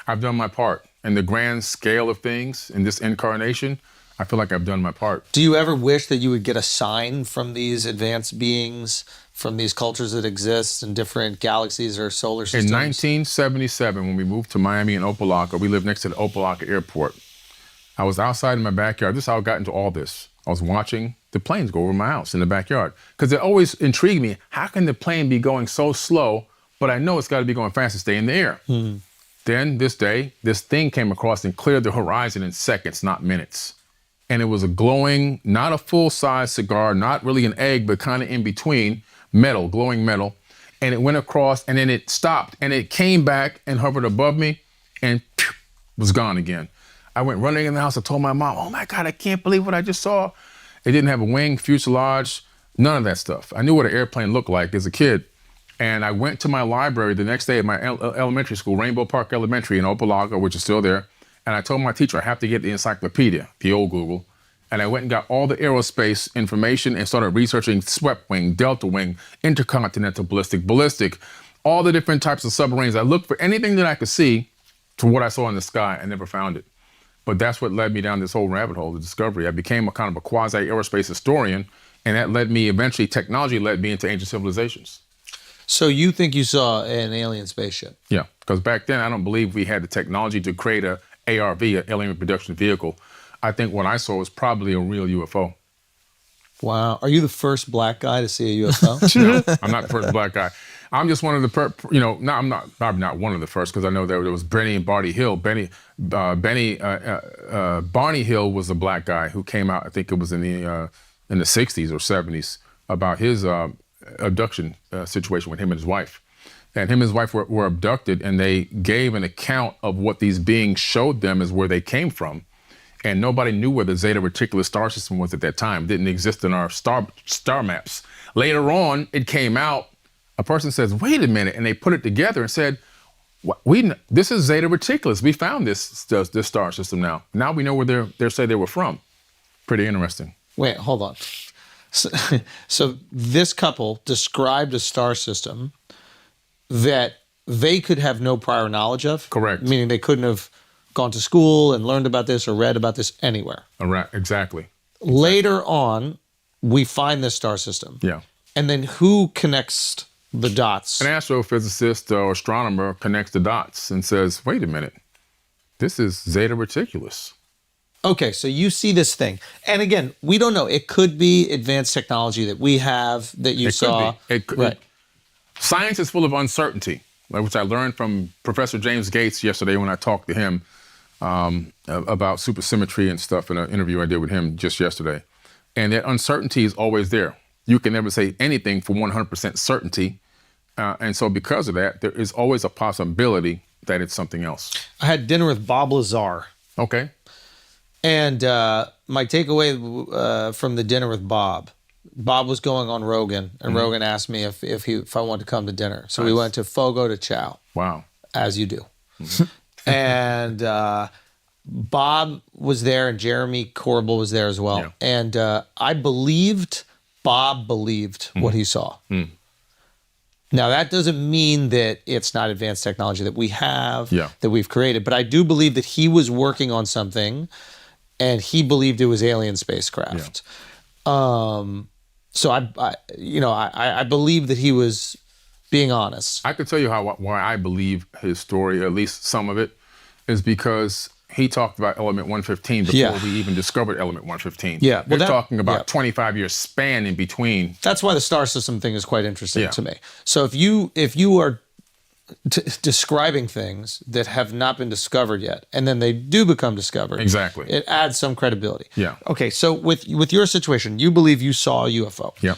I've done my part. In the grand scale of things in this incarnation, I feel like I've done my part. Do you ever wish that you would get a sign from these advanced beings, from these cultures that exist in different galaxies or solar In systems? 1977, when we moved to Miami and Opelika, we lived next to the Opelika airport. I was outside in my backyard. This is how I got into all this. I was watching the planes go over my house in the backyard because it always intrigued me. How can the plane be going so slow, but I know it's got to be going fast to stay in the air? Then this day, this thing came across and cleared the horizon in seconds, not minutes. And it was a glowing, not a full-size cigar, not really an egg, but kind of in between, metal, glowing metal. And it went across and then it stopped and it came back and hovered above me and was gone again. I went running in the house. I told my mom, oh my God, I can't believe what I just saw. It didn't have a wing, fuselage, none of that stuff. I knew what an airplane looked like as a kid. And I went to my library the next day at my elementary school, Rainbow Park Elementary in Opelika, which is still there. And I told my teacher I have to get the encyclopedia, the old Google. And I went and got all the aerospace information and started researching swept wing, delta wing, intercontinental ballistic, all the different types of submarines. I looked for anything that I could see to what I saw in the sky. I never found it. But that's what led me down this whole rabbit hole, the discovery. I became a kind of a quasi-aerospace historian, and that led me, eventually, technology led me into ancient civilizations. So you think you saw an alien spaceship? Yeah, because back then, I don't believe we had the technology to create a ARV, an alien reproduction vehicle. I think what I saw was probably a real UFO. Wow. Are you the first black guy to see a UFO? No, I'm not the first black guy. I'm just one of the, I'm not probably not one of the first because I know there was Benny and Barney Hill. Barney Hill was a black guy who came out. I think it was in the 60s or 70s about his abduction situation with him and his wife. And him and his wife were abducted, and they gave an account of what these beings showed them as where they came from. And nobody knew where the Zeta Reticuli star system was at that time. It didn't exist in our star maps. Later on, it came out. A person says, wait a minute, and they put it together and said, this is Zeta Reticuli. We found this star system now. Now we know where they say they were from. Pretty interesting. Wait, hold on. So this couple described a star system that they could have no prior knowledge of? Correct. Meaning they couldn't have gone to school and learned about this or read about this anywhere. Right, exactly. Later on, we find this star system. Yeah. And then who connects the dots? An astrophysicist or astronomer connects the dots and says, wait a minute, this is Zeta Reticuli. Okay, so you see this thing. And again, we don't know. It could be advanced technology that we have that you saw. It could. Right. Science is full of uncertainty, which I learned from Professor James Gates yesterday when I talked to him about supersymmetry and stuff in an interview I did with him just yesterday. And that uncertainty is always there. You can never say anything for 100% certainty. And so because of that, there is always a possibility that it's something else. I had dinner with Bob Lazar. Okay. And my takeaway from the dinner with Bob was going on Rogan, and Rogan asked me if I wanted to come to dinner. So we went to Fogo de Chao. Wow. As you do. And Bob was there, and Jeremy Corbell was there as well. Yeah. And Bob believed what he saw. Now, that doesn't mean that it's not advanced technology that we have, that we've created. But I do believe that he was working on something, and he believed it was alien spacecraft. So I believe that he was being honest. I could tell you why I believe his story, at least some of it, is because he talked about element 115 before we even discovered element 115. Yeah. We're talking about 25 years span in between. That's why the star system thing is quite interesting to me. So if you are describing things that have not been discovered yet, and then they do become discovered, exactly, it adds some credibility. Yeah. Okay, so with your situation, you believe you saw a UFO. Yeah.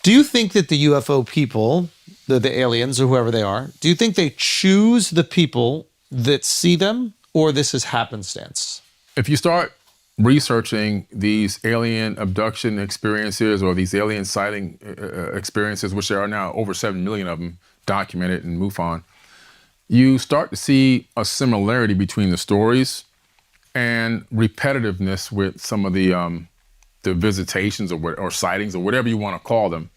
Do you think that the UFO people, the aliens or whoever they are, do you think they choose the people that see them, or this is happenstance? If you start researching these alien abduction experiences or these alien sighting experiences, which there are now over 7 million of them documented in MUFON, you start to see a similarity between the stories and repetitiveness with some of the visitations or sightings or whatever you want to call them.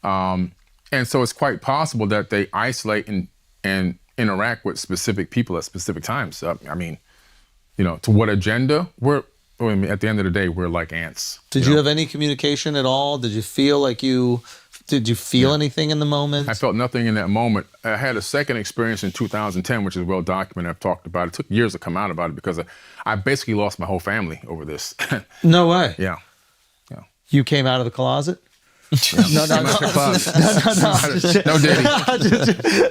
And so it's quite possible that they isolate and interact with specific people at specific times. I mean, to what agenda? I mean, at the end of the day, we're like ants. Did you have any communication at all? Did you feel anything in the moment? I felt nothing in that moment. I had a second experience in 2010, which is well documented. I've talked about it. It took years to come out about it because I basically lost my whole family over this. No way. Yeah. You came out of the closet? No. No, Daddy.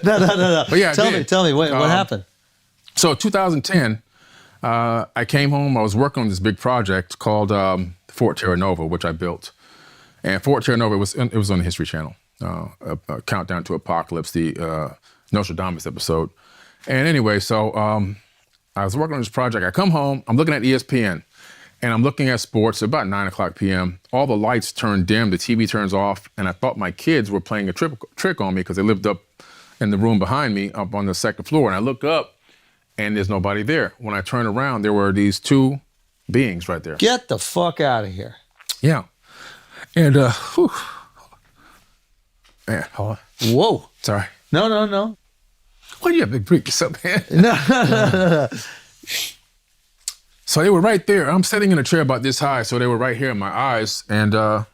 No. But yeah, Tell me, what happened? So 2010, I came home. I was working on this big project called Fort Terra Nova, which I built. And Fort Terra Nova, it was on the History Channel, a Countdown to Apocalypse, the Nostradamus episode. And anyway, so I was working on this project. I come home, I'm looking at ESPN, and I'm looking at sports about 9 o'clock p.m. All the lights turn dim, the TV turns off, and I thought my kids were playing a trick on me because they lived up in the room behind me, up on the second floor. And I look up, and there's nobody there. When I turn around, there were these two beings right there. Get the fuck out of here. Yeah. And, whew. Man, hold on. Whoa. Sorry. No. Why do you have to break this up, man? No. So they were right there. I'm sitting in a chair about this high, so they were right here in my eyes. And Yo,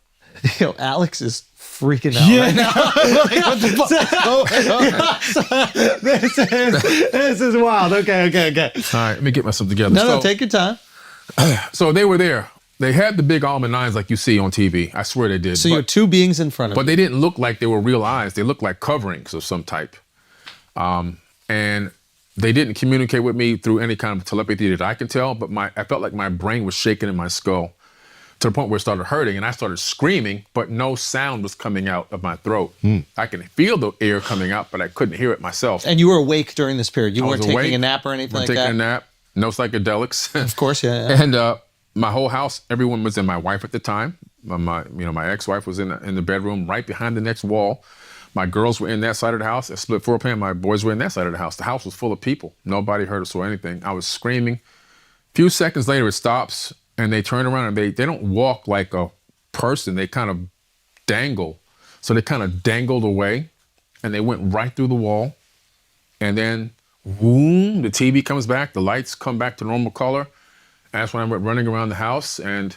Alex is freaking out right now. This is wild. Okay. all right, let me get myself together. No, take your time. So they were there. They had the big almond nines like you see on TV. I swear they did. So you had two beings in front of But you. they didn't look like they were real eyes. They looked like coverings of some type. And they didn't communicate with me through any kind of telepathy that I can tell, but I felt like my brain was shaking in my skull to the point where it started hurting, and I started screaming, but no sound was coming out of my throat. I can feel the air coming out, but I couldn't hear it myself. And you were awake during this period. You I weren't was taking awake, a nap or anything like taking that? a nap, no psychedelics. Of course, yeah. And my whole house, everyone was in. My wife at the time, my ex-wife was in the bedroom right behind the next wall. My girls were in that side of the house, a split floor plan. My boys were in that side of the house. The house was full of people. Nobody heard us or anything. I was screaming. A few seconds later, it stops, and they turn around, and they don't walk like a person. They kind of dangle. So they kind of dangled away, and they went right through the wall. And then, boom, the TV comes back. The lights come back to normal color. And that's when I went running around the house, and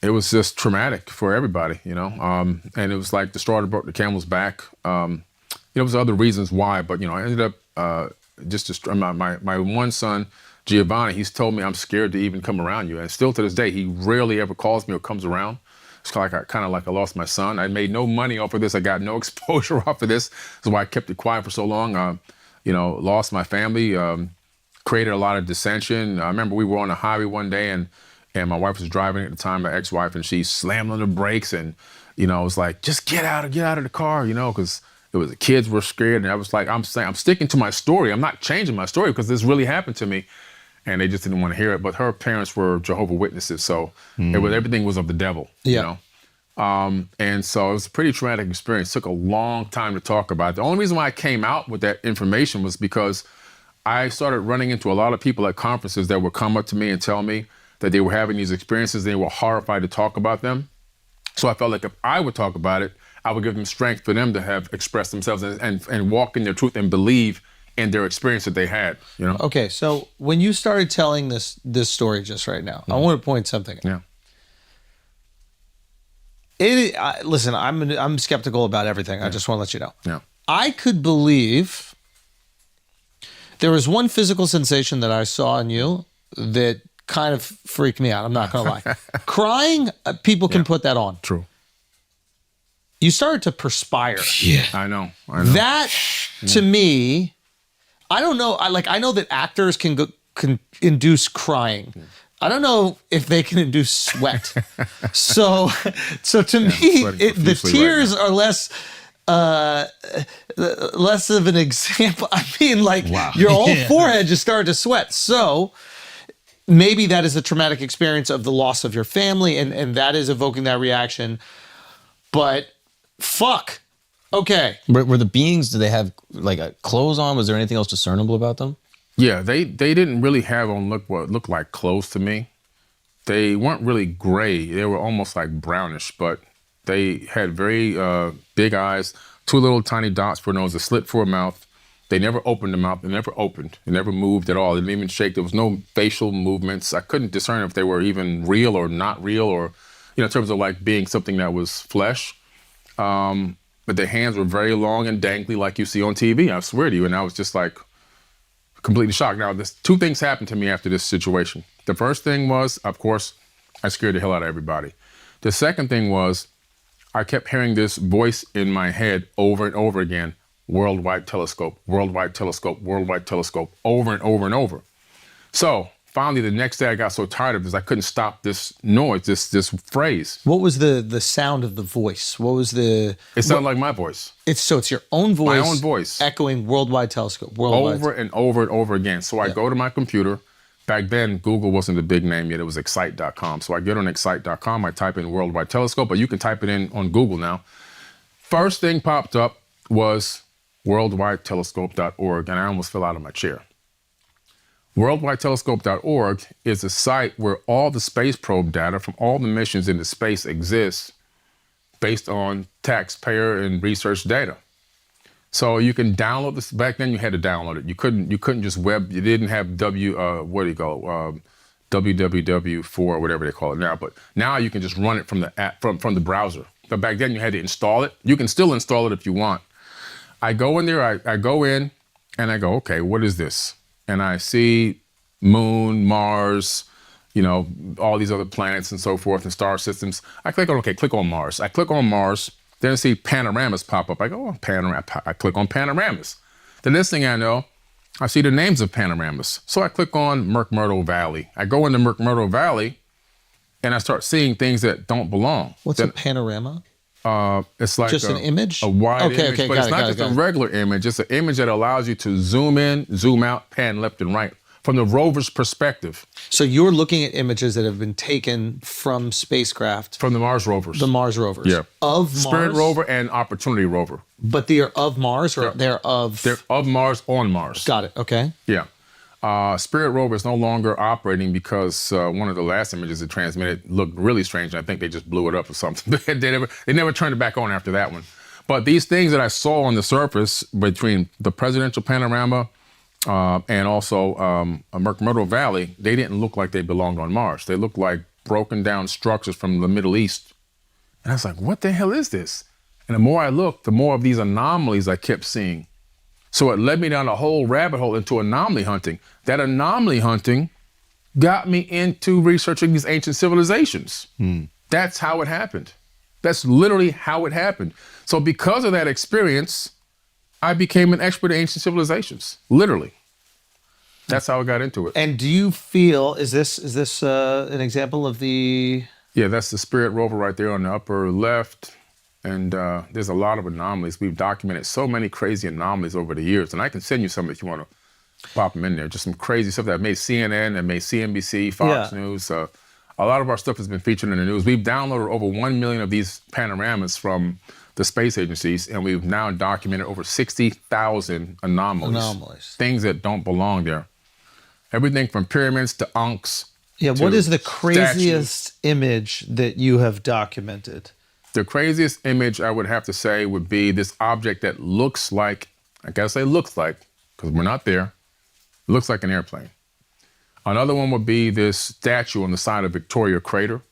it was just traumatic for everybody, and it was like the straw that broke the camel's back. There was other reasons why, but I ended up my one son, Giovanni, he's told me I'm scared to even come around you, and still to this day, he rarely ever calls me or comes around. It's kind of like I lost my son. I made no money off of this. I got no exposure off of this. That's why I kept it quiet for so long. Lost my family, created a lot of dissension. I remember we were on the highway one day, and my wife was driving at the time, my ex-wife, and she slammed on the brakes, and it was like, just get out of the car, because the kids were scared, and I was like, I'm sticking to my story. I'm not changing my story because this really happened to me, and they just didn't want to hear it. But her parents were Jehovah's Witnesses, so everything was of the devil, and so it was a pretty traumatic experience. It took a long time to talk about it. The only reason why I came out with that information was because I started running into a lot of people at conferences that would come up to me and tell me that they were having these experiences. They were horrified to talk about them. So I felt like if I would talk about it, I would give them strength for them to have expressed themselves and walk in their truth and believe in their experience that they had, Okay, so when you started telling this story just right now, I want to point something out. Yeah. Listen, I'm skeptical about everything. I just want to let you know. Yeah. I could believe there was one physical sensation that I saw in you that kind of freaked me out. I'm not going to lie. Crying, people can put that on. True. You started to perspire. Yeah. I know. That, to me, I don't know. I know that actors can induce crying. I don't know if they can induce sweat. so to me, the tears are less of an example. I mean, your whole forehead just started to sweat. So maybe that is a traumatic experience of the loss of your family, and that is evoking that reaction. But fuck. Okay. Were the beings, did they have clothes on? Was there anything else discernible about them? Yeah, they didn't really have on what looked like clothes to me. They weren't really gray. They were almost like brownish, but they had very big eyes, two little tiny dots for a nose, a slit for a mouth, They never opened the mouth. They never opened. They never moved at all. They didn't even shake. There was no facial movements. I couldn't discern if they were even real or not real, or, in terms of like being something that was flesh. But their hands were very long and dangly like you see on TV, I swear to you. And I was just like completely shocked. Now, two things happened to me after this situation. The first thing was, of course, I scared the hell out of everybody. The second thing was I kept hearing this voice in my head over and over again, worldwide telescope, worldwide telescope, worldwide telescope, over and over and over. So finally, the next day I got so tired of this, I couldn't stop this noise, this phrase. What was the sound of the voice? What was the... It sounded like my voice. It's your own voice. My own voice. Echoing worldwide telescope. Worldwide. Over and over and over again. So I go to my computer. Back then, Google wasn't a big name yet. It was excite.com. So I get on excite.com. I type in worldwide telescope, but you can type it in on Google now. First thing popped up was worldwidetelescope.org, and I almost fell out of my chair. Worldwidetelescope.org is a site where all the space probe data from all the missions into space exists based on taxpayer and research data. So you can download this. Back then you had to download it. You couldn't just web. You didn't have www4 or whatever they call it now. But now you can just run it from the app, from the browser. But back then you had to install it. You can still install it if you want. I go in there. I go in and I go, okay, what is this? And I see Moon, Mars, all these other planets and so forth and star systems. I click on Mars. I click on Mars. Then I see panoramas pop up. I go, panorama. I click on panoramas. The next thing I know, I see the names of panoramas. So I click on McMurdo Valley. I go into McMurdo Valley and I start seeing things that don't belong. What's a panorama? It's like just an image? A wide image, but it's not just a it. regular image. It's an image that allows you to zoom in, zoom out, pan left and right from the rover's perspective. So you're looking at images that have been taken from spacecraft. From the Mars rovers. The Mars rovers. Yeah. Of Mars? Spirit rover and Opportunity rover. But they are of Mars, or they're of... They're of Mars, on Mars. Got it, okay. Yeah. Spirit rover is no longer operating because one of the last images it transmitted looked really strange. And I think they just blew it up or something. they never turned it back on after that one. But these things that I saw on the surface between the presidential panorama and also McMurdo Valley, they didn't look like they belonged on Mars. They looked like broken down structures from the Middle East. And I was like, what the hell is this? And the more I looked, the more of these anomalies I kept seeing. So it led me down a whole rabbit hole into anomaly hunting. That anomaly hunting got me into researching these ancient civilizations. That's how it happened. That's literally how it happened. So because of that experience, I became an expert in ancient civilizations, literally. That's how I got into it. And do you feel, is this an example of the... Yeah, that's the Spirit rover right there on the upper left. And there's a lot of anomalies. We've documented so many crazy anomalies over the years. And I can send you some if you want to pop them in there. Just some crazy stuff that made CNN, that made CNBC, Fox News. A lot of our stuff has been featured in the news. We've downloaded over 1 million of these panoramas from the space agencies, and we've now documented over 60,000 anomalies. Things that don't belong there. Everything from pyramids to ankhs. Yeah, what is the craziest image that you have documented? The craziest image I would have to say would be this object that looks like, I gotta say looks like, because we're not there, looks like an airplane. Another one would be this statue on the side of Victoria Crater.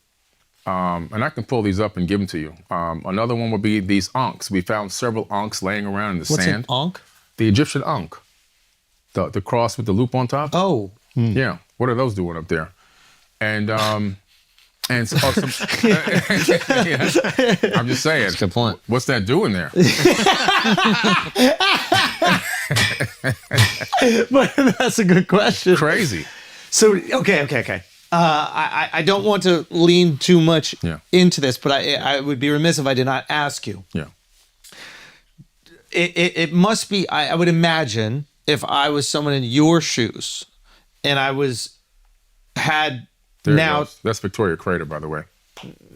And I can pull these up and give them to you. Another one would be these ankhs. We found several ankhs laying around in the sand. What's an ankh? The Egyptian ankh. The cross with the loop on top. Oh. Yeah. What are those doing up there? And so, yeah, I'm just saying. That's a good point. What's that doing there? But that's a good question. Crazy. So, okay. I don't want to lean too much into this, but I would be remiss if I did not ask you. Yeah. It must be, I would imagine, if I was someone in your shoes and I had there now... That's Victoria Crater, by the way.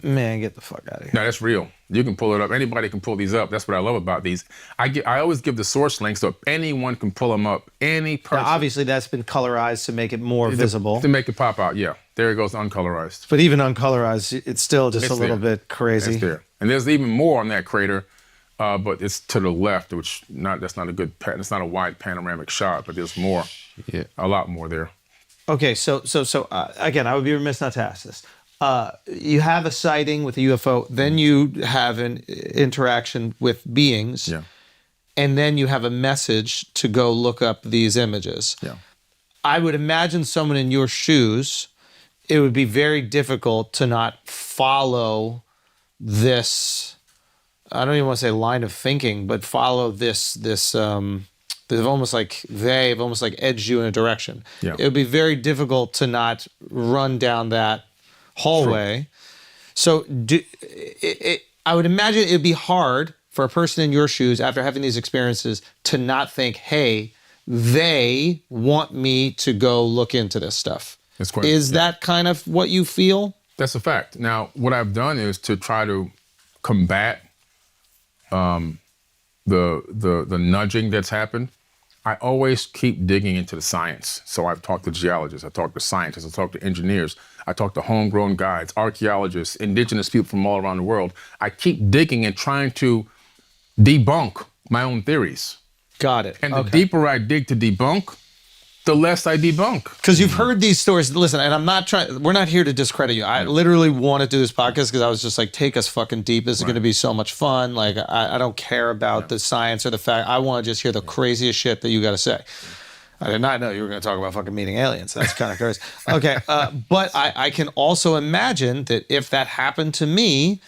Man, get the fuck out of here. No, that's real. You can pull it up. Anybody can pull these up. That's what I love about these. I always give the source link so anyone can pull them up. Any person. Now, obviously, that's been colorized to make it more visible. To make it pop out, yeah. There it goes, uncolorized. But even uncolorized, it's still just a little bit crazy. It's there. And there's even more on that crater but it's to the left, which that's not a good. It's not a wide panoramic shot, but there's more. Yeah. A lot more there. Okay, so again, I would be remiss not to ask this. You have a sighting with a UFO, then you have an interaction with beings, Yeah. and then you have a message to go look up these images. Yeah. I would imagine someone in your shoes, it would be very difficult to not follow this. I don't even want to say line of thinking, but follow this. They've almost like edged you in a direction. Yeah. It would be very difficult to not run down that hallway. So I would imagine it would be hard for a person in your shoes after having these experiences to not think, hey, they want me to go look into this stuff. That's correct. Is that kind of what you feel? That's a fact. Now, what I've done is to try to combat the nudging that's happened. I always keep digging into the science. So I've talked to geologists, I talked to scientists, I talked to engineers, I talked to homegrown guides, archaeologists, indigenous people from all around the world. I keep digging and trying to debunk my own theories. Got it. And the deeper I dig to debunk, the less I debunk. Because you've heard these stories. Listen, and we're not here to discredit you. I literally want to do this podcast because I was just like, take us fucking deep. This is going to be so much fun. Like, I don't care about the science or the fact. I want to just hear the craziest shit that you got to say. I did not know you were going to talk about fucking meeting aliens. That's kind of crazy. Okay. But I can also imagine that if that happened to me,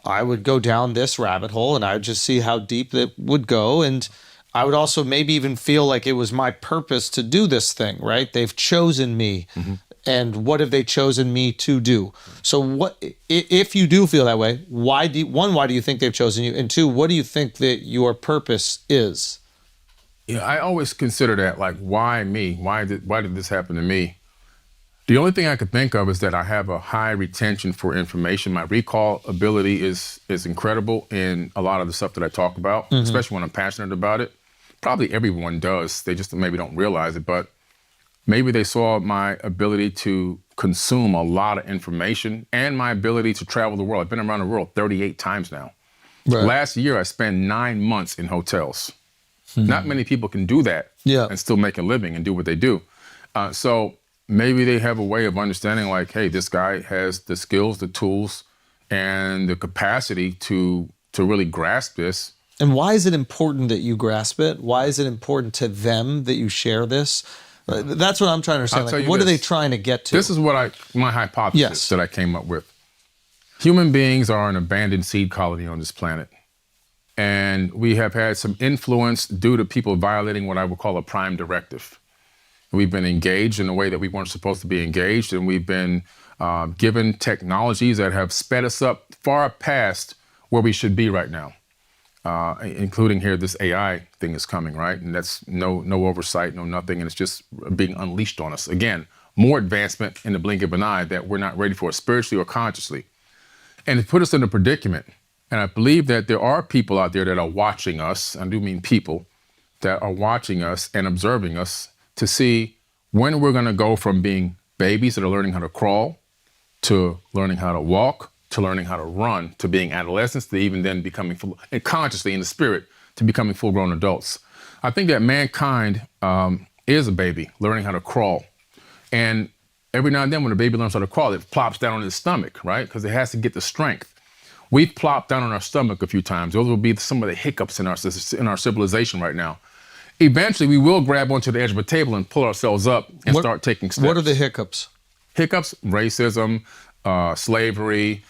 I would go down this rabbit hole and I would just see how deep it would go. And I would also maybe even feel like it was my purpose to do this thing, right? They've chosen me. Mm-hmm. And what have they chosen me to do? So what, if you do feel that way, why do you think they've chosen you? And two, what do you think that your purpose is? Yeah, I always consider that, like, why me? Why did this happen to me? The only thing I could think of is that I have a high retention for information. My recall ability is incredible in a lot of the stuff that I talk about, especially when I'm passionate about it. Probably everyone does. They just maybe don't realize it, but maybe they saw my ability to consume a lot of information and my ability to travel the world. I've been around the world 38 times now. Right. Last year, I spent 9 months in hotels. Not many people can do that and still make a living and do what they do. So maybe they have a way of understanding, like, hey, this guy has the skills, the tools, and the capacity to really grasp this. And why is it important that you grasp it? Why is it important to them that you share this? That's what I'm trying to understand. Like, what are they trying to get to? This is what my hypothesis that I came up with. Human beings are an abandoned seed colony on this planet. And we have had some influence due to people violating what I would call a prime directive. We've been engaged in a way that we weren't supposed to be engaged, and we've been given technologies that have sped us up far past where we should be right now. Including here, this AI thing is coming, right? And that's no oversight, no nothing, and it's just being unleashed on us. Again, more advancement in the blink of an eye that we're not ready for, spiritually or consciously. And it put us in a predicament. And I believe that there are people out there that are watching us, I do mean people, that are watching us and observing us to see when we're gonna go from being babies that are learning how to crawl, to learning how to walk, to learning how to run, to being adolescents, to even then becoming full, and consciously in the spirit, to becoming full-grown adults. I think that mankind is a baby learning how to crawl. And every now and then when a baby learns how to crawl, it plops down on its stomach, right? Because it has to get the strength. We've plopped down on our stomach a few times. Those will be some of the hiccups in our civilization right now. Eventually, we will grab onto the edge of a table and pull ourselves up and start taking steps. What are the hiccups? Hiccups, racism, slavery,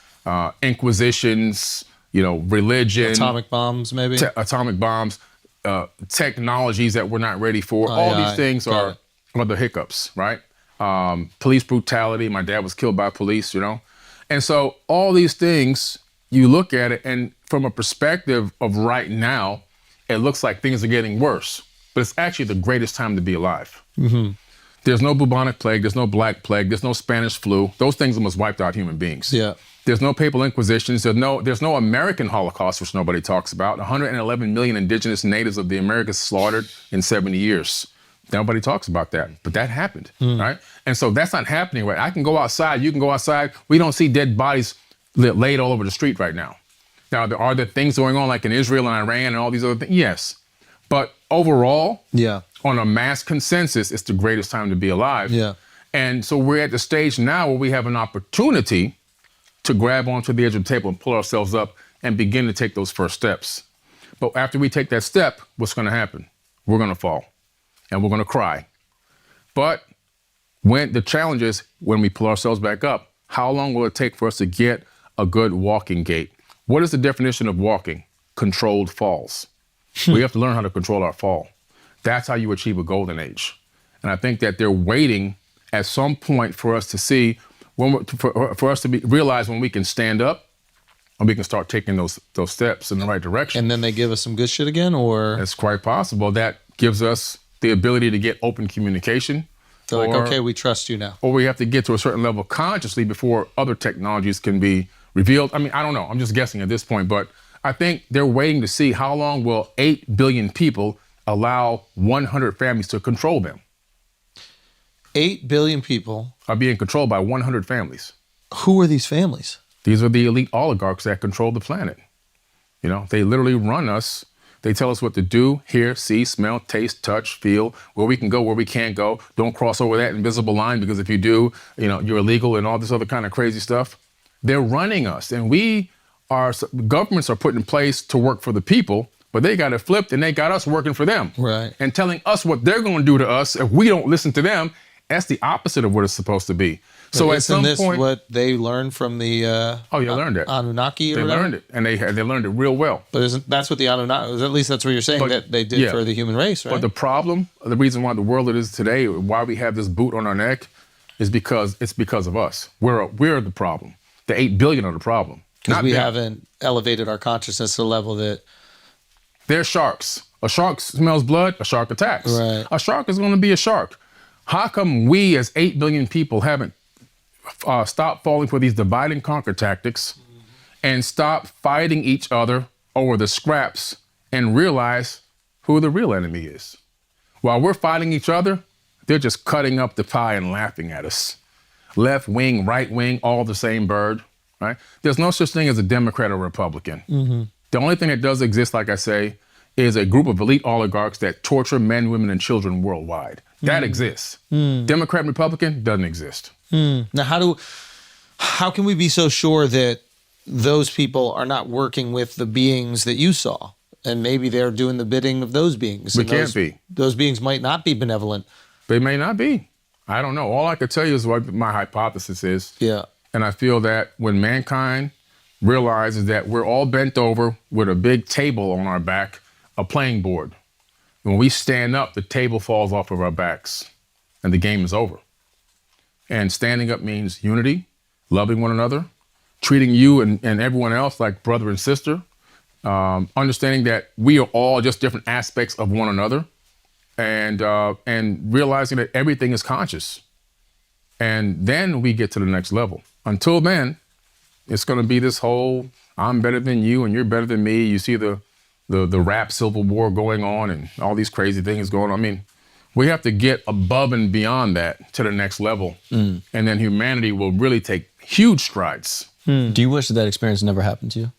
inquisitions, religion. Atomic bombs, maybe? Atomic bombs, technologies that we're not ready for. All these things are the hiccups, right? Police brutality. My dad was killed by police, And so all these things, you look at it, and from a perspective of right now, it looks like things are getting worse. But it's actually the greatest time to be alive. Mm-hmm. There's no bubonic plague, there's no black plague, there's no Spanish flu. Those things almost wiped out human beings. Yeah. There's no papal inquisitions, there's no American Holocaust, which nobody talks about. 111 million indigenous natives of the Americas slaughtered in 70 years. Nobody talks about that, but that happened, right? And so that's not happening right. I can go outside, you can go outside. We don't see dead bodies laid all over the street right now. Now, are there things going on like in Israel and Iran and all these other things? Yes. But overall, Yeah. on a mass consensus, it's the greatest time to be alive. Yeah. And so we're at the stage now where we have an opportunity to grab onto the edge of the table and pull ourselves up and begin to take those first steps. But after we take that step, what's going to happen? We're going to fall and we're going to cry. But when the challenge is when we pull ourselves back up, how long will it take for us to get a good walking gait? What is the definition of walking? Controlled falls. We have to learn how to control our fall. That's how you achieve a golden age. And I think that they're waiting at some point for us to see, for us to realize when we can stand up and we can start taking those steps in the right direction. And then they give us some good shit again, or It's quite possible that gives us the ability to get open communication. they're like, or- okay, we trust you now. Or we have to get to a certain level consciously before other technologies can be revealed. I mean, I don't know. I'm just guessing at this point, but I think they're waiting to see how long will 8 billion people allow 100 families to control them. 8 billion people. Are being controlled by 100 families. Who are these families? These are the elite oligarchs that control the planet. You know, they literally run us. They tell us what to do, hear, see, smell, taste, touch, feel, where we can go, where we can't go. Don't cross over that invisible line because if you do, you know, you're illegal and all this other kind of crazy stuff. They're running us, and governments are put in place to work for the people, but they got it flipped and they got us working for them. Right. And telling us what they're going to do to us if we don't listen to them. That's the opposite of what it's supposed to be. So at Isn't some this point, what they learned from the oh, you learned it. Anunnaki? Or They whatever? learned it, and they learned it real well. But isn't that's what the Anunnaki? At least that's what you're saying But- that they did yeah. for the human race, right? But the problem, the reason why the world it is today, why we have this boot on our neck, is because it's because of us. We're the problem. The 8 billion are the problem. Because Not we them. haven't elevated our consciousness to the level that They're sharks. A shark smells blood, a shark attacks. Right. A shark is going to be a shark. How come we as 8 billion people haven't stopped falling for these divide and conquer tactics and stop fighting each other over the scraps and realize who the real enemy is? While we're fighting each other, they're just cutting up the pie and laughing at us. Left wing, right wing, all the same bird, right? There's no such thing as a Democrat or Republican. The only thing that does exist, like I say, is a group of elite oligarchs that torture men, women, and children worldwide. That exists. Democrat and Republican doesn't exist. now how can we be so sure that those people are not working with the beings that you saw, and maybe they're doing the bidding of those beings? We and can't those, be. Those beings might not be benevolent. They may not be. I don't know. All I could tell you is what my hypothesis is. Yeah. And I feel that when mankind realizes that we're all bent over with a big table on our back, a playing board, when we stand up, the table falls off of our backs and the game is over. And standing up means unity, loving one another, treating you and everyone else like brother and sister, understanding that we are all just different aspects of one another, and realizing that everything is conscious. And then we get to the next level. Until then, it's going to be this whole I'm better than you and you're better than me. You see the rap civil war going on and all these crazy things going on. I mean, we have to get above and beyond that to the next level. And then humanity will really take huge strides. Do you wish that experience never happened to you?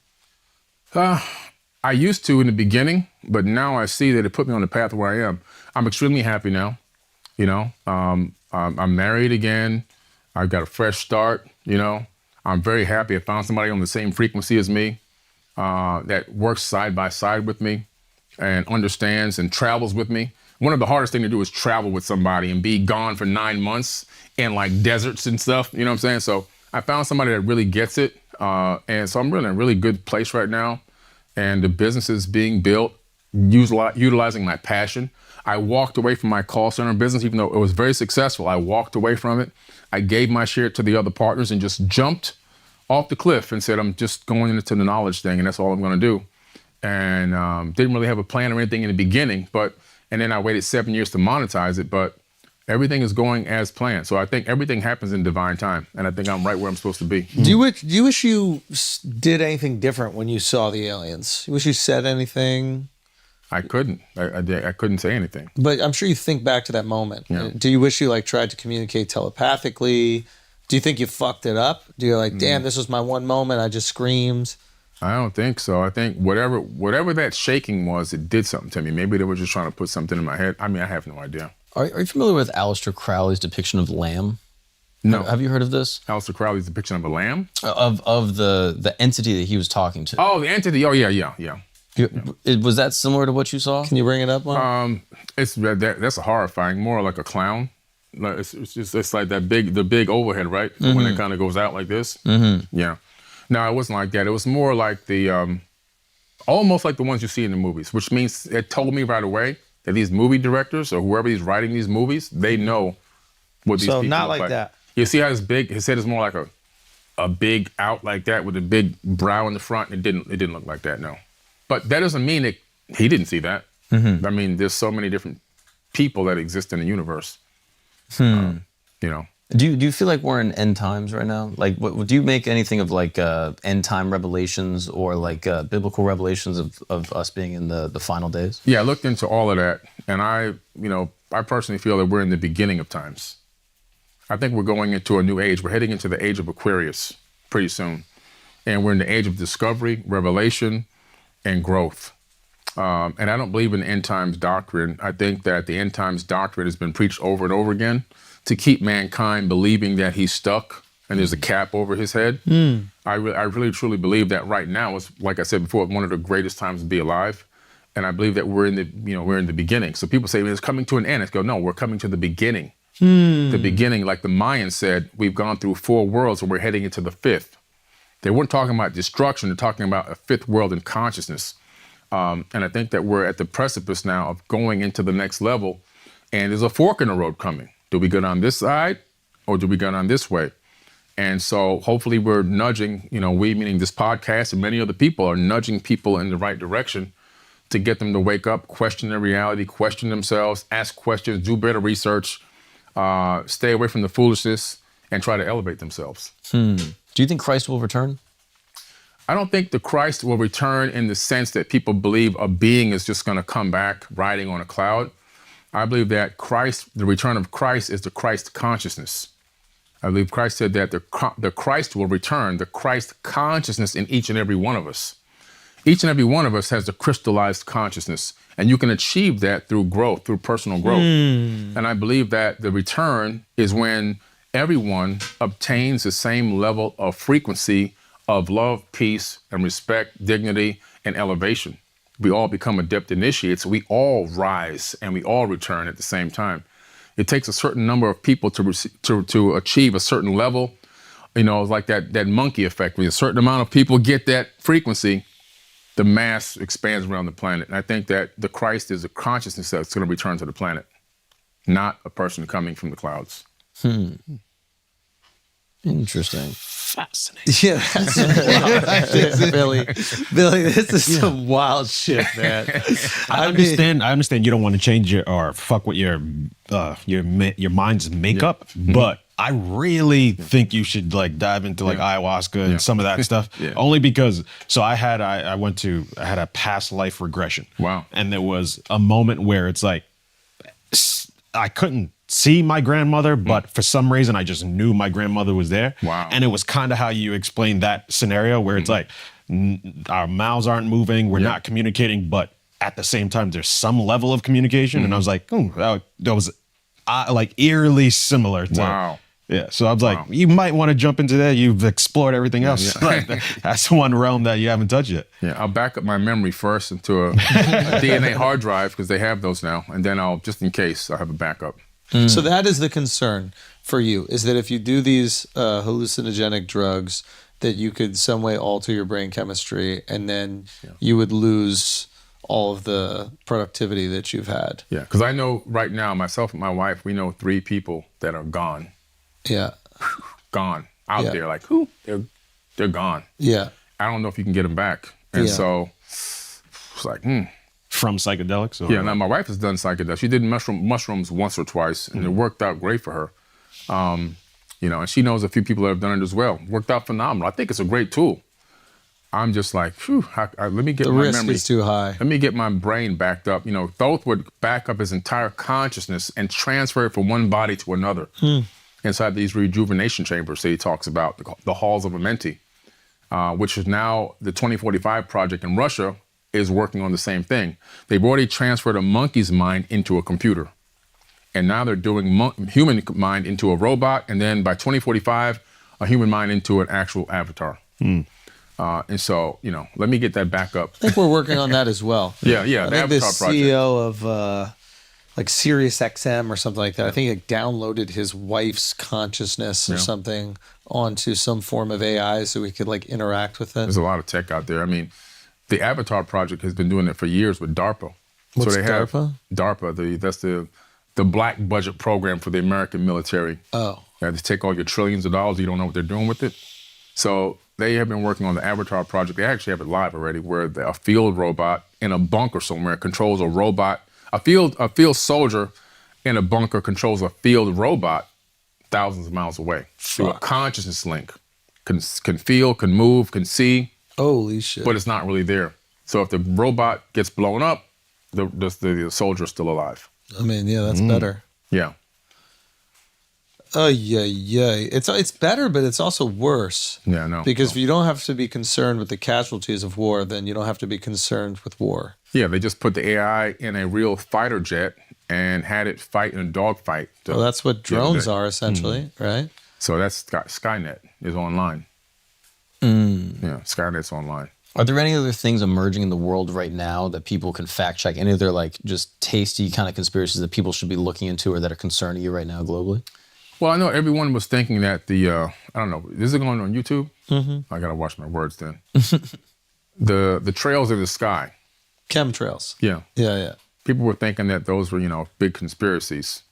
I used to in the beginning, but now I see that it put me on the path where I am. I'm extremely happy now. You know, I'm married again. I've got a fresh start. You know, I'm very happy. I found somebody on the same frequency as me that works side by side with me and understands and travels with me. One of the hardest things to do is travel with somebody and be gone for 9 months in like deserts and stuff. You know what I'm saying? So I found somebody that really gets it. And so I'm really in a really good place right now. And the business is being built, utilizing my passion. I walked away from my call center business, even though it was very successful. I walked away from it. I gave my share to the other partners and just jumped off the cliff and said, I'm just going into the knowledge thing and that's all I'm going to do. And didn't really have a plan or anything in the beginning, and then I waited 7 years to monetize it, but everything is going as planned. So I think everything happens in divine time, and I think I'm right where I'm supposed to be. Do you wish you did anything different when you saw the aliens? You wish you said anything? I couldn't. I couldn't say anything. But I'm sure you think back to that moment. Yeah. Do you wish you like tried to communicate telepathically? Do you think you fucked it up? Do you like, damn, this was my one moment, I just screamed? I don't think so. I think whatever that shaking was, it did something to me. Maybe they were just trying to put something in my head. I mean, I have no idea. Are you familiar with Aleister Crowley's depiction of Lamb? No. Have you heard of this? Aleister Crowley's depiction of a lamb? Of the entity that he was talking to. Oh, the entity. Oh, yeah. Was that similar to what you saw? Can you bring it up, Mark? That's horrifying. More like a clown. Like, it's like the big overhead, right? When it kind of goes out like this. Mm-hmm. Yeah. No, it wasn't like that. It was more like almost like the ones you see in the movies, which means it told me right away that these movie directors or whoever is writing these movies, they know what these people So not look like that. You see how his head is more like a big out like that with a big brow in the front. It didn't look like that, no. But that doesn't mean he didn't see that. Mm-hmm. I mean, there's so many different people that exist in the universe. You know. Do you feel like we're in end times right now? Like, do you make anything of like end time revelations or like biblical revelations of us being in the final days? Yeah, I looked into all of that, and I personally feel that we're in the beginning of times. I think we're going into a new age. We're heading into the age of Aquarius pretty soon, and we're in the age of discovery, revelation, and growth. And I don't believe in the end times doctrine. I think that the end times doctrine has been preached over and over again to keep mankind believing that he's stuck and there's a cap over his head. I really truly believe that right now is, like I said before, one of the greatest times to be alive. And I believe that we're in the beginning. So people say it's coming to an end. It's go, no, we're coming to the beginning. The beginning, like the Mayans said, we've gone through 4 worlds and we're heading into the 5th. They weren't talking about destruction. They're talking about a 5th world in consciousness. And I think that we're at the precipice now of going into the next level. And there's a fork in the road coming. Do we go down this side or do we go down this way? And so hopefully we're nudging, we meaning this podcast and many other people are nudging people in the right direction to get them to wake up, question their reality, question themselves, ask questions, do better research, stay away from the foolishness, and try to elevate themselves. Do you think Christ will return? I don't think the Christ will return in the sense that people believe a being is just going to come back riding on a cloud. I believe that the return of Christ is the Christ consciousness. I believe Christ said that the Christ will return, the Christ consciousness in each and every one of us. Each and every one of us has a crystallized consciousness, and you can achieve that through growth, through personal growth. And I believe that the return is when everyone obtains the same level of frequency of love, peace, and respect, dignity, and elevation. We all become adept initiates. We all rise and we all return at the same time. It takes a certain number of people to achieve a certain level. It's like that monkey effect. When a certain amount of people get that frequency, the mass expands around the planet. And I think that the Christ is a consciousness that's going to return to the planet, not a person coming from the clouds. Interesting. Fascinating. Yeah, that's Billy, this is some wild shit, man. I understand you don't want to change or fuck with your mind's makeup, but I really think you should like dive into like ayahuasca and some of that stuff. Only because I had a past life regression. Wow. And there was a moment where it's like I couldn't see my grandmother, but for some reason I just knew my grandmother was there. Wow. And it was kind of how you explained that scenario where it's like our mouths aren't moving, we're not communicating, but at the same time there's some level of communication. And I was like, oh, that was like eerily similar to. Wow. Yeah, so I was like, you might want to jump into that. You've explored everything else. Like, that's one realm that you haven't touched yet. Yeah, I'll back up my memory first into a DNA hard drive because they have those now. And then just in case, I'll have a backup. So that is the concern for you, is that if you do these hallucinogenic drugs, that you could some way alter your brain chemistry and then you would lose all of the productivity that you've had. Yeah, because I know right now, myself and my wife, we know 3 people that are gone. Yeah. Gone. Out there, like, who? They're gone. Yeah. I don't know if you can get them back. And so it's like, From psychedelics? Or? Yeah, now my wife has done psychedelics. She did mushrooms once or twice, and it worked out great for her. And she knows a few people that have done it as well. Worked out phenomenal. I think it's a great tool. I'm just like, let me get my memory. The risk is too high. Let me get my brain backed up. Thoth would back up his entire consciousness and transfer it from one body to another inside these rejuvenation chambers that he talks about, the halls of Amenti. which is now the 2045 project in Russia is working on the same thing. They've already transferred a monkey's mind into a computer. And now they're doing human mind into a robot. And then by 2045, a human mind into an actual avatar. And so, let me get that back up. I think we're working on that as well. Yeah, I the think Avatar the project. CEO of like Sirius XM or something like that, I think it downloaded his wife's consciousness or something onto some form of AI so we could like interact with it. There's a lot of tech out there. I mean, the Avatar project has been doing it for years with DARPA. What's so they have DARPA? DARPA, that's the black budget program for the American military. Oh. They take all your trillions of dollars, you don't know what they're doing with it. So they have been working on the Avatar project. They actually have it live already, where a field robot in a bunker somewhere controls a robot. A field soldier in a bunker controls a field robot thousands of miles away through a consciousness link. Can feel, can move, can see. Holy shit. But it's not really there. So if the robot gets blown up, the soldier's still alive. I mean, yeah, that's better. Yeah. It's better, but it's also worse. Yeah, no. Because if you don't have to be concerned with the casualties of war, then you don't have to be concerned with war. Yeah, they just put the AI in a real fighter jet and had it fight in a dogfight. Well, that's what drones are essentially, right? So that's Skynet is online. Yeah, Skynet's online. Are there any other things emerging in the world right now that people can fact check? Any other like just tasty kind of conspiracies that people should be looking into or that are concerning you right now globally? Well, I know everyone was thinking that I don't know, is it going on YouTube? Mm-hmm. I gotta watch my words then. the trails of the sky. Chemtrails. Yeah. Yeah. People were thinking that those were, big conspiracies.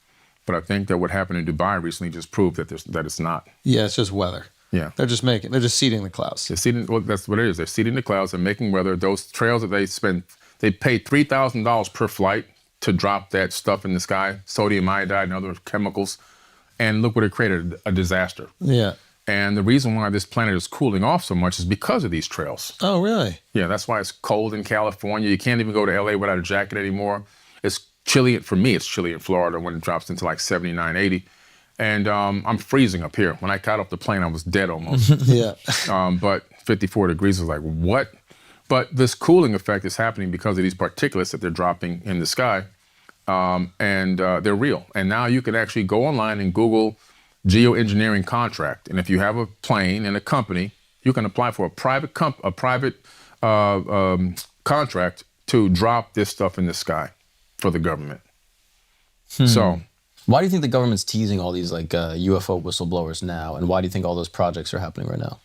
But I think that what happened in Dubai recently just proved that it's not. Yeah, it's just weather. Yeah. They're just seeding the clouds. They're seeding, well, that's what it is. They're seeding the clouds and making weather. Those trails that they paid $3,000 per flight to drop that stuff in the sky, sodium iodide and other chemicals. And look what it created, a disaster. Yeah. And the reason why this planet is cooling off so much is because of these trails. Oh, really? Yeah, that's why it's cold in California. You can't even go to LA without a jacket anymore. It's chilly, for me, it's chilly in Florida when it drops into like 79, 80. And I'm freezing up here. When I got off the plane, I was dead almost. Yeah. But 54 degrees was like, what? But this cooling effect is happening because of these particulates that they're dropping in the sky. And they're real. And now you can actually go online and Google geoengineering contract. And if you have a plane and a company, you can apply for a private contract to drop this stuff in the sky for the government. So, why do you think the government's teasing all these like UFO whistleblowers now? And why do you think all those projects are happening right now?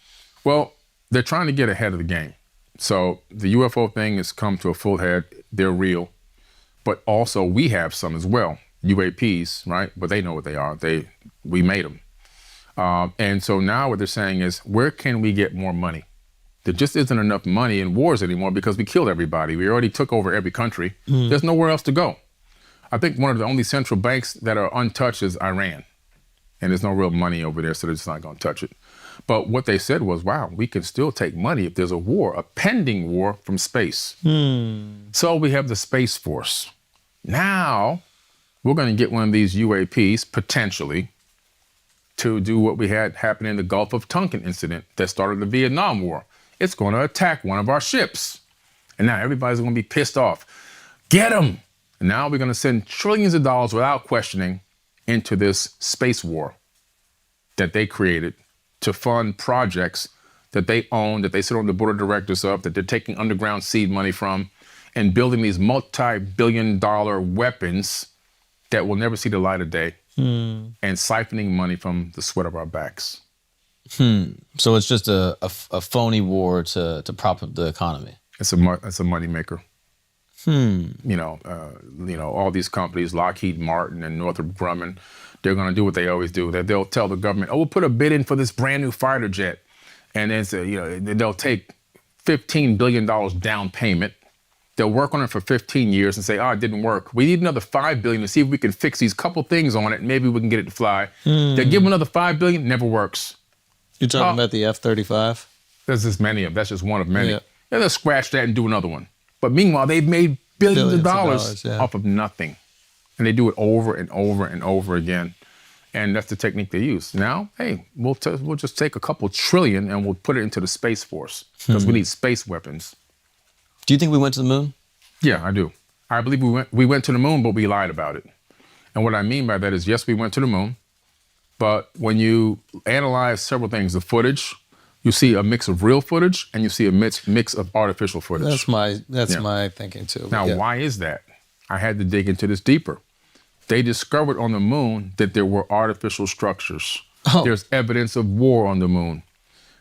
well, they're trying to get ahead of the game. So the UFO thing has come to a full head. They're real. But also we have some as well, UAPs, right? But they know what they are. We made them. And so now what they're saying is, where can we get more money? There just isn't enough money in wars anymore because we killed everybody. We already took over every country. There's nowhere else to go. I think one of the only central banks that are untouched is Iran. And there's no real money over there, so they're just not going to touch it. But what they said was, wow, we can still take money if there's a war, a pending war from space. So we have the Space Force. Now we're going to get one of these UAPs, potentially, to do what we had happen in the Gulf of Tonkin incident that started the Vietnam War. It's going to attack one of our ships. And now everybody's going to be pissed off. Get them! And now we're going to send trillions of dollars without questioning into this space war that they created to fund projects that they own, that they sit on the board of directors of, that they're taking underground seed money from, and building these multi-billion-dollar weapons that will never see the light of day, and siphoning money from the sweat of our backs. So it's just a phony war to prop up the economy. It's a money maker. All these companies, Lockheed Martin and Northrop Grumman, they're going to do what they always do. They'll tell the government, "Oh, we'll put a bid in for this brand new fighter jet," and then they'll take $15 billion down payment. They'll work on it for 15 years and say, "Oh, it didn't work. We need another $5 billion to see if we can fix these couple things on it. And maybe we can get it to fly." They'll give them another $5 billion. Never works. You're talking about the F-35? There's just many of them. That's just one of many. Yeah. They'll scratch that and do another one. But meanwhile, they've made billions of dollars yeah. off of nothing. And they do it over and over and over again. And that's the technique they use. Now, hey, we'll just take a couple trillion and we'll put it into the Space Force because we need space weapons. Do you think we went to the moon? Yeah, I do. I believe we went to the moon, but we lied about it. And what I mean by that is, yes, we went to the moon, but when you analyze several things, the footage, you see a mix of real footage and you see a mix of artificial footage. That's my thinking too. Now, why is that? I had to dig into this deeper. They discovered on the moon that there were artificial structures. Oh. There's evidence of war on the moon.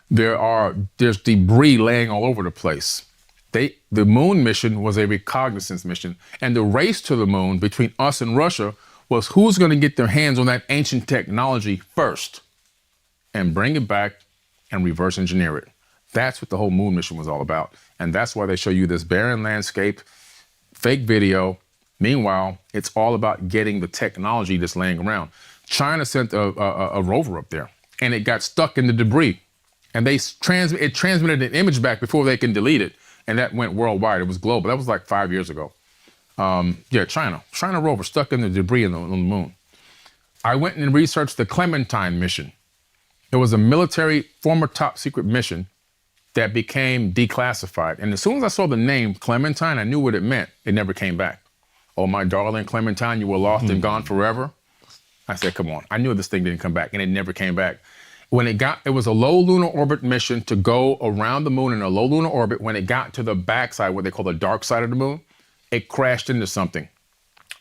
There's debris laying all over the place. The moon mission was a reconnaissance mission, and the race to the moon between us and Russia was who's going to get their hands on that ancient technology first and bring it back and reverse engineer it. That's what the whole moon mission was all about. And that's why they show you this barren landscape, fake video. Meanwhile, it's all about getting the technology that's laying around. China sent a rover up there, and it got stuck in the debris. And it transmitted an image back before they can delete it. And that went worldwide. It was global. That was like 5 years ago. China rover stuck in the debris on the moon. I went and researched the Clementine mission. It was a military, former top secret mission that became declassified. And as soon as I saw the name Clementine, I knew what it meant. It never came back. Oh, my darling Clementine, you were lost and gone forever. I said, come on. I knew this thing didn't come back, and it never came back. It was a low lunar orbit mission to go around the moon in a low lunar orbit. When it got to the backside, what they call the dark side of the moon, it crashed into something.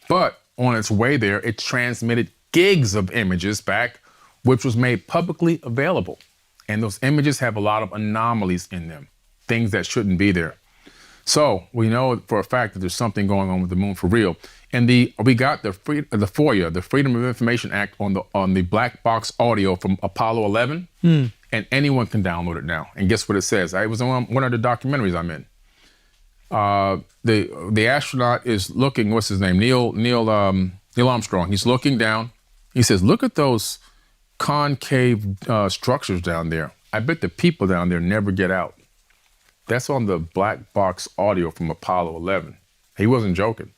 But on its way there, it transmitted gigs of images back, which was made publicly available. And those images have a lot of anomalies in them, things that shouldn't be there. So we know for a fact that there's something going on with the moon for real. And we got the FOIA, the Freedom of Information Act, on the black box audio from Apollo 11, and anyone can download it now. And guess what it says? It was on one of the documentaries I'm in. The astronaut is looking. What's his name? Neil Armstrong. He's looking down. He says, "Look at those concave structures down there. I bet the people down there never get out." That's on the black box audio from Apollo 11. He wasn't joking.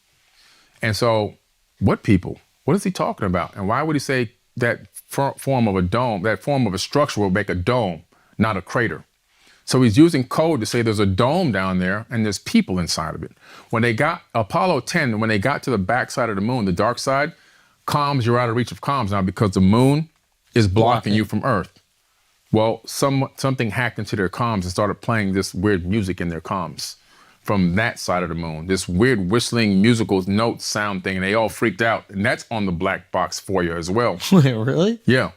And so, what people? What is he talking about? And why would he say that form of a dome, that form of a structure will make a dome, not a crater? So he's using code to say there's a dome down there and there's people inside of it. When they got Apollo 10, when they got to the backside of the moon, the dark side, comms, you're out of reach of comms now because the moon is blocking you from Earth. Well, something hacked into their comms and started playing this weird music in their comms from that side of the moon, this weird whistling musical note sound thing, and they all freaked out. And that's on the black box FOIA as well. Wait, really? Yeah.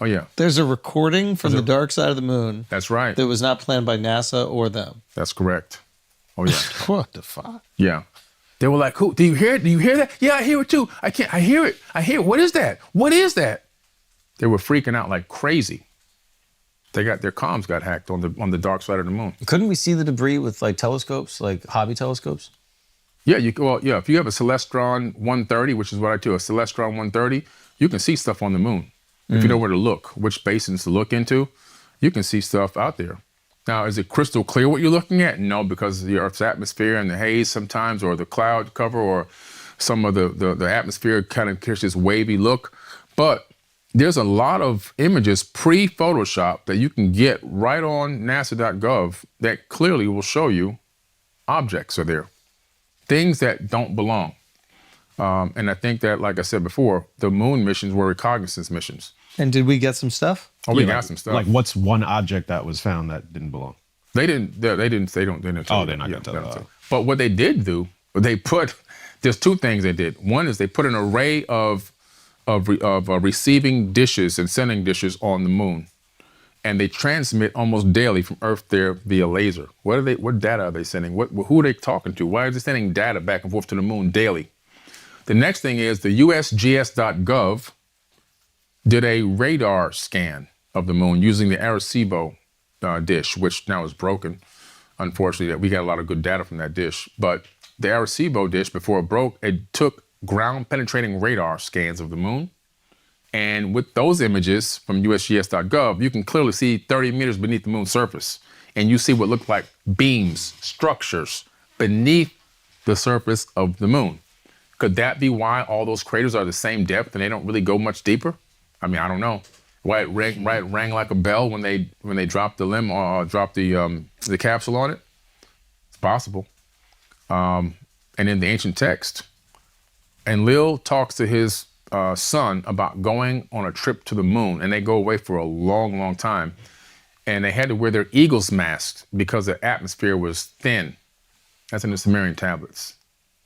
Oh, yeah. There's a recording from the dark side of the moon. That's right. That was not planned by NASA or them. That's correct. Oh, yeah. What the fuck? Yeah. They were like, "Who? Do you hear it? Do you hear that? Yeah, I hear it too. I hear it. I hear it. What is that? What is that?" They were freaking out like crazy. Their comms got hacked on the dark side of the moon. Couldn't we see the debris with like telescopes, like hobby telescopes? Yeah, if you have a Celestron 130, which is what I do, a Celestron 130, you can see stuff on the moon. If you know where to look, which basins to look into, you can see stuff out there. Now, is it crystal clear what you're looking at? No, because of the Earth's atmosphere and the haze sometimes, or the cloud cover, or some of the atmosphere kind of gives this wavy look. But there's a lot of images pre-Photoshop that you can get right on nasa.gov that clearly will show you objects are there, things that don't belong. And I think that, like I said before, the moon missions were reconnaissance missions. And did we get some stuff? Oh, we got some stuff. Like, what's one object that was found that didn't belong? They didn't. Oh, they're not gonna tell you. But what they did do, there's two things they did. One is they put an array of receiving dishes and sending dishes on the moon, and they transmit almost daily from Earth there via laser. What data are they sending? Who are they talking to? Why are they sending data back and forth to the moon daily? The next thing is the USGS.gov did a radar scan of the moon using the Arecibo dish, which now is broken. Unfortunately, we got a lot of good data from that dish. But the Arecibo dish, before it broke, it took ground-penetrating radar scans of the moon. And with those images from USGS.gov, you can clearly see 30 meters beneath the moon's surface. And you see what look like beams, structures beneath the surface of the moon. Could that be why all those craters are the same depth and they don't really go much deeper? I mean, I don't know. Why it rang like a bell when they dropped the limb or dropped the capsule on it? It's possible. And in the ancient text, Enlil talks to his son about going on a trip to the moon, and they go away for a long, long time. And they had to wear their eagle's masks because the atmosphere was thin. That's in the Sumerian tablets.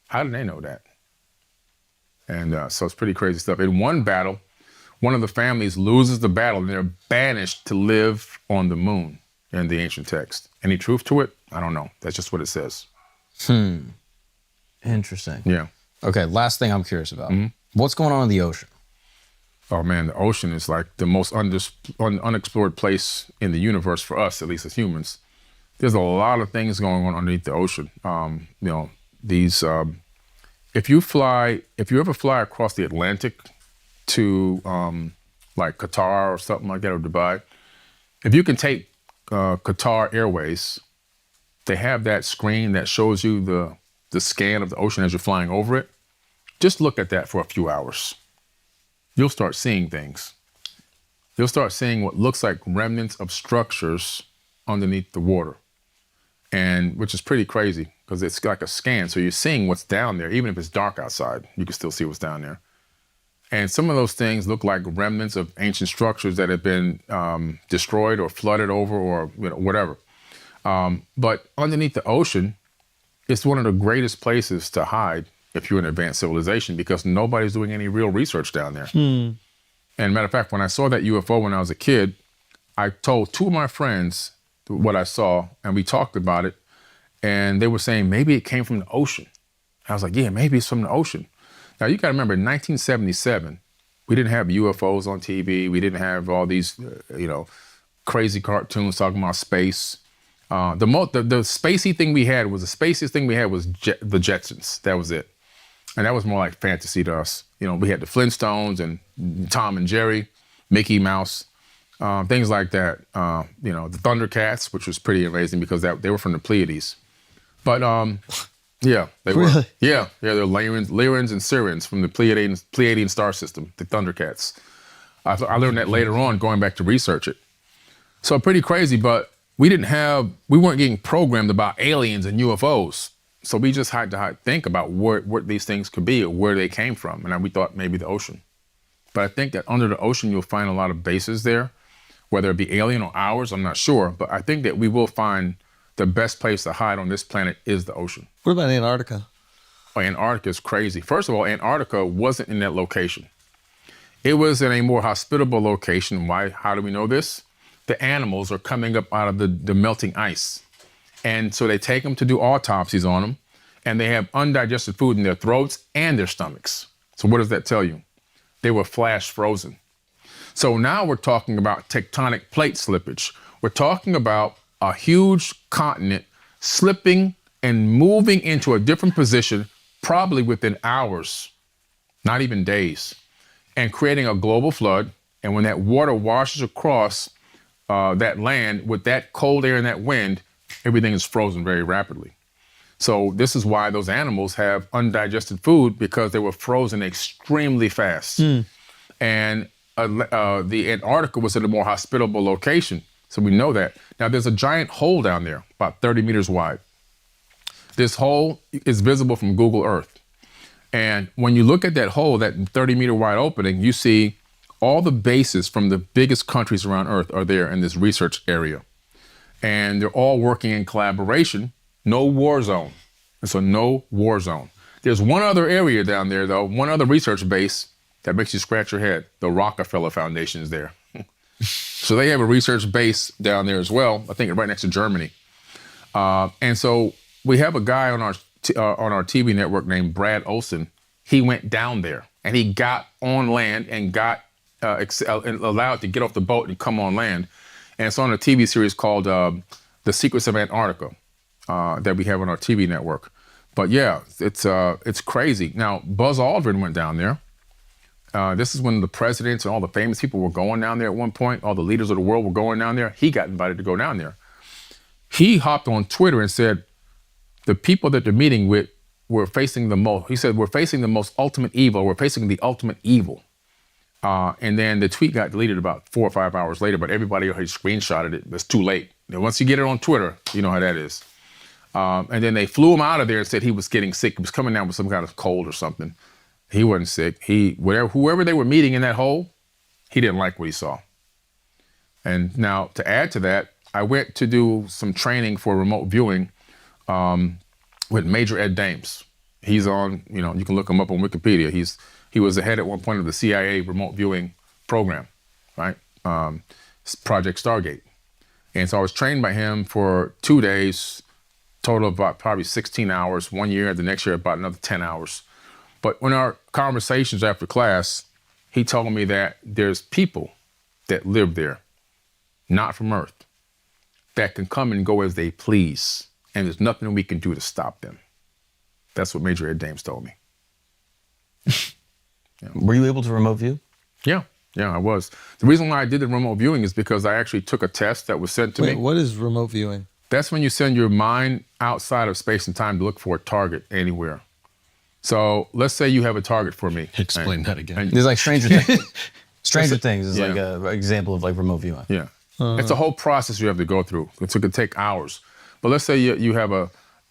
How did they know that? And so it's pretty crazy stuff. In one battle, one of the families loses the battle and they're banished to live on the moon in the ancient text. Any truth to it? I don't know. That's just what it says. Interesting. Yeah. Okay, last thing I'm curious about. What's going on in the ocean? Oh man, the ocean is like the most unexplored place in the universe for us, at least as humans. There's a lot of things going on underneath the ocean. If you ever fly across the Atlantic to like Qatar or something like that, or Dubai, if you can take Qatar Airways, they have that screen that shows you the scan of the ocean as you're flying over it. Just look at that for a few hours. You'll start seeing things. You'll start seeing what looks like remnants of structures underneath the water, and which is pretty crazy because it's like a scan. So you're seeing what's down there. Even if it's dark outside, you can still see what's down there. And some of those things look like remnants of ancient structures that have been destroyed or flooded over or whatever. But underneath the ocean, it's one of the greatest places to hide if you're an advanced civilization because nobody's doing any real research down there. And matter of fact, when I saw that UFO when I was a kid, I told two of my friends what I saw and we talked about it. And they were saying, maybe it came from the ocean. I was like, yeah, maybe it's from the ocean. Now, you got to remember, in 1977, we didn't have UFOs on TV. We didn't have all these, crazy cartoons talking about space. The spacey thing we had was, the spaciest thing we had was the Jetsons. That was it. And that was more like fantasy to us. We had the Flintstones and Tom and Jerry, Mickey Mouse, things like that. The Thundercats, which was pretty amazing because they were from the Pleiades. But yeah, they were. Really? Yeah, they're Lyrans and Sirians from the Pleiadian star system, the Thundercats. I learned that later on, going back to research it. So pretty crazy, but we weren't getting programmed about aliens and UFOs. So we just had to think about what these things could be or where they came from. And we thought maybe the ocean. But I think that under the ocean, you'll find a lot of bases there, whether it be alien or ours, I'm not sure. But I think that we will find the best place to hide on this planet is the ocean. What about Antarctica? Oh, Antarctica is crazy. First of all, Antarctica wasn't in that location. It was in a more hospitable location. Why? How do we know this? The animals are coming up out of the melting ice. And so they take them to do autopsies on them, and they have undigested food in their throats and their stomachs. So what does that tell you? They were flash frozen. So now we're talking about tectonic plate slippage. We're talking about a huge continent slipping and moving into a different position, probably within hours, not even days, and creating a global flood. And when that water washes across that land with that cold air and that wind, everything is frozen very rapidly. So this is why those animals have undigested food, because they were frozen extremely fast. And the Antarctica was in a more hospitable location. So we know that. Now there's a giant hole down there, about 30 meters wide. This hole is visible from Google Earth. And when you look at that hole, that 30-meter wide opening, you see all the bases from the biggest countries around Earth are there in this research area. And they're all working in collaboration, no war zone. And so no war zone. There's one other area down there, though, one other research base that makes you scratch your head. The Rockefeller Foundation is there. So they have a research base down there as well, I think right next to Germany. And so we have a guy on our TV network named Brad Olson. He went down there and he got on land and got allowed to get off the boat and come on land. And it's on a TV series called The Secrets of Antarctica that we have on our TV network. But yeah, it's crazy. Now, Buzz Aldrin went down there. This is when the presidents and all the famous people were going down there at one point. All the leaders of the world were going down there. He got invited to go down there. He hopped on Twitter and said, the people that they're meeting with were facing the most, he said, we're facing the most ultimate evil. We're facing the ultimate evil. And then the tweet got deleted about 4 or 5 hours later, but everybody already screenshotted it. It's too late. And once you get it on Twitter, you know how that is. And then they flew him out of there and said he was getting sick. He was coming down with some kind of cold or something. He wasn't sick. Whoever they were meeting in that hole, he didn't like what he saw. And now to add to that, I went to do some training for remote viewing with Major Ed Dames. He's on, you can look him up on Wikipedia. He was the head at one point of the CIA remote viewing program, right? Project Stargate. And so I was trained by him for 2 days, total of about probably 16 hours, 1 year, the next year about another 10 hours. But in our conversations after class, he told me that there's people that live there, not from Earth, that can come and go as they please, and there's nothing we can do to stop them. That's what Major Ed Dames told me. Were you able to remote view? Yeah, I was. The reason why I did the remote viewing is because I actually took a test that was sent to me. What is remote viewing? That's when you send your mind outside of space and time to look for a target anywhere. So let's say you have a target for me. Explain that again. There's like Stranger Things. Stranger Things is like an example of like remote viewing. Yeah. It's a whole process you have to go through. It could take hours. But let's say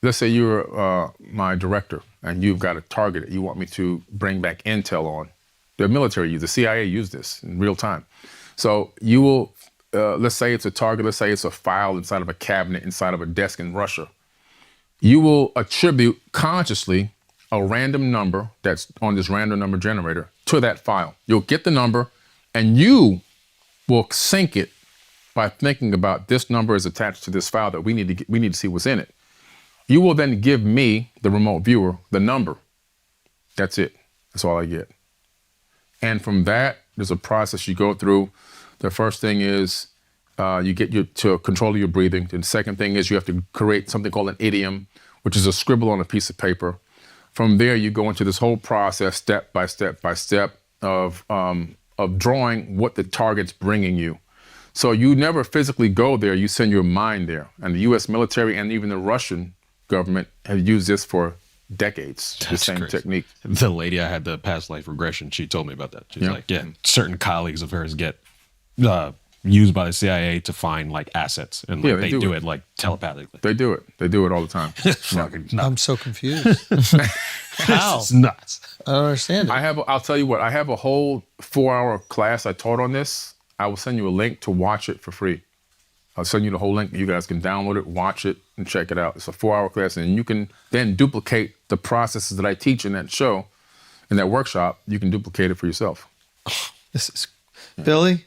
let's say you're my director and you've got a target that you want me to bring back intel on. The military the CIA use this in real time. So you will, let's say it's a target, let's say it's a file inside of a cabinet, inside of a desk in Russia. You will attribute consciously a random number that's on this random number generator to that file. You'll get the number and you will sync it by thinking about this number is attached to this file that we need to see what's in it. You will then give me, the remote viewer, the number. That's it. That's all I get. And from that, there's a process you go through. The first thing is you get to control of your breathing. And the second thing is you have to create something called an idiom, which is a scribble on a piece of paper. From there, you go into this whole process, step by step by step, of drawing what the target's bringing you. So you never physically go there, you send your mind there. And the US military and even the Russian government have used this for decades, the same crazy. technique. The lady I had the past life regression, she told me about that. She's like, certain colleagues of hers get used by the CIA to find like assets, and like, they do it like telepathically. They do it all the time. Fucking nuts. I'm so confused. How? It's nuts. I don't understand it. I'll tell you what, I have a whole 4-hour class I taught on this. I will send you a link to watch it for free. I'll send you the whole link. You guys can download it, watch it, and check it out. It's a 4-hour class, and you can then duplicate the processes that I teach in that show, in that workshop. You can duplicate it for yourself. This is Billy.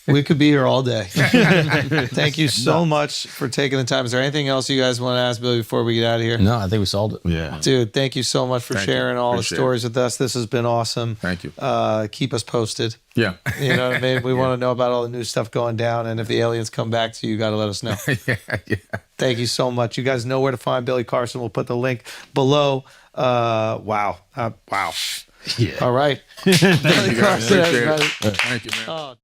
We could be here all day. Thank you so much for taking the time. Is there anything else you guys want to ask Billy before we get out of here? No, I think we solved it. Yeah. Dude, thank you so much for sharing all the stories with us. This has been awesome. Thank you. Keep us posted. Yeah. You know what I mean? We want to know about all the new stuff going down. And if the aliens come back to you, you got to let us know. yeah. Thank you so much. You guys know where to find Billy Carson. We'll put the link below. Wow. Wow. Yeah. All right. Thank you, guys. Carson, Appreciate it. everybody. Thank you, man. Oh.